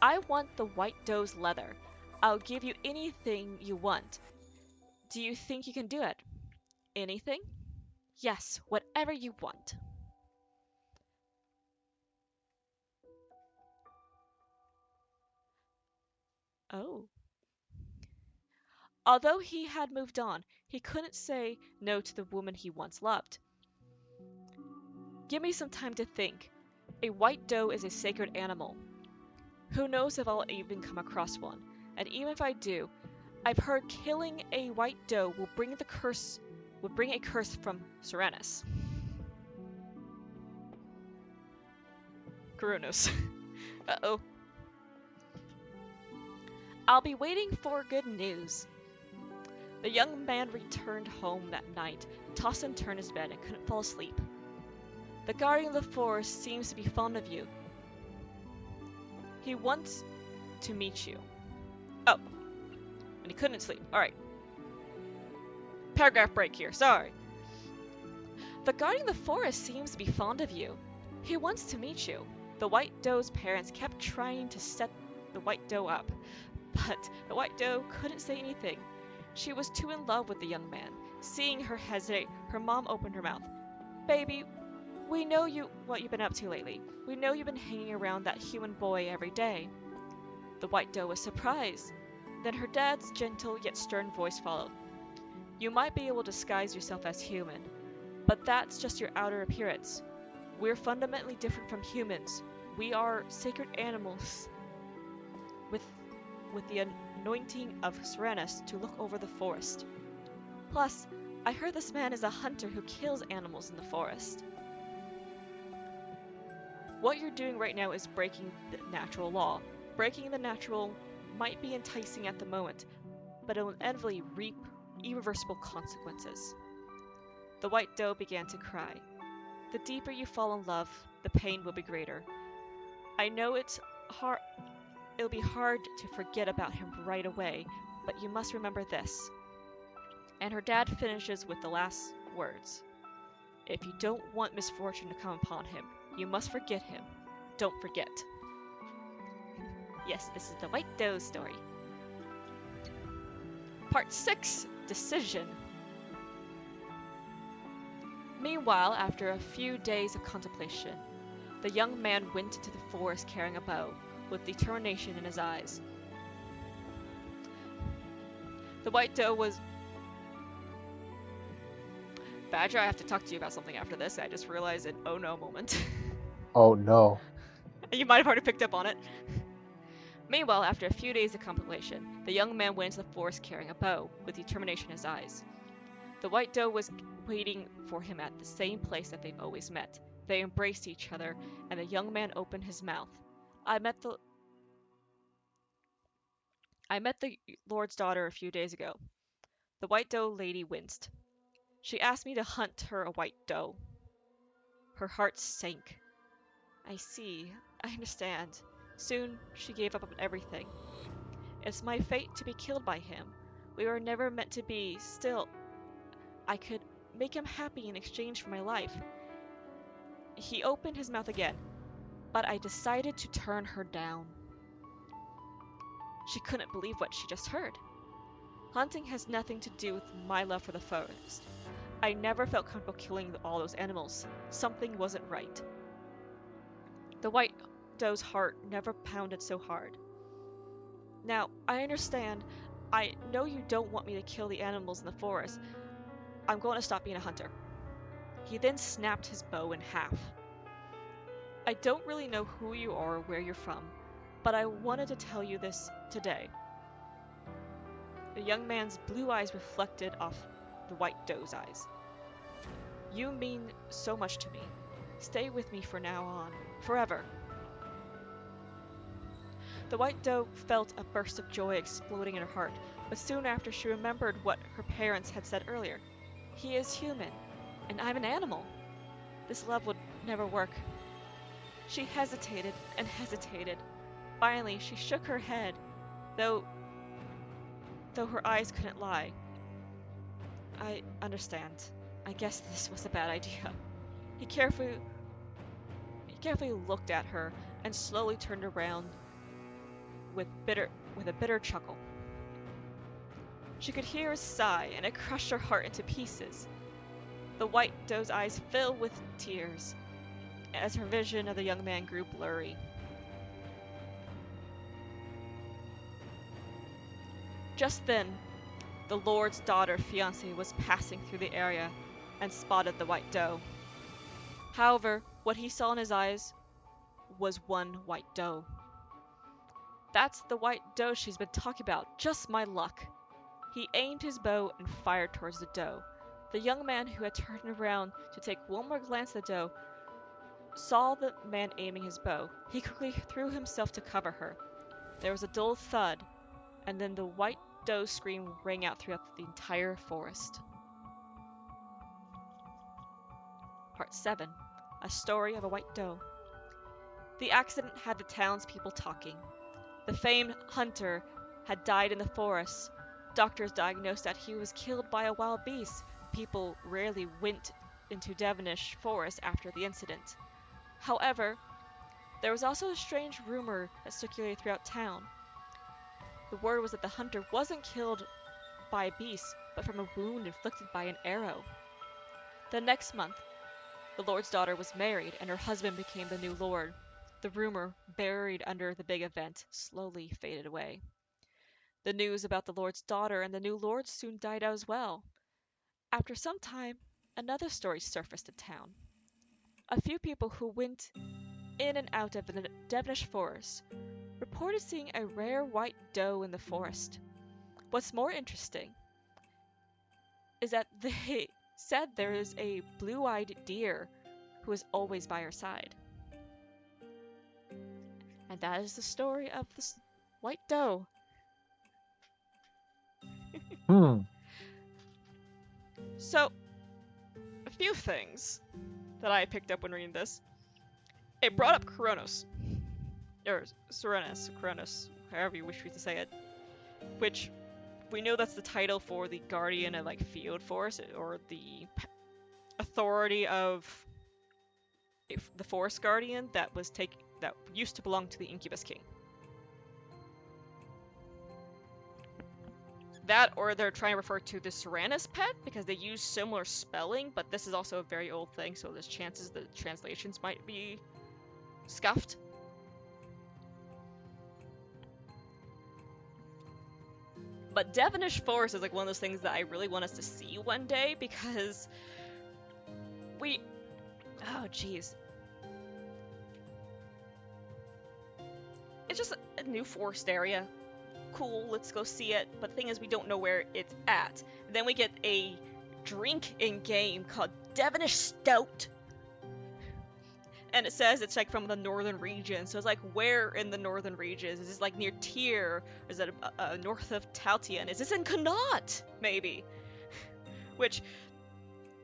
Speaker 1: I want the white doe's leather. I'll give you anything you want. Do you think you can do it? Anything? Yes, whatever you want. Oh. Although he had moved on, he couldn't say no to the woman he once loved. Give me some time to think. A white doe is a sacred animal. Who knows if I'll even come across one? And even if I do, I've heard killing a white doe would bring a curse from Serenus. Kurunos. Uh-oh. I'll be waiting for good news. The young man returned home that night, tossed and turned his bed, and couldn't fall asleep. The guardian of the forest seems to be fond of you. He wants to meet you. Oh, and he couldn't sleep. Alright. Paragraph break here, sorry. The guardian of the forest seems to be fond of you. He wants to meet you. The white doe's parents kept trying to set the white doe up, but the white doe couldn't say anything. She was too in love with the young man. Seeing her hesitate, her mom opened her mouth. Baby, we know what you've been up to lately. We know you've been hanging around that human boy every day. The white doe was surprised. Then her dad's gentle yet stern voice followed. You might be able to disguise yourself as human, but that's just your outer appearance. We're fundamentally different from humans. We are sacred animals with the anointing of Serenus to look over the forest. Plus, I heard this man is a hunter who kills animals in the forest. What you're doing right now is breaking the natural law. Breaking the natural might be enticing at the moment, but it will inevitably reap irreversible consequences. The white doe began to cry. The deeper you fall in love, the pain will be greater. I know it'll be hard to forget about him right away, but you must remember this. And her dad finishes with the last words. If you don't want misfortune to come upon him, you must forget him. Don't forget. Yes, this is the white doe story. Part 6, Decision. Meanwhile, after a few days of contemplation, the young man went into the forest carrying a bow, with determination in his eyes. The white doe was... Badger, I have to talk to you about something after this. I just realized an oh no moment.
Speaker 2: Oh no.
Speaker 1: You might have already picked up on it. Meanwhile, after a few days of contemplation, the young man went into the forest carrying a bow, with determination in his eyes. The white doe was waiting for him at the same place that they've always met. They embraced each other, and the young man opened his mouth. I met the Lord's daughter a few days ago. The white doe lady winced. She asked me to hunt her a white doe. Her heart sank. I see. I understand. Soon she gave up on everything. It's my fate to be killed by him. We were never meant to be. Still, I could make him happy in exchange for my life. He opened his mouth again, but I decided to turn her down. She couldn't believe what she just heard. Hunting has nothing to do with my love for the forest. I never felt comfortable killing all those animals. Something wasn't right. The white doe's heart never pounded so hard. Now, I understand. I know you don't want me to kill the animals in the forest. I'm going to stop being a hunter. He then snapped his bow in half. I don't really know who you are or where you're from, but I wanted to tell you this today. The young man's blue eyes reflected off the white doe's eyes. You mean so much to me. Stay with me from now on, forever. The white doe felt a burst of joy exploding in her heart, but soon after she remembered what her parents had said earlier. He is human, and I'm an animal. This love would never work. She hesitated and hesitated. Finally, she shook her head, though her eyes couldn't lie. I understand. I guess this was a bad idea. He carefully looked at her and slowly turned around with a bitter chuckle. She could hear a sigh, and it crushed her heart into pieces. The white doe's eyes filled with tears as her vision of the young man grew blurry. Just then, the lord's daughter fiancé was passing through the area and spotted the white doe. However, what he saw in his eyes was one white doe. That's the white doe she's been talking about. Just my luck. He aimed his bow and fired towards the doe. The young man, who had turned around to take one more glance at the doe, saw the man aiming his bow. He quickly threw himself to cover her. There was a dull thud, and then the white doe's scream rang out throughout the entire forest. Part 7. A Story of a White Doe. The accident had the townspeople talking. The famed hunter had died in the forest. Doctors diagnosed that he was killed by a wild beast. People rarely went into Devonish forest after the incident. However, there was also a strange rumor that circulated throughout town. The word was that the hunter wasn't killed by a beast, but from a wound inflicted by an arrow. The next month, the lord's daughter was married, and her husband became the new lord. The rumor, buried under the big event, slowly faded away. The news about the lord's daughter and the new lord soon died out as well. After some time, another story surfaced in town. A few people who went in and out of the Devonish forest reported seeing a rare white doe in the forest. What's more interesting is that they said there is a blue-eyed deer who is always by her side. And that is the story of this white doe. So, a few things that I picked up when reading this. It brought up Kronos. Or Kronos, however you wish me to say it. Which, we know that's the title for the guardian of, like, field forest, or the authority of the forest guardian that used to belong to the Incubus King. That, or they're trying to refer to the Serranus pet, because they use similar spelling, but this is also a very old thing, so there's chances that translations might be scuffed. But Devonish Forest is like one of those things that I really want us to see one day, because oh jeez. It's just a new forest area. Cool, let's go see it. But the thing is, we don't know where it's at. And then we get a drink in game called Devonish Stout. And it says it's like from the northern region. So it's like, where in the northern regions? Is this like near Tyr? Or is it north of Taltian? Is this in Connaught? Maybe. Which,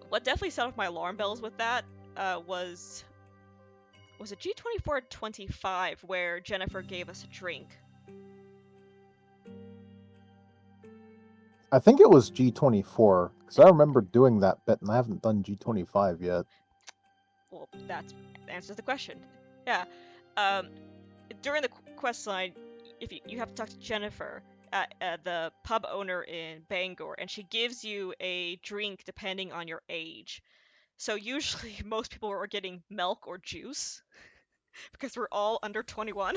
Speaker 1: what definitely set off my alarm bells with that was it G2425 where Jennifer gave us a drink?
Speaker 2: I think it was G24, because I remember doing that bit, and I haven't done G25 yet.
Speaker 1: Well, that answers the question. Yeah. During the quest line, if you have to talk to Jennifer, the pub owner in Bangor, and she gives you a drink depending on your age. So usually most people are getting milk or juice because we're all under 21,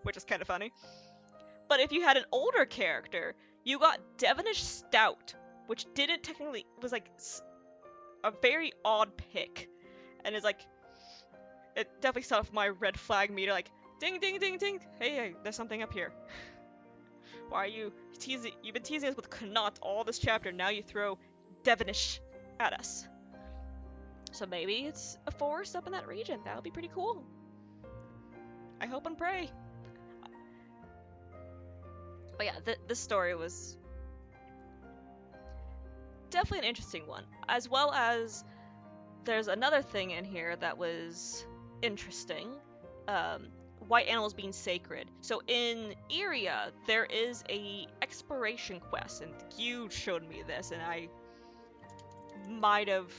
Speaker 1: which is kind of funny. But if you had an older character, you got Devonish Stout, which didn't technically was like a very odd pick, and it's like it definitely set off my red flag meter, like ding ding ding ding. Hey, there's something up here. Why are you teasing? You've been teasing us with Connaught all this chapter. Now you throw Devonish at us. So maybe it's a forest up in that region. That would be pretty cool. I hope and pray. But yeah, this story was definitely an interesting one. As well as there's another thing in here that was interesting. White animals being sacred. So in Iria, there is a exploration quest, and you showed me this, and I might have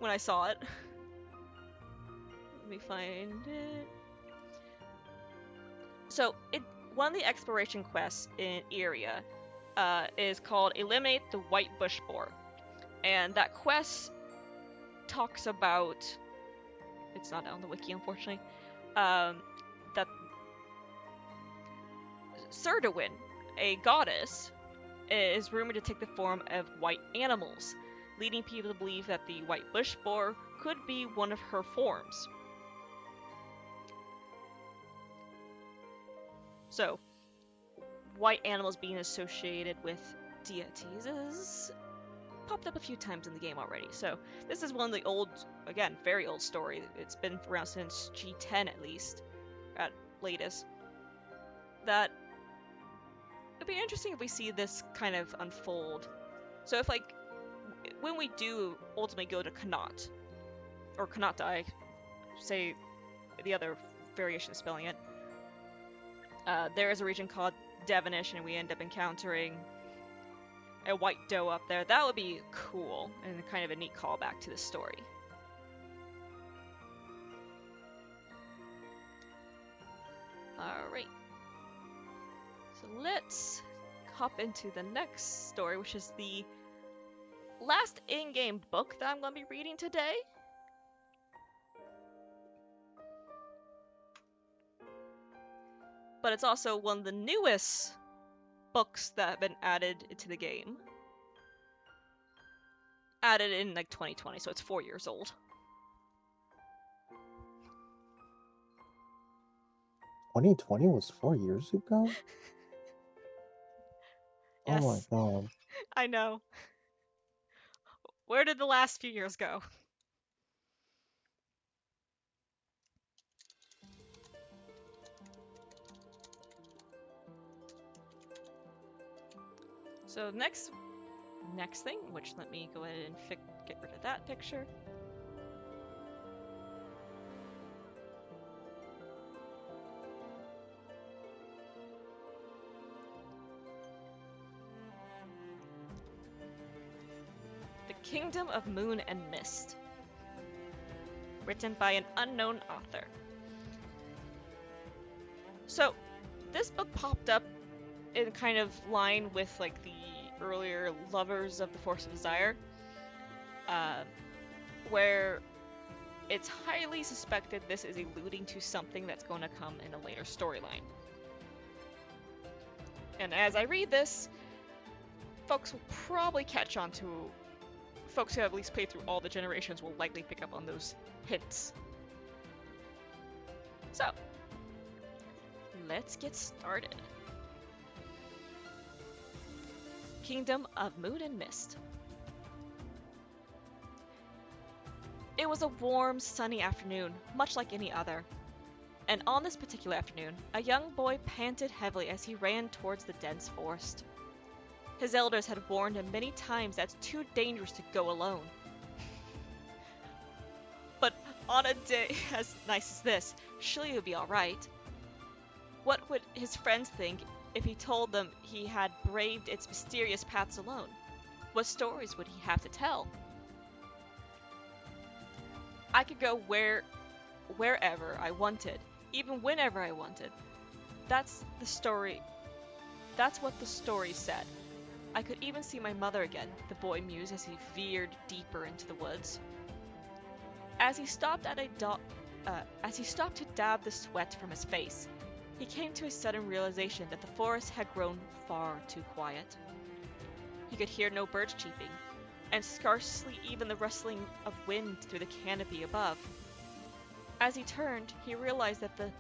Speaker 1: when I saw it. Let me find it. So one of the exploration quests in Iria is called Eliminate the White Bush Boar, and that quest talks about, it's not on the wiki unfortunately, that Surdewin, a goddess, is rumored to take the form of white animals, leading people to believe that the white bush boar could be one of her forms. So, white animals being associated with deities is popped up a few times in the game already. So this is one of the old, again, very old story. It's been around since G10 at least, at latest. That it'd be interesting if we see this kind of unfold. So if like when we do ultimately go to Connaught, or Connaught, say the other variation of spelling it, there is a region called Devonish, and we end up encountering a white doe up there. That would be cool and kind of a neat callback to the story. Alright. So let's hop into the next story, which is the last in-game book that I'm going to be reading today. But it's also one of the newest books that have been added into the game. Added in like 2020, so it's 4 years old.
Speaker 2: 2020 was 4 years ago?
Speaker 1: Yes.
Speaker 2: Oh my god.
Speaker 1: I know. Where did the last few years go? So next thing, which let me go ahead and get rid of that picture. The Kingdom of Moon and Mist. Written by an unknown author. So, this book popped up in kind of line with like the earlier Lovers of the Force of Desire, where it's highly suspected this is alluding to something that's going to come in a later storyline. And as I read this, folks will probably catch on to, folks who have at least played through all the generations will likely pick up on those hints. So, let's get started. Kingdom of Moon and Mist. It was a warm, sunny afternoon, much like any other. And on this particular afternoon, a young boy panted heavily as he ran towards the dense forest. His elders had warned him many times that it's too dangerous to go alone. But on a day as nice as this, Surely it would be all right. What would his friends think if he told them he had braved its mysterious paths alone? What stories would he have to tell? I could go wherever I wanted, even whenever I wanted. That's the story. That's what the story said. I could even see my mother again, the boy mused as he veered deeper into the woods. As he stopped to dab the sweat from his face, he came to a sudden realization that the forest had grown far too quiet. He could hear no birds cheeping, and scarcely even the rustling of wind through the canopy above. As he turned, he realized that the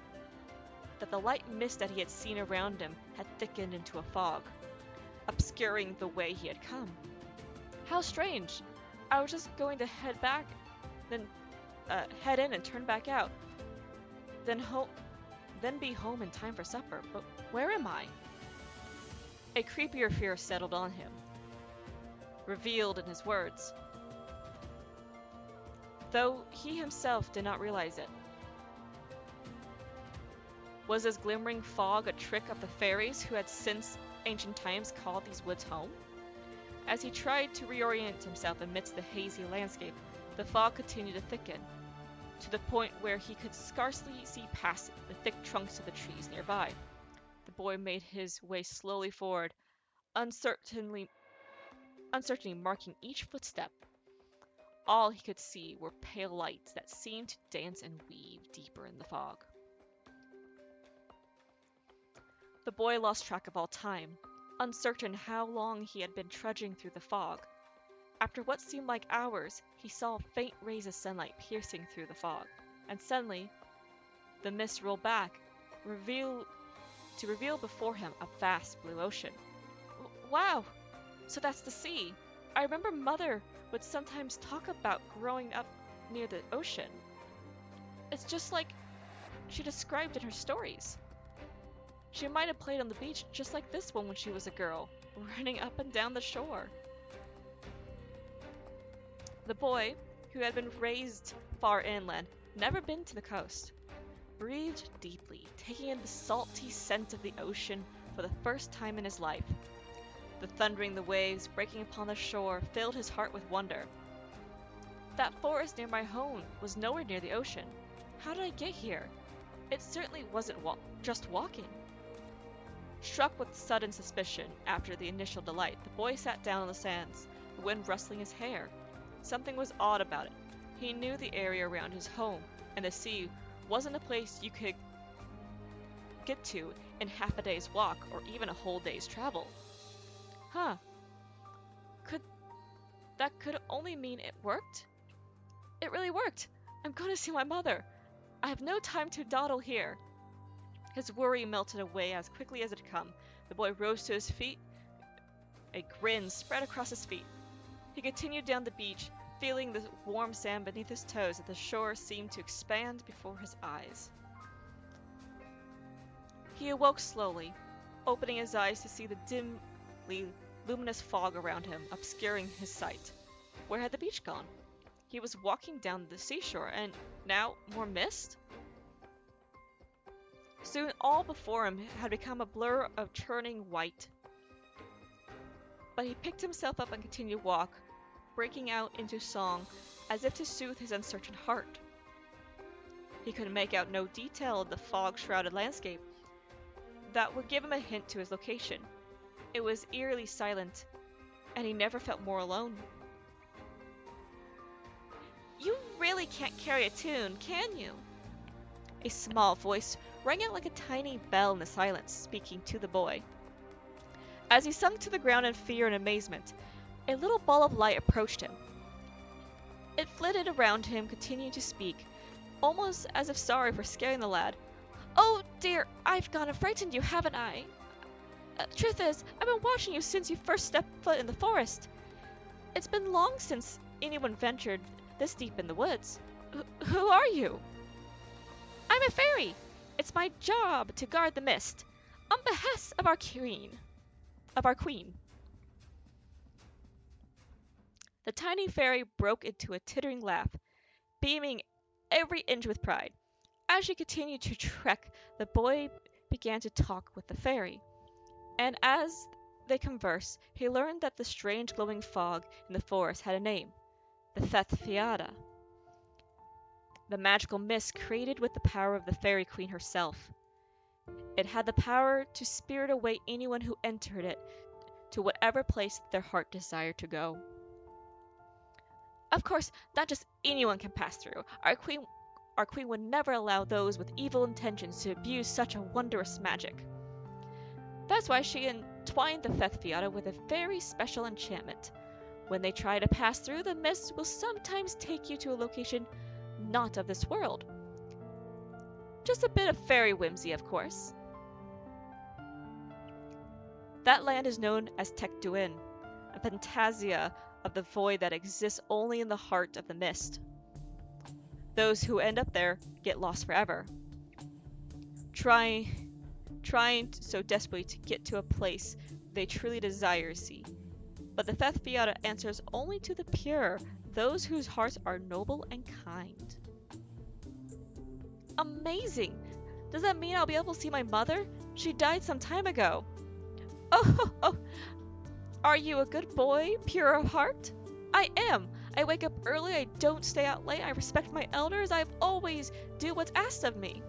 Speaker 1: light mist that he had seen around him had thickened into a fog, obscuring the way he had come. How strange! I was just going to head in and turn back out, then be home in time for supper. But where am I? A creepier fear settled on him, revealed in his words, though he himself did not realize it. Was this glimmering fog a trick of the fairies who had since ancient times called these woods home? As he tried to reorient himself amidst the hazy landscape, the fog continued to thicken, to the point where he could scarcely see past the thick trunks of the trees nearby. The boy made his way slowly forward, uncertainly marking each footstep. All he could see were pale lights that seemed to dance and weave deeper in the fog. The boy lost track of all time, uncertain how long he had been trudging through the fog. After what seemed like hours, he saw faint rays of sunlight piercing through the fog, and suddenly the mist rolled back, to reveal before him a vast blue ocean. Wow! So that's the sea. I remember Mother would sometimes talk about growing up near the ocean. It's just like she described in her stories. She might have played on the beach just like this one when she was a girl, running up and down the shore. The boy, who had been raised far inland, never been to the coast, breathed deeply, taking in the salty scent of the ocean for the first time in his life. The thundering of the waves breaking upon the shore filled his heart with wonder. That forest near my home was nowhere near the ocean. How did I get here? It certainly wasn't just walking. Struck with sudden suspicion after the initial delight, the boy sat down on the sands, the wind rustling his hair. Something was odd about it. He knew the area around his home, and the sea wasn't a place you could get to in half a day's walk or even a whole day's travel. Huh. That could only mean it worked? It really worked! I'm going to see my mother. I have no time to dawdle here. His worry melted away as quickly as it had come. The boy rose to his feet. A grin spread across his feet. He continued down the beach, feeling the warm sand beneath his toes as the shore seemed to expand before his eyes. He awoke slowly, opening his eyes to see the dimly luminous fog around him, obscuring his sight. Where had the beach gone? He was walking down the seashore, and now more mist? Soon all before him had become a blur of churning white. But he picked himself up and continued to walk, breaking out into song as if to soothe his uncertain heart. He could make out no detail of the fog-shrouded landscape that would give him a hint to his location. It was eerily silent, and he never felt more alone. You really can't carry a tune, can you? A small voice rang out like a tiny bell in the silence, speaking to the boy. As he sunk to the ground in fear and amazement, a little ball of light approached him. It flitted around him, continuing to speak, almost as if sorry for scaring the lad. Oh dear, I've gone and frightened you, haven't I? Truth is, I've been watching you since you first stepped foot in the forest. It's been long since anyone ventured this deep in the woods. Who are you? I'm a fairy. It's my job to guard the mist, on behest of our queen. The tiny fairy broke into a tittering laugh, beaming every inch with pride. As she continued to trek, the boy began to talk with the fairy, and as they conversed, he learned that the strange glowing fog in the forest had a name, the Feth Fiada, the magical mist created with the power of the fairy queen herself. It had the power to spirit away anyone who entered it to whatever place their heart desired to go. Of course, not just anyone can pass through. Our queen would never allow those with evil intentions to abuse such a wondrous magic. That's why she entwined the Fethfiata with a very special enchantment. When they try to pass through, the mist will sometimes take you to a location not of this world. Just a bit of fairy whimsy, of course. That land is known as Tekduin, a fantasia of the void that exists only in the heart of the mist. Those who end up there get lost forever, trying so desperately to get to a place they truly desire to see. But the Feth Fiata answers only to the pure, those whose hearts are noble and kind. Amazing! Does that mean I'll be able to see my mother? She died some time ago. Oh, are you a good boy, pure of heart? I am. I wake up early, I don't stay out late, I respect my elders, I always do what's asked of me.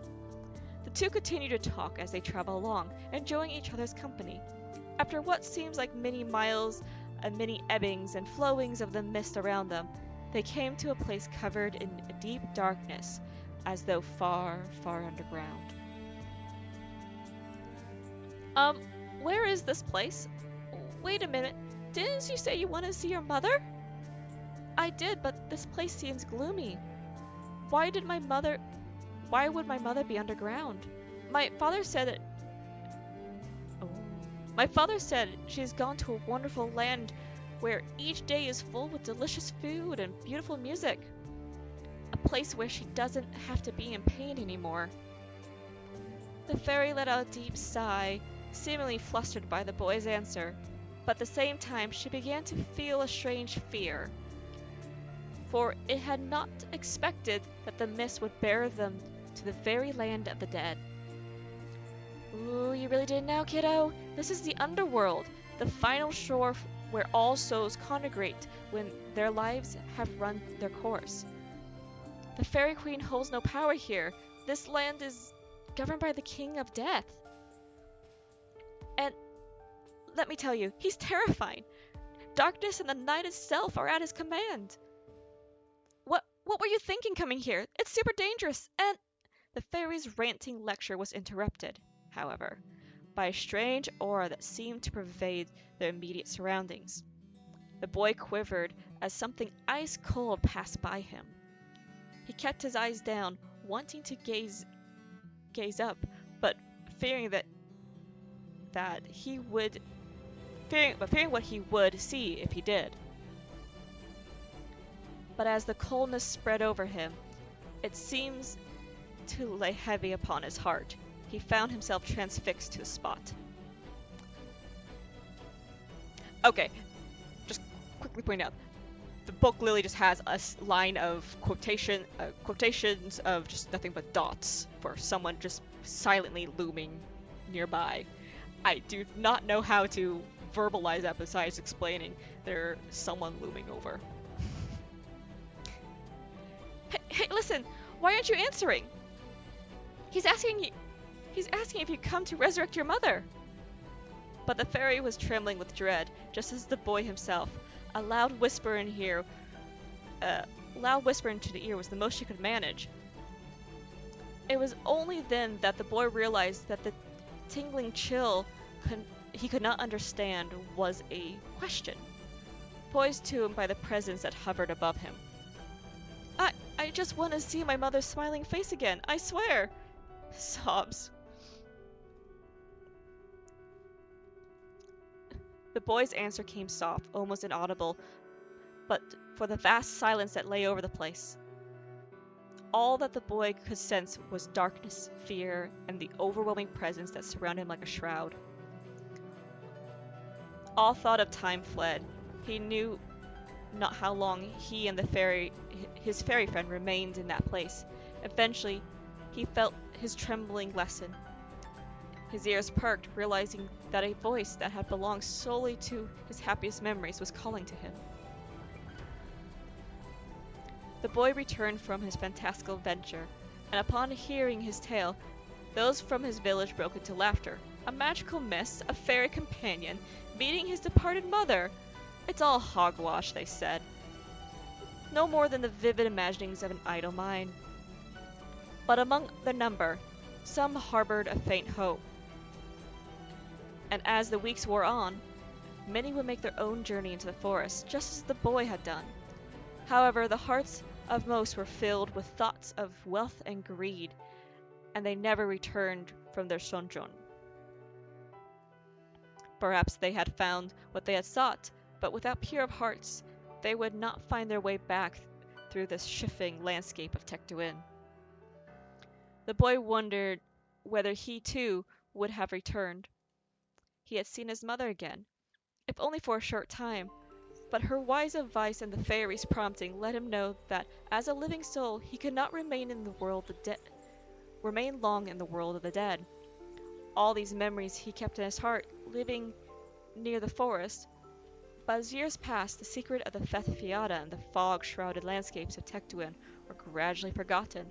Speaker 1: The two continue to talk as they travel along, enjoying each other's company. After what seems like many miles and many ebbings and flowings of the mist around them, they came to a place covered in a deep darkness, as though far, far underground. Where is this place? Wait a minute, didn't you say you want to see your mother? I did, but this place seems gloomy. Why would my mother be underground? My father said she's gone to a wonderful land where each day is full with delicious food and beautiful music. A place where she doesn't have to be in pain anymore. The fairy let out a deep sigh, seemingly flustered by the boy's answer, but at the same time she began to feel a strange fear. For it had not expected that the mist would bear them to the very land of the dead. Ooh, you really did now, kiddo? This is the underworld, the final shore where all souls congregate when their lives have run their course. The Fairy Queen holds no power here. This land is governed by the King of Death. And let me tell you, he's terrifying. Darkness and the night itself are at his command. What were you thinking coming here? It's super dangerous, and the fairy's ranting lecture was interrupted, however, by a strange aura that seemed to pervade their immediate surroundings. The boy quivered as something ice cold passed by him. He kept his eyes down, wanting to gaze up, but fearing what he would see if he did. But as the coldness spread over him, it seems to lay heavy upon his heart. He found himself transfixed to the spot. Okay, just quickly point out, the book literally just has a line of quotations of just nothing but dots for someone just silently looming nearby. I do not know how to verbalize that besides explaining there's someone looming over. Hey, listen, why aren't you answering? He's asking if you come to resurrect your mother. But the fairy was trembling with dread, just as the boy himself. A loud whisper into the ear was the most she could manage. It was only then that the boy realized that the tingling chill he could not understand was a question, poised to him by the presence that hovered above him. I just want to see my mother's smiling face again, I swear! Sobs. The boy's answer came soft, almost inaudible, but for the vast silence that lay over the place. All that the boy could sense was darkness, fear, and the overwhelming presence that surrounded him like a shroud. All thought of time fled. He knew not how long he and his fairy friend remained in that place. Eventually, he felt his trembling lessen. His ears perked, realizing that a voice that had belonged solely to his happiest memories was calling to him. The boy returned from his fantastical adventure, and upon hearing his tale, those from his village broke into laughter. A magical mist, a fairy companion, meeting his departed mother! It's all hogwash, they said. No more than the vivid imaginings of an idle mind. But among the number, some harbored a faint hope. And as the weeks wore on, many would make their own journey into the forest, just as the boy had done. However, the hearts of most were filled with thoughts of wealth and greed, and they never returned from their sojourn. Perhaps they had found what they had sought, but without pure of hearts, they would not find their way back through this shifting landscape of Tecduin. The boy wondered whether he too would have returned. He had seen his mother again, if only for a short time, but her wise advice and the fairy's prompting let him know that as a living soul he could not remain long in the world of the dead. All these memories he kept in his heart, living near the forest. But as years passed, the secret of the Fethfiada and the fog-shrouded landscapes of Tecduin were gradually forgotten.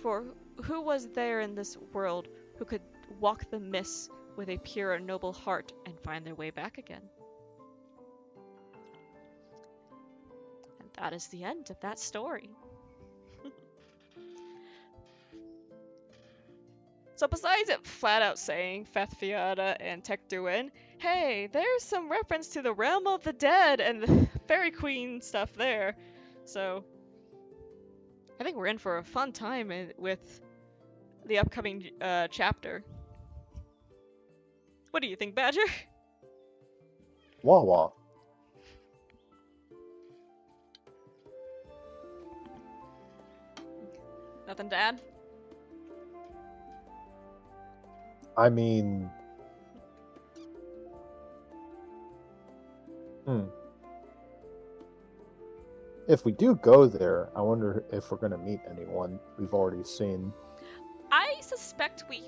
Speaker 1: For who was there in this world who could walk the mists with a pure and noble heart and find their way back again? And that is the end of that story. So besides it flat out saying Fethfiada and Tecduin, hey, there's some reference to the realm of the dead and the fairy queen stuff there. So I think we're in for a fun time with the upcoming chapter. What do you think, Badger?
Speaker 2: Wawa.
Speaker 1: Nothing to add?
Speaker 2: I mean... If we do go there, I wonder if we're going to meet anyone we've already seen.
Speaker 1: I suspect we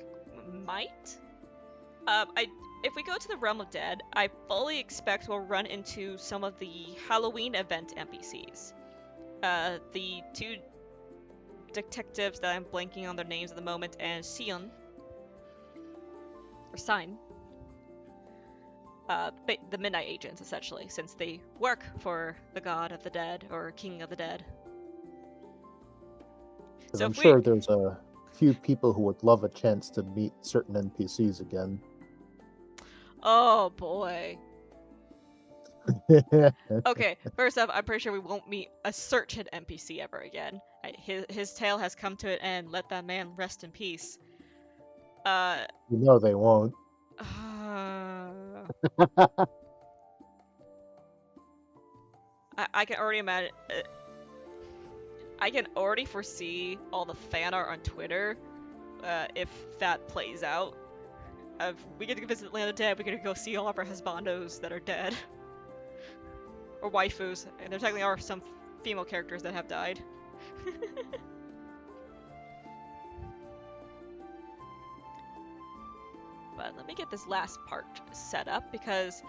Speaker 1: might. If we go to the Realm of Dead, I fully expect we'll run into some of the Halloween event NPCs. The two detectives that I'm blanking on their names at the moment, and Sion. Or Sign. The Midnight Agents, essentially, since they work for the God of the Dead, or King of the Dead.
Speaker 2: So I'm sure there's a few people who would love a chance to meet certain NPCs again.
Speaker 1: Oh boy. Okay, first off, I'm pretty sure we won't meet a certain NPC ever again. His tale has come to an end. Let that man rest in peace.
Speaker 2: You know they won't.
Speaker 1: I can already imagine. I can already foresee all the fan art on Twitter if that plays out. We get to visit Land of Dead, we get to go see all of our husbandos that are dead. Or waifus. And there technically are some female characters that have died. But let me get this last part set up, because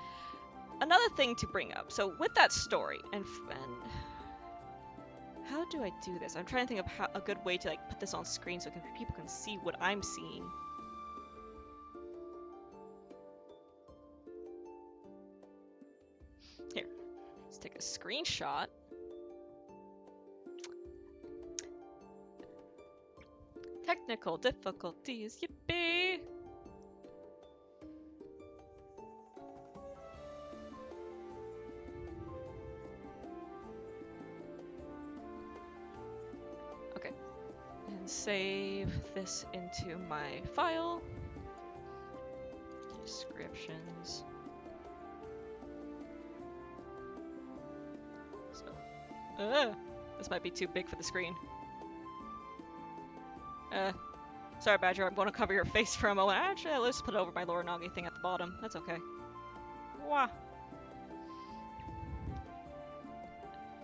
Speaker 1: another thing to bring up. So with that story, and how do I do this? I'm trying to think of a good way to like put this on screen so people can see what I'm seeing. Here, let's take a screenshot. Technical difficulties, yippee! Okay, and save this into my file. Descriptions. So, this might be too big for the screen. Sorry, Badger, I'm going to cover your face for a moment. Actually, let's put it over my lower Nagi thing at the bottom. That's okay. Wah.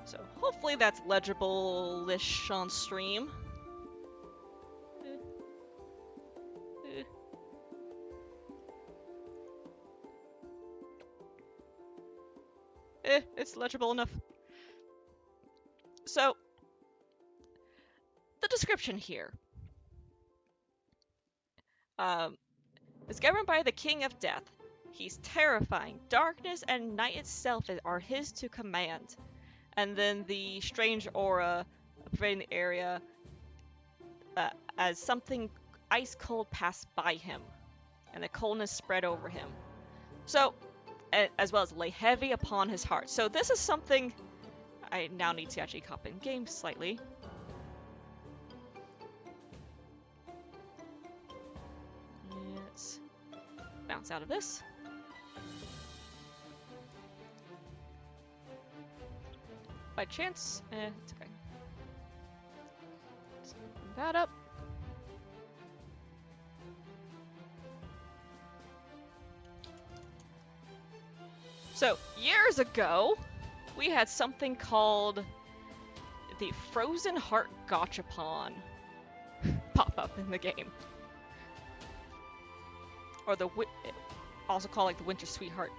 Speaker 1: So, hopefully that's legible-ish on stream. It's legible enough. So, the description here. Is governed by the King of Death. He's terrifying. Darkness and night itself are his to command. And then the strange aura pervading the area as something ice cold passed by him, and the coldness spread over him. So, as well as lay heavy upon his heart. So this is something I now need to actually hop in game slightly. Let's bounce out of this. By chance, it's okay. Let's open that up. So, years ago, we had something called the Frozen Heart Gachapon pop up in the game. Or also called like the Winter Sweetheart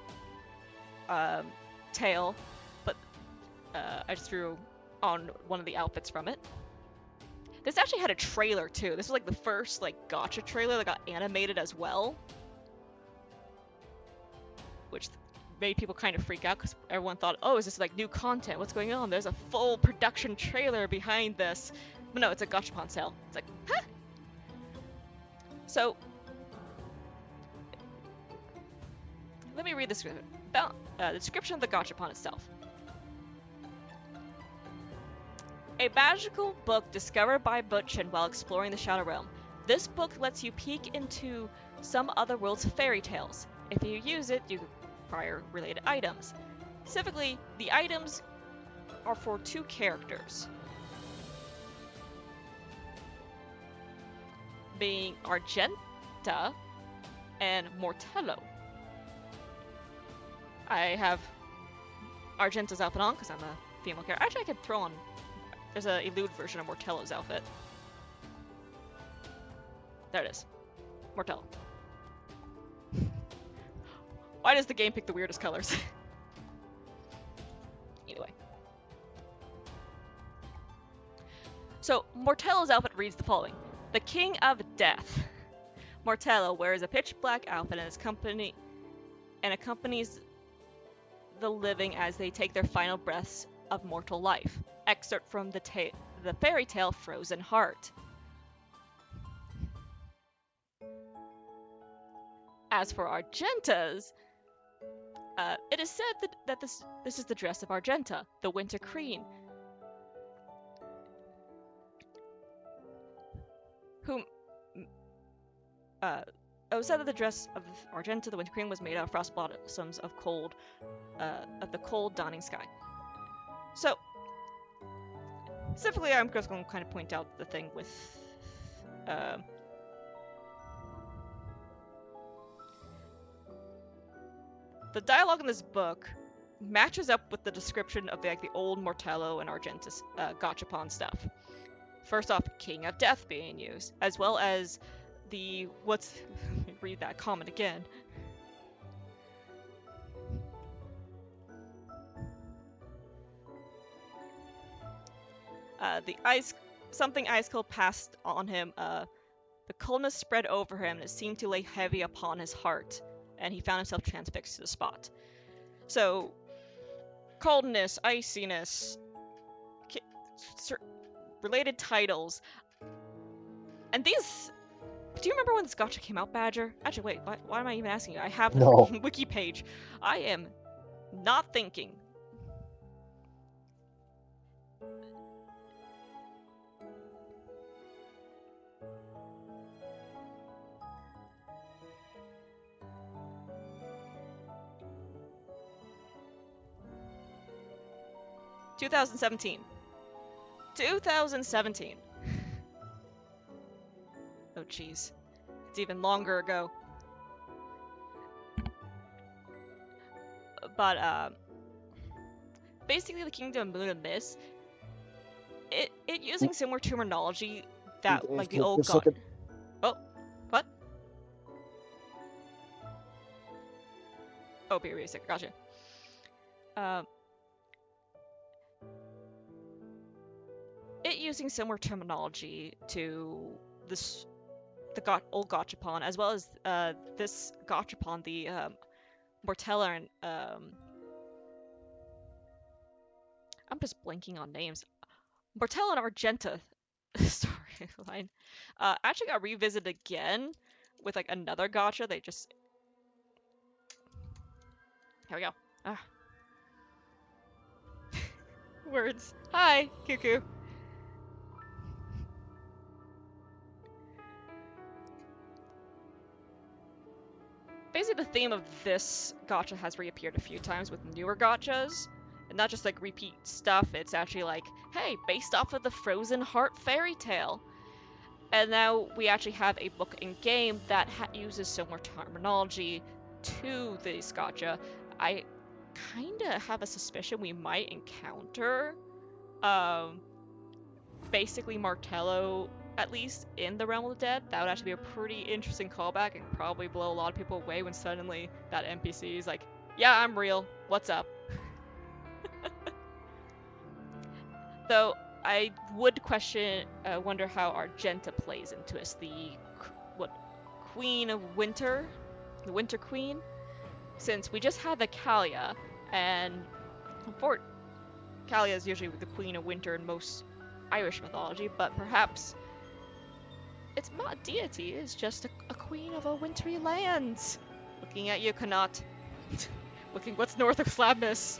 Speaker 1: tale, but I just threw on one of the outfits from it. This actually had a trailer too. This was like the first like gacha trailer that got animated as well, which made people kind of freak out because everyone thought, oh, is this like new content? What's going on? There's a full production trailer behind this. But no, it's a gachapon sale. It's like, huh? So, let me read the description of the gachapon itself. A magical book discovered by Butchin while exploring the Shadow Realm. This book lets you peek into some other world's fairy tales. If you use it, you acquire related items. Specifically, the items are for two characters, being Argenta and Mortello. I have Argenta's outfit on because I'm a female character. Actually, I could throw on. There's a elude version of Mortello's outfit. There it is. Mortello. Why does the game pick the weirdest colors? Anyway. So, Mortello's outfit reads the following. The King of Death. Mortello wears a pitch black outfit and accompanies the living as they take their final breaths of mortal life. Excerpt from the fairy tale Frozen Heart. As for Argenta's, it is said that this is the dress of Argenta, the Winter Queen, whom it was said that the dress of Argenta, the Winter Queen, was made out of frost blossoms of the cold dawning sky. So, specifically, I'm just going to kind of point out the thing with the dialogue in this book matches up with the description of the old Mortello and Argenta's gachapon stuff. First off, King of Death being used, as well as the let me read that comment again. Something ice cold passed on him. The coldness spread over him, and it seemed to lay heavy upon his heart, and he found himself transfixed to the spot. So, coldness, iciness, related titles, and these. Do you remember when this gacha came out, Badger? Actually, wait. Why am I even asking you? I have the freaking wiki page. I am not thinking. (2017). 2017. Oh, jeez. It's even longer ago. But, basically the Kingdom of Moon and Mist, it using similar terminology that, like, the old god... Oh, what? Oh, be a second, gotcha. Um, it using similar terminology to this old gachapon, as well as this gachapon, the Mortella and I'm just blanking on names. Mortella and Argenta storyline actually got revisited again with like another gacha. They just here we go. Ah, words. Hi, Cuckoo. Basically, the theme of this gacha has reappeared a few times with newer gachas, and not just like repeat stuff. It's actually like, hey, based off of the Frozen Heart fairy tale. And now we actually have a book in game that uses similar terminology to this gacha. I kind of have a suspicion we might encounter um, basically Martello, at least in the Realm of the Dead. That would actually be a pretty interesting callback and probably blow a lot of people away when suddenly that NPC is like, yeah, I'm real. What's up? Though I would wonder how Argenta plays into this. What, Queen of Winter? The Winter Queen? Since we just had the Kalia, and for Kalia is usually the Queen of Winter in most Irish mythology, but perhaps it's not a deity, it's just a queen of a wintry lands. Looking at you, Connaught. Looking what's north of Slabness.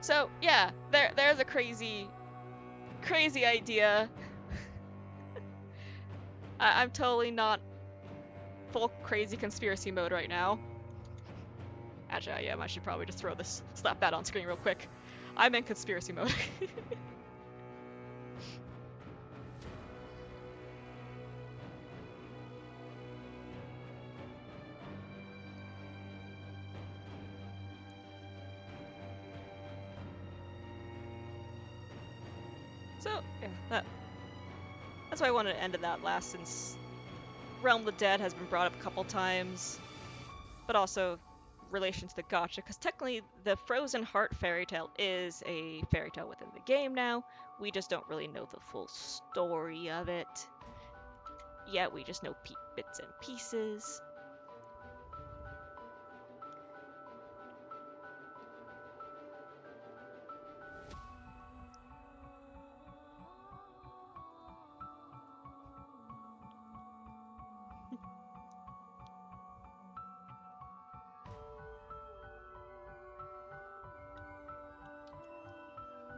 Speaker 1: So yeah, there's a crazy idea. I'm totally not full crazy conspiracy mode right now. Actually, I am. I should probably just slap that on screen real quick. I'm in conspiracy mode. So yeah, that's why I wanted to end it that last, since Realm of the Dead has been brought up a couple times, but also relation to the gacha, because technically the Frozen Heart fairy tale is a fairy tale within the game now. We just don't really know the full story of it yet. We just know bits and pieces.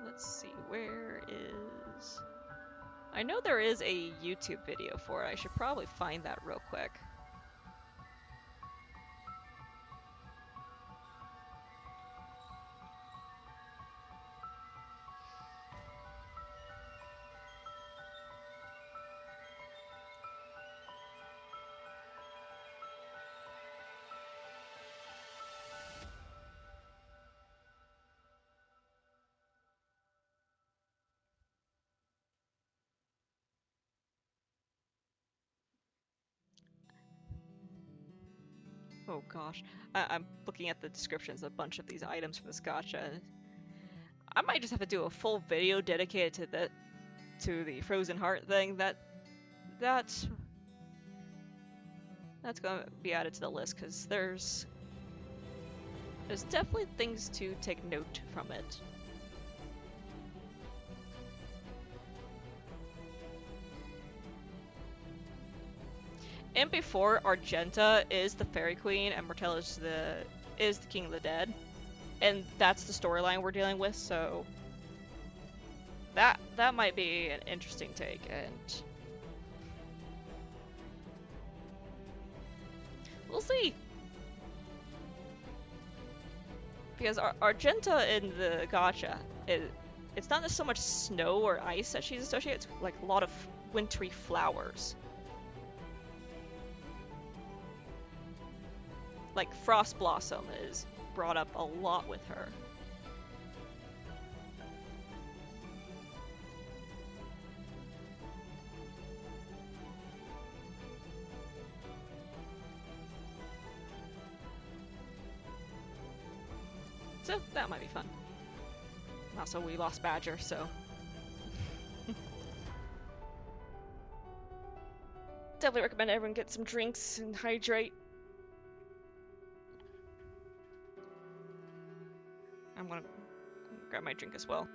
Speaker 1: Let's see, where is... I know there is a YouTube video for it. I should probably find that real quick. Oh gosh, I'm looking at the descriptions of a bunch of these items from this gacha. I might just have to do a full video dedicated to the Frozen Heart thing. That's gonna be added to the list, because there's definitely things to take note from it. And before, Argenta is the Fairy Queen and Martella is the King of the Dead, and that's the storyline we're dealing with. So that might be an interesting take, and we'll see. Because Argenta in the gacha, it's not so much snow or ice that she's associated. It's like a lot of wintry flowers. Like Frost Blossom is brought up a lot with her. So that might be fun. Also, we lost Badger, so. Definitely recommend everyone get some drinks and hydrate. I'm gonna grab my drink as well.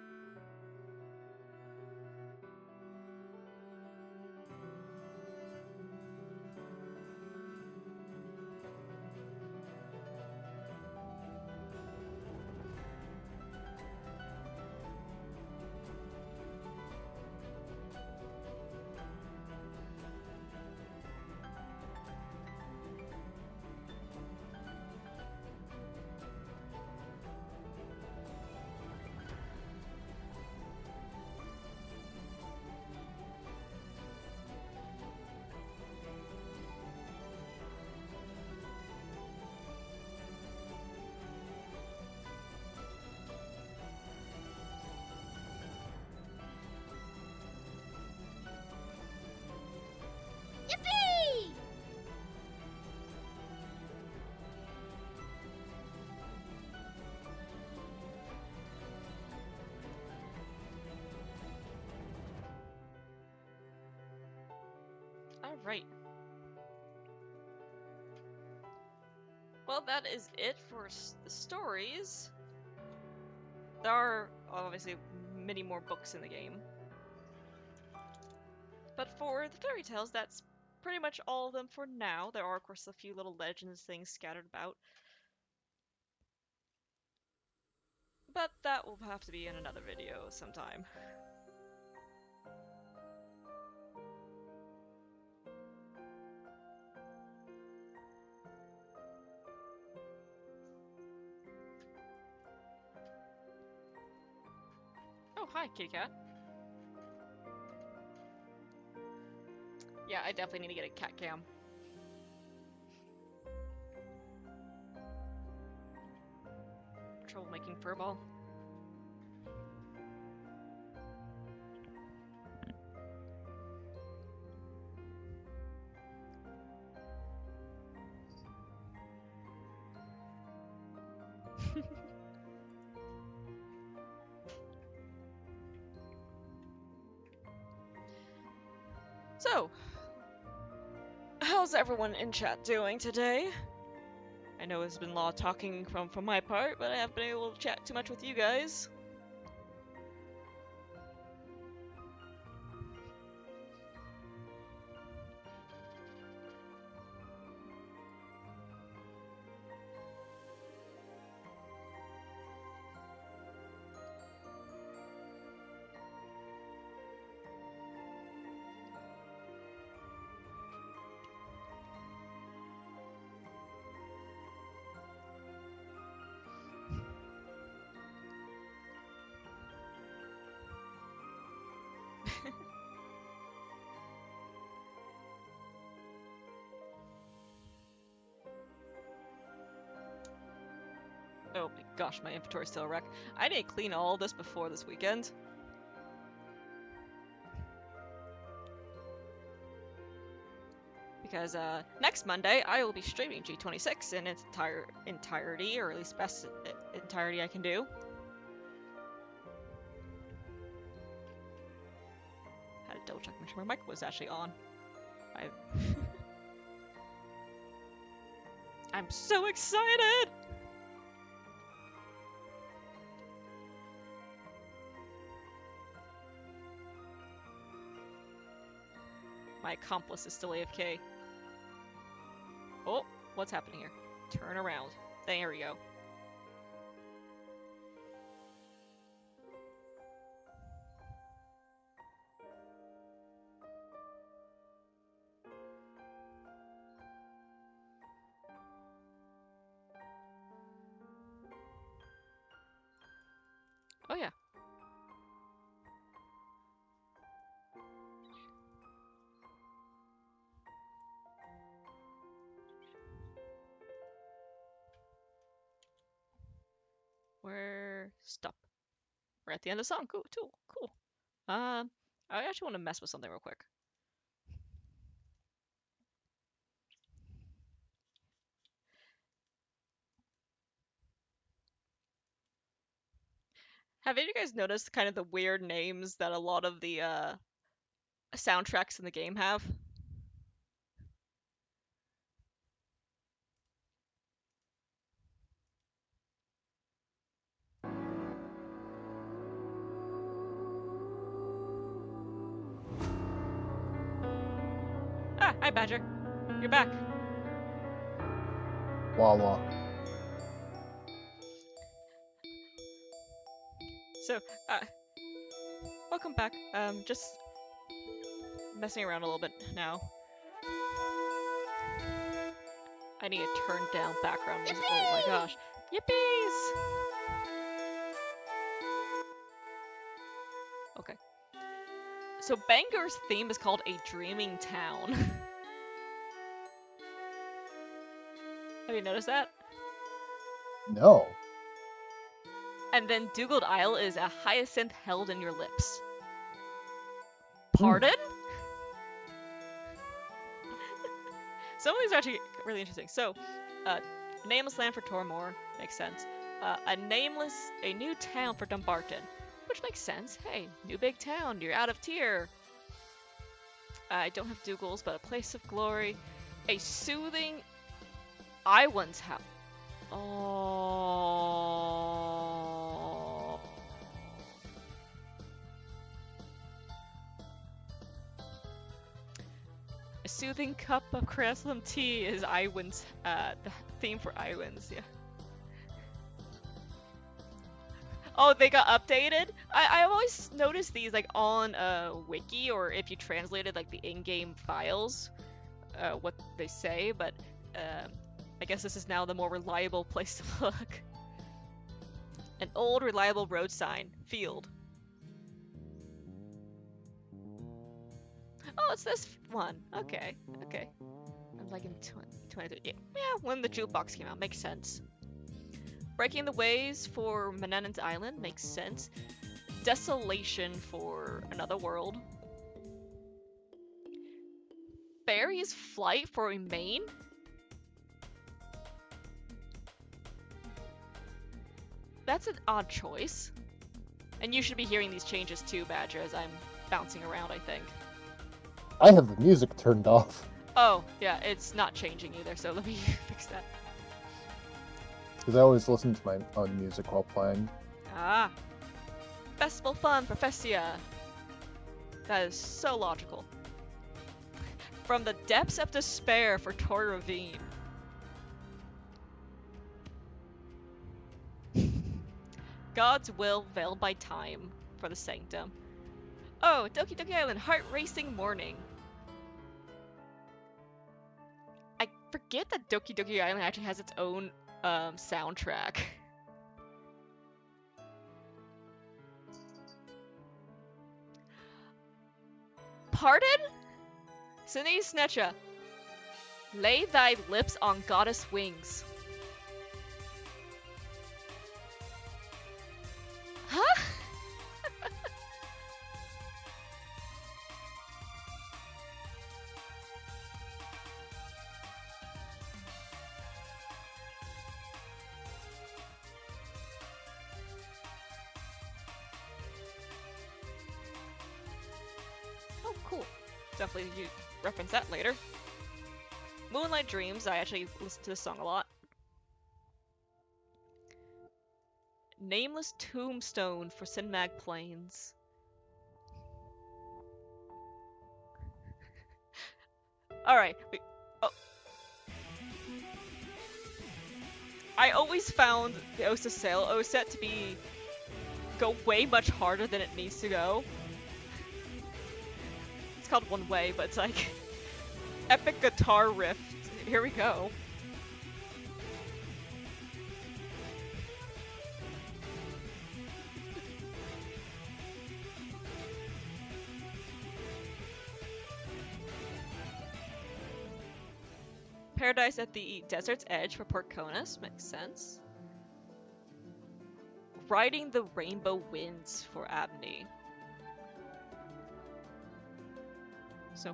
Speaker 3: Yippee!
Speaker 1: Alright. Well, that is it for the stories. There are obviously many more books in the game. But for the fairy tales, that's pretty much all of them for now. There are, of course, a few little legends things scattered about. But that will have to be in another video sometime. Oh, hi, kitty cat. Yeah, I definitely need to get a cat cam. Troublemaking furball. So, how's everyone in chat doing today? I know it's been a lot of talking from my part, but I haven't been able to chat too much with you guys. Oh my gosh, my inventory's still a wreck. I need to clean all this before this weekend. Because next Monday I will be streaming G26 in its entirety, or at least best entirety I can do. Had to double check make sure my mic was actually on. I'm so excited! My accomplice is still AFK. Oh, what's happening here? Turn around. There we go. Oh yeah. Stop. We're at the end of the song. Cool. I actually want to mess with something real quick. Have any of you guys noticed kind of the weird names that a lot of the soundtracks in the game have? Ah, hi Badger. You're back.
Speaker 2: Wawa.
Speaker 1: So, welcome back. Just messing around a little bit now. I need to turn down background music. Oh my gosh. Yippies! Okay. So Bangor's theme is called A Dreaming Town. Have you noticed that?
Speaker 2: No.
Speaker 1: And then Dugald Isle is a hyacinth held in your lips.
Speaker 2: Hmm.
Speaker 1: Pardon? Some of these are actually really interesting. So, nameless land for Tormor makes sense. A new town for Dumbarton, which makes sense. Hey, new big town, you're out of tier. I don't have Dougal's, but a place of glory. A soothing Iwan's house. Oh. A soothing cup of chrysanthemum tea is Iwan's, the theme for Iwan's, yeah. Oh, they got updated? I've always noticed these, like, on Wiki, or if you translated, like, the in-game files, what they say, but, I guess this is now the more reliable place to look. An old, reliable road sign. Field. Oh, it's this one. Okay, okay. I'm like in 2023. Yeah, when the jukebox came out. Makes sense. Breaking the waves for Manannan's Island. Makes sense. Desolation for Another World. Fairy's Flight for Remain? That's an odd choice. And you should be hearing these changes too, Badger, as I'm bouncing around, I think.
Speaker 2: I have the music turned off.
Speaker 1: Oh, yeah, it's not changing either, so let me fix that.
Speaker 2: Because I always listen to my own music while playing.
Speaker 1: Ah. Festival fun, Professia. That is so logical. From the depths of despair for Tor Ravine. God's will veiled by time for the Sanctum. Oh, Doki Doki Island, heart racing morning. I forget that Doki Doki Island actually has its own soundtrack. Pardon? Sine Snecha. Lay thy lips on goddess wings. Huh? Oh, cool. Definitely you reference that later. Moonlight Dreams, I actually listen to this song a lot. Nameless Tombstone for Sinmag Plains. Alright. Oh. I always found the Osa Sail Oset to be go way much harder than it needs to go. It's called One Way, but it's like epic guitar riff. Here we go. Paradise at the Desert's Edge for Porconis, makes sense. Riding the Rainbow Winds for Abney. So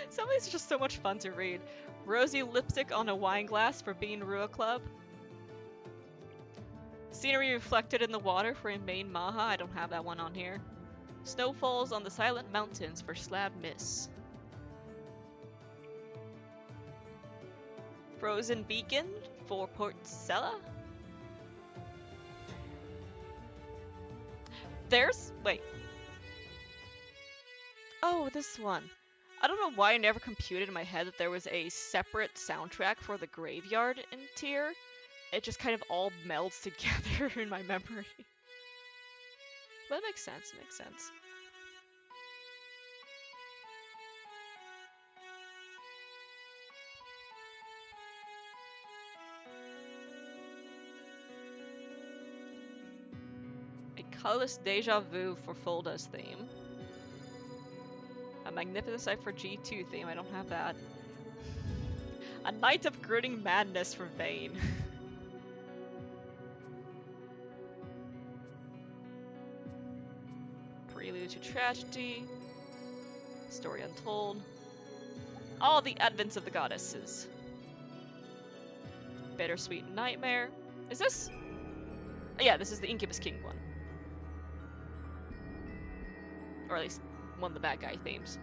Speaker 1: some of these are just so much fun to read. Rosy Lipstick on a Wine Glass for Bean Rua Club. Scenery reflected in the water for in main Maha. I don't have that one on here. Snow falls on the silent mountains for slab miss. Frozen beacon for Port Sella. Wait. Oh, this one. I don't know why I never computed in my head that there was a separate soundtrack for the graveyard in tier. It just kind of all melds together in my memory. But it makes sense, A colorless deja vu for Folda's theme. A magnificent sight for G2 theme, I don't have that. A night of gritting madness for Vane. Prelude to Tragedy. Story Untold. All the advents of the goddesses. Bittersweet Nightmare. Is this? Yeah, this is the Incubus King one. Or at least one of the bad guy themes.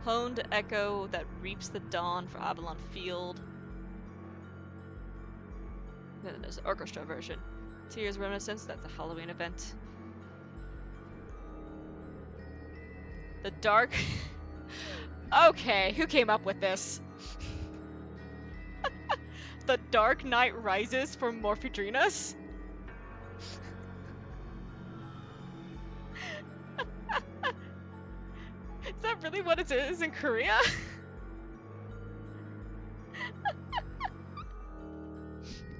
Speaker 1: Honed Echo that reaps the dawn for Avalon Field. Then there's the orchestra version. Tears Reminiscence, that's a Halloween event. The Dark... Okay, who came up with this? The Dark Knight Rises for Morphidrinas? Is that really what it is in Korea?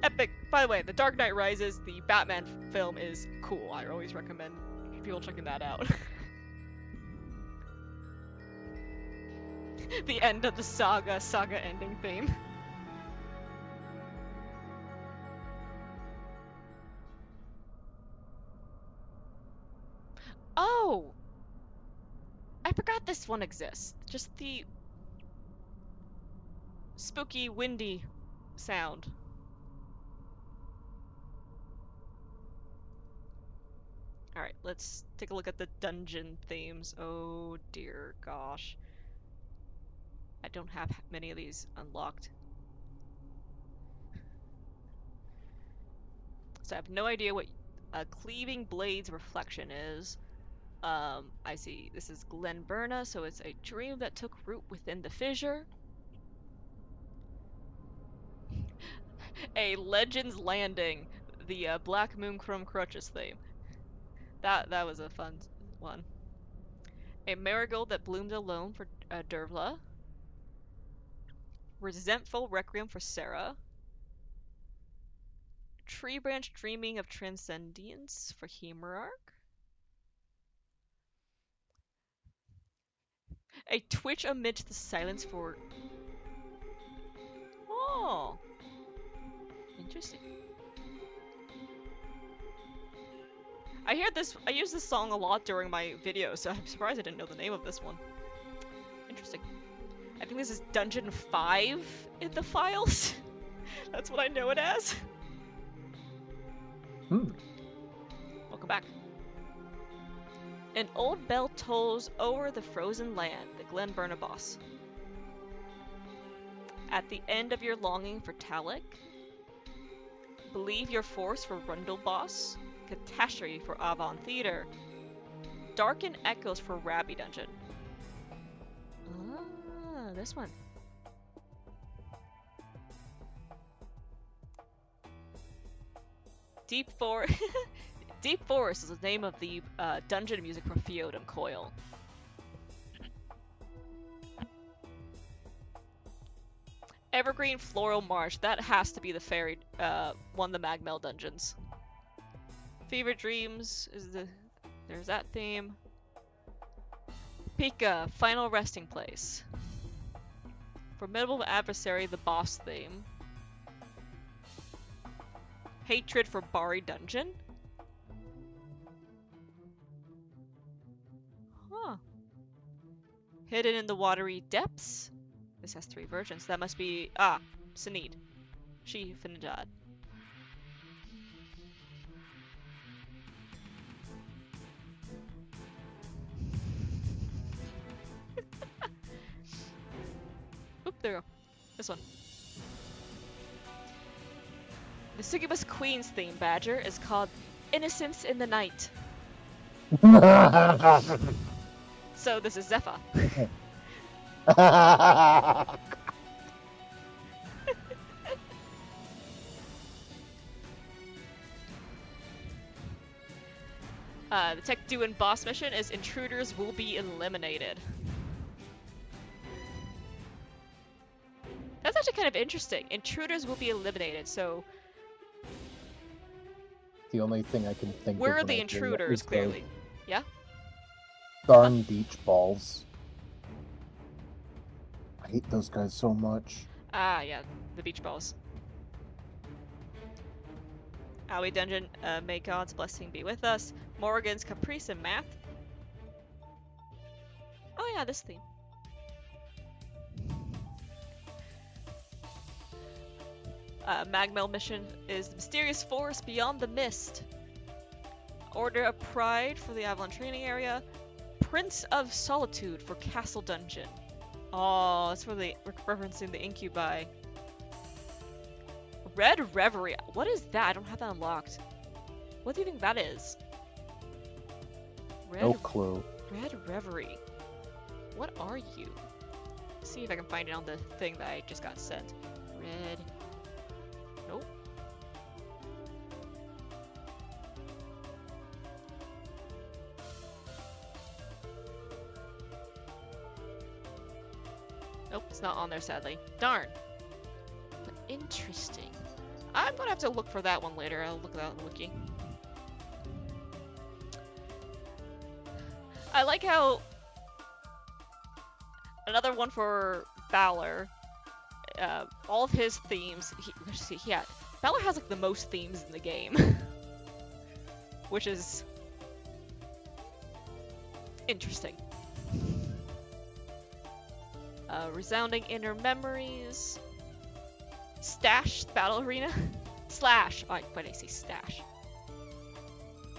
Speaker 1: Epic. By the way, The Dark Knight Rises, the Batman film, is cool. I always recommend people checking that out. The end of the saga ending theme. Oh! I forgot this one exists. Just the spooky, windy sound. Alright, let's take a look at the dungeon themes. Oh dear gosh. I don't have many of these unlocked. So I have no idea what a Cleaving Blades Reflection is. I see. This is Glenburna, so it's a dream that took root within the fissure. A Legends Landing, the Black Moon Chrome Crutches theme. That was a fun one. A Marigold that bloomed alone for Dervla. Resentful Requiem for Sarah. Tree Branch Dreaming of Transcendence for Hemerarch. A Twitch Amidst the Silence for... Oh! Interesting. I use this song a lot during my videos, so I'm surprised I didn't know the name of this one. Interesting. I think this is Dungeon 5 in the files. That's what I know it as. Welcome back. An old bell tolls over the frozen land, the Glenburna boss. At the end of your longing for Talik, believe your force for Rundle boss, Catastrophe for Avon Theater, Darken Echoes for Rabby Dungeon. Ah, this one. Deep Forest is the name of the dungeon music for Feodum Coil. Evergreen Floral Marsh, that has to be the fairy, one of the Magmel dungeons. Fever Dreams is there's that theme. Pika, Final Resting Place. Formidable Adversary, the boss theme. Hatred for Bari Dungeon. Huh. Hidden in the Watery Depths. This has 3 versions. That must be... Ah, Sinid. She Finidad. Oop, there we go. This one. The Succubus Queen's theme, Badger, is called Innocence in the Night. So this is Zephyr. The Tech Duin boss mission is Intruders will be eliminated. That's actually kind of interesting. Intruders will be eliminated, so
Speaker 2: The only thing I can think
Speaker 1: we're
Speaker 2: of
Speaker 1: the
Speaker 2: when I hear that
Speaker 1: intruders,
Speaker 2: is the
Speaker 1: clearly. Yeah?
Speaker 2: darn beach balls. I hate those guys so much.
Speaker 1: Ah, yeah, the beach balls. Alley Dungeon, may God's blessing be with us. Morgan's Caprice and Math. Oh yeah, this theme. Magmel mission is the mysterious forest beyond the mist. Order of Pride for the Avalon training area. Prince of Solitude for Castle Dungeon. Oh, that's for the referencing the incubi. Red Reverie. What is that? I don't have that unlocked. What do you think that is?
Speaker 2: No clue.
Speaker 1: Red Reverie. What are you? Let's see if I can find it on the thing that I just got sent. Red. Nope. Nope, it's not on there, sadly. Darn. But interesting. I'm gonna have to look for that one later. I'll look at that on the wiki. I like how another one for Balor. All of his themes. Balor has like the most themes in the game, which is interesting. Resounding Inner Memories. Stash Battle Arena. Slash. Oh, why did I say Stash?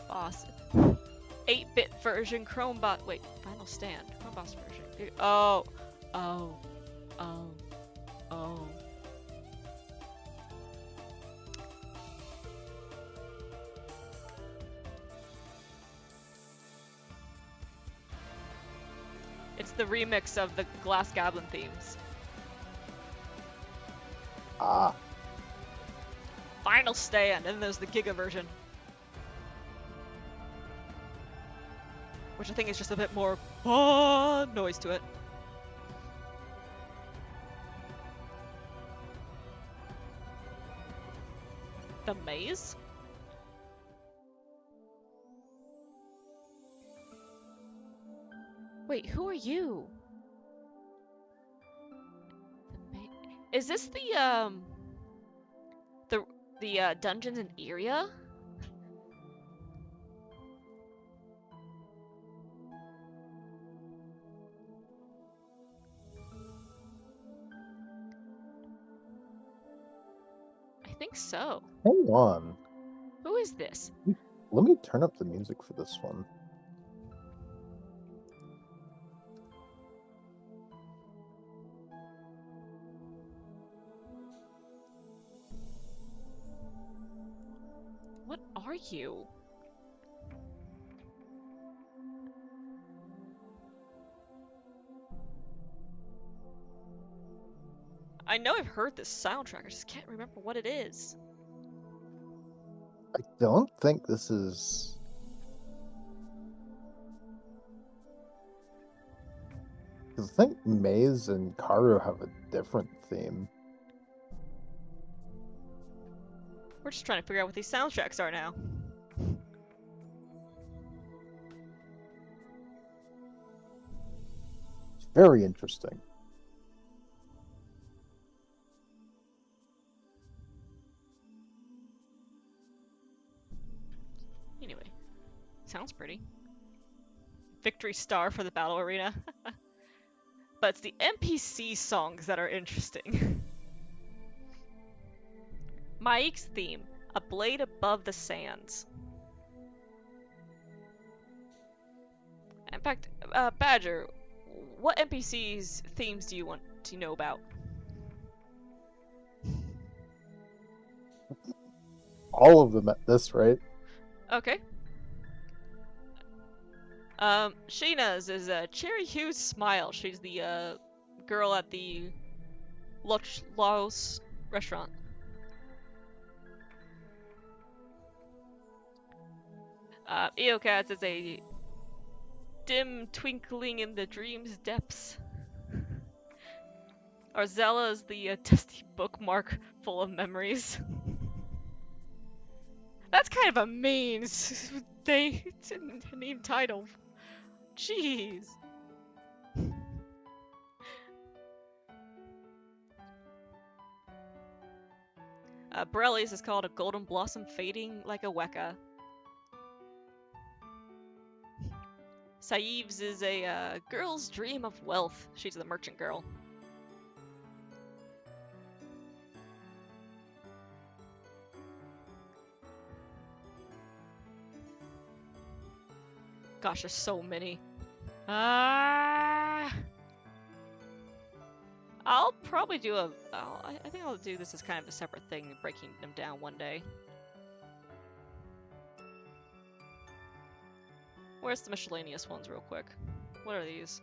Speaker 1: Boss. 8-bit version. Chromebot. Wait, Final Stand. Chromeboss version. Oh. It's the remix of the Glass Goblin themes.
Speaker 2: Ah.
Speaker 1: Final Stand, and then there's the Giga version. Which I think is just a bit more noise to it. The Maze? Wait, who are you? Is this the dungeons in Iria? I think so.
Speaker 2: Hang on.
Speaker 1: Who is this?
Speaker 2: Let me turn up the music for this one.
Speaker 1: What are you? I know I've heard this soundtrack, I just can't remember what it is.
Speaker 2: I don't think this is... Because I think Maze and Karu have a different theme.
Speaker 1: We're just trying to figure out what these soundtracks are now.
Speaker 2: It's very interesting.
Speaker 1: Anyway, sounds pretty. Victory Star for the Battle Arena. But it's the NPC songs that are interesting. Mike's theme, A Blade Above the Sands. In fact, Badger, what NPC's themes do you want to know about?
Speaker 2: All of them at this rate.
Speaker 1: Okay. Sheena's is Cherry Hugh's Smile. She's the girl at the Laos restaurant. Eocats is a dim twinkling in the dream's depths. Arzella is the dusty bookmark full of memories. That's kind of a mean name title. Jeez. Borelli's is called A Golden Blossom Fading Like a Weka. Saiv's is a girl's dream of wealth. She's the merchant girl. Gosh, there's so many. I'll probably do I think I'll do this as kind of a separate thing, breaking them down one day. Where's the miscellaneous ones real quick? What are these?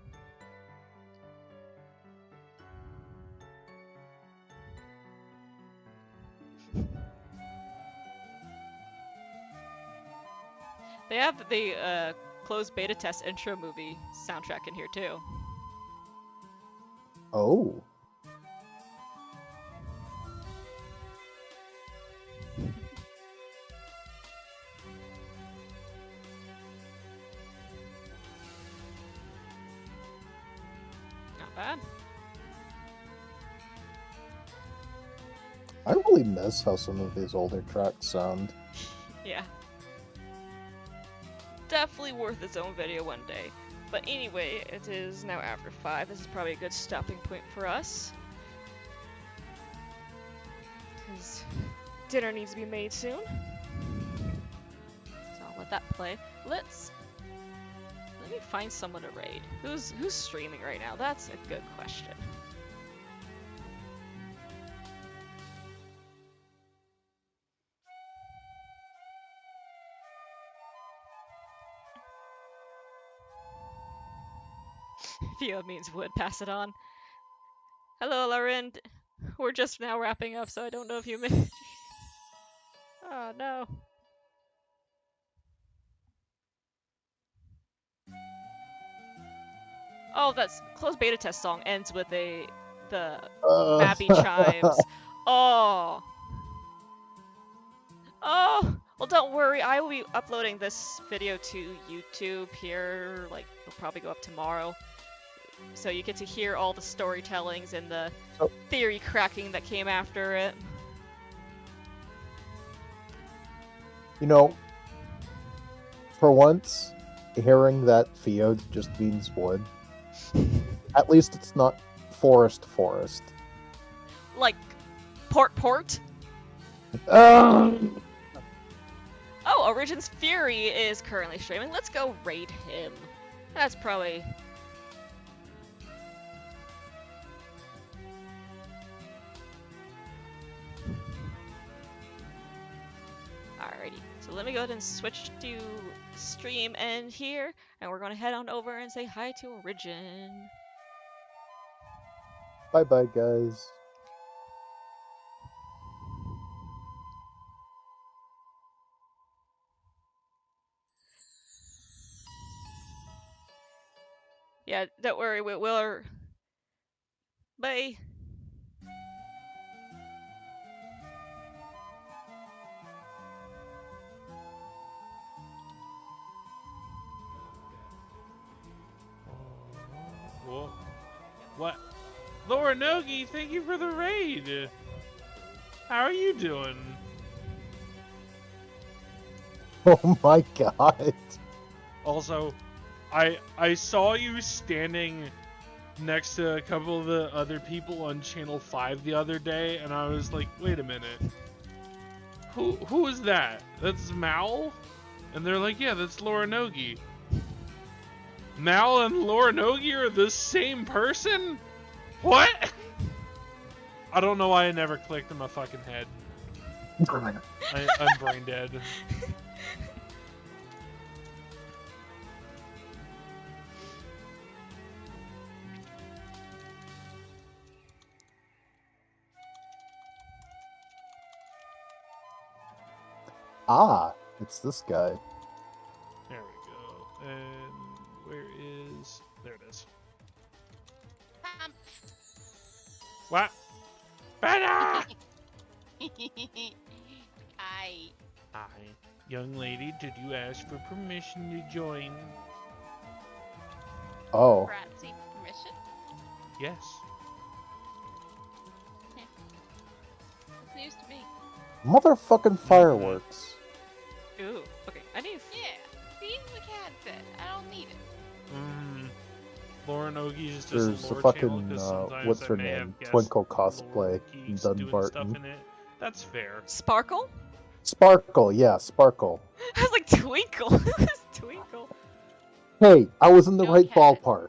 Speaker 1: They have the closed beta test intro movie soundtrack in here too.
Speaker 2: Oh.
Speaker 1: Not bad.
Speaker 2: I really miss how some of these older tracks sound.
Speaker 1: Yeah. Definitely worth its own video one day. But anyway, it is now after 5. This is probably a good stopping point for us. Because dinner needs to be made soon. So I'll let that play. Let me find someone to raid. Who's streaming right now? That's a good question. Theo means wood. Pass it on. Hello, Lauren. We're just now wrapping up, so I don't know if you missed. Oh no. Oh, that's closed beta test song ends with the Mabi chimes. Oh. Oh. Well, don't worry. I will be uploading this video to YouTube here. Like, it'll probably go up tomorrow. So you get to hear all the storytellings and the theory cracking that came after it.
Speaker 2: You know, for once, hearing that Fiode just means wood. At least it's not forest.
Speaker 1: Like, port?
Speaker 2: Um,
Speaker 1: Oh, Origins Fury is currently streaming. Let's go raid him. That's probably... Alrighty, so let me go ahead and switch to stream end here, and we're going to head on over and say hi to Origin.
Speaker 2: bye-bye, guys.
Speaker 1: Yeah, don't worry, we'll... Bye.
Speaker 4: Well, what? Mabinogi, thank you for the raid. How are you doing?
Speaker 2: Oh my god.
Speaker 4: Also, I saw you standing next to a couple of the other people on Channel 5 the other day, and I was like, wait a minute. Who is that? That's Mal? And they're like, yeah, that's Laura Nogi. Mal and Laura Nogi are the same person? What? I don't know why I never clicked in my fucking head. I'm brain dead.
Speaker 2: Ah, it's this guy.
Speaker 4: There we go. And where is... There it is. What? Better!
Speaker 3: Hi.
Speaker 4: Hi. Young lady, did you ask for permission to join?
Speaker 2: Oh,
Speaker 3: Bratzy permission?
Speaker 4: Yes.
Speaker 3: It's news to me.
Speaker 2: motherfucking fireworks.
Speaker 1: Ooh. Okay. I need.
Speaker 3: Yeah. See, the cat said. I don't need it.
Speaker 4: Laura Nogi's just
Speaker 2: There's
Speaker 4: a
Speaker 2: a
Speaker 4: lore channel,
Speaker 2: fucking,
Speaker 4: 'cause sometimes
Speaker 2: what's
Speaker 4: I
Speaker 2: her
Speaker 4: may
Speaker 2: name?
Speaker 4: have guest
Speaker 2: Twinkle
Speaker 4: lore
Speaker 2: cosplay
Speaker 4: geeks
Speaker 2: in
Speaker 4: doing stuff
Speaker 2: Dunbarton.
Speaker 4: in it. That's fair.
Speaker 1: Sparkle?
Speaker 2: Sparkle, yeah, Sparkle.
Speaker 1: I was like Twinkle. Who's Twinkle?
Speaker 2: Hey, I was in the
Speaker 3: No
Speaker 2: right
Speaker 3: cat.
Speaker 2: ballpark.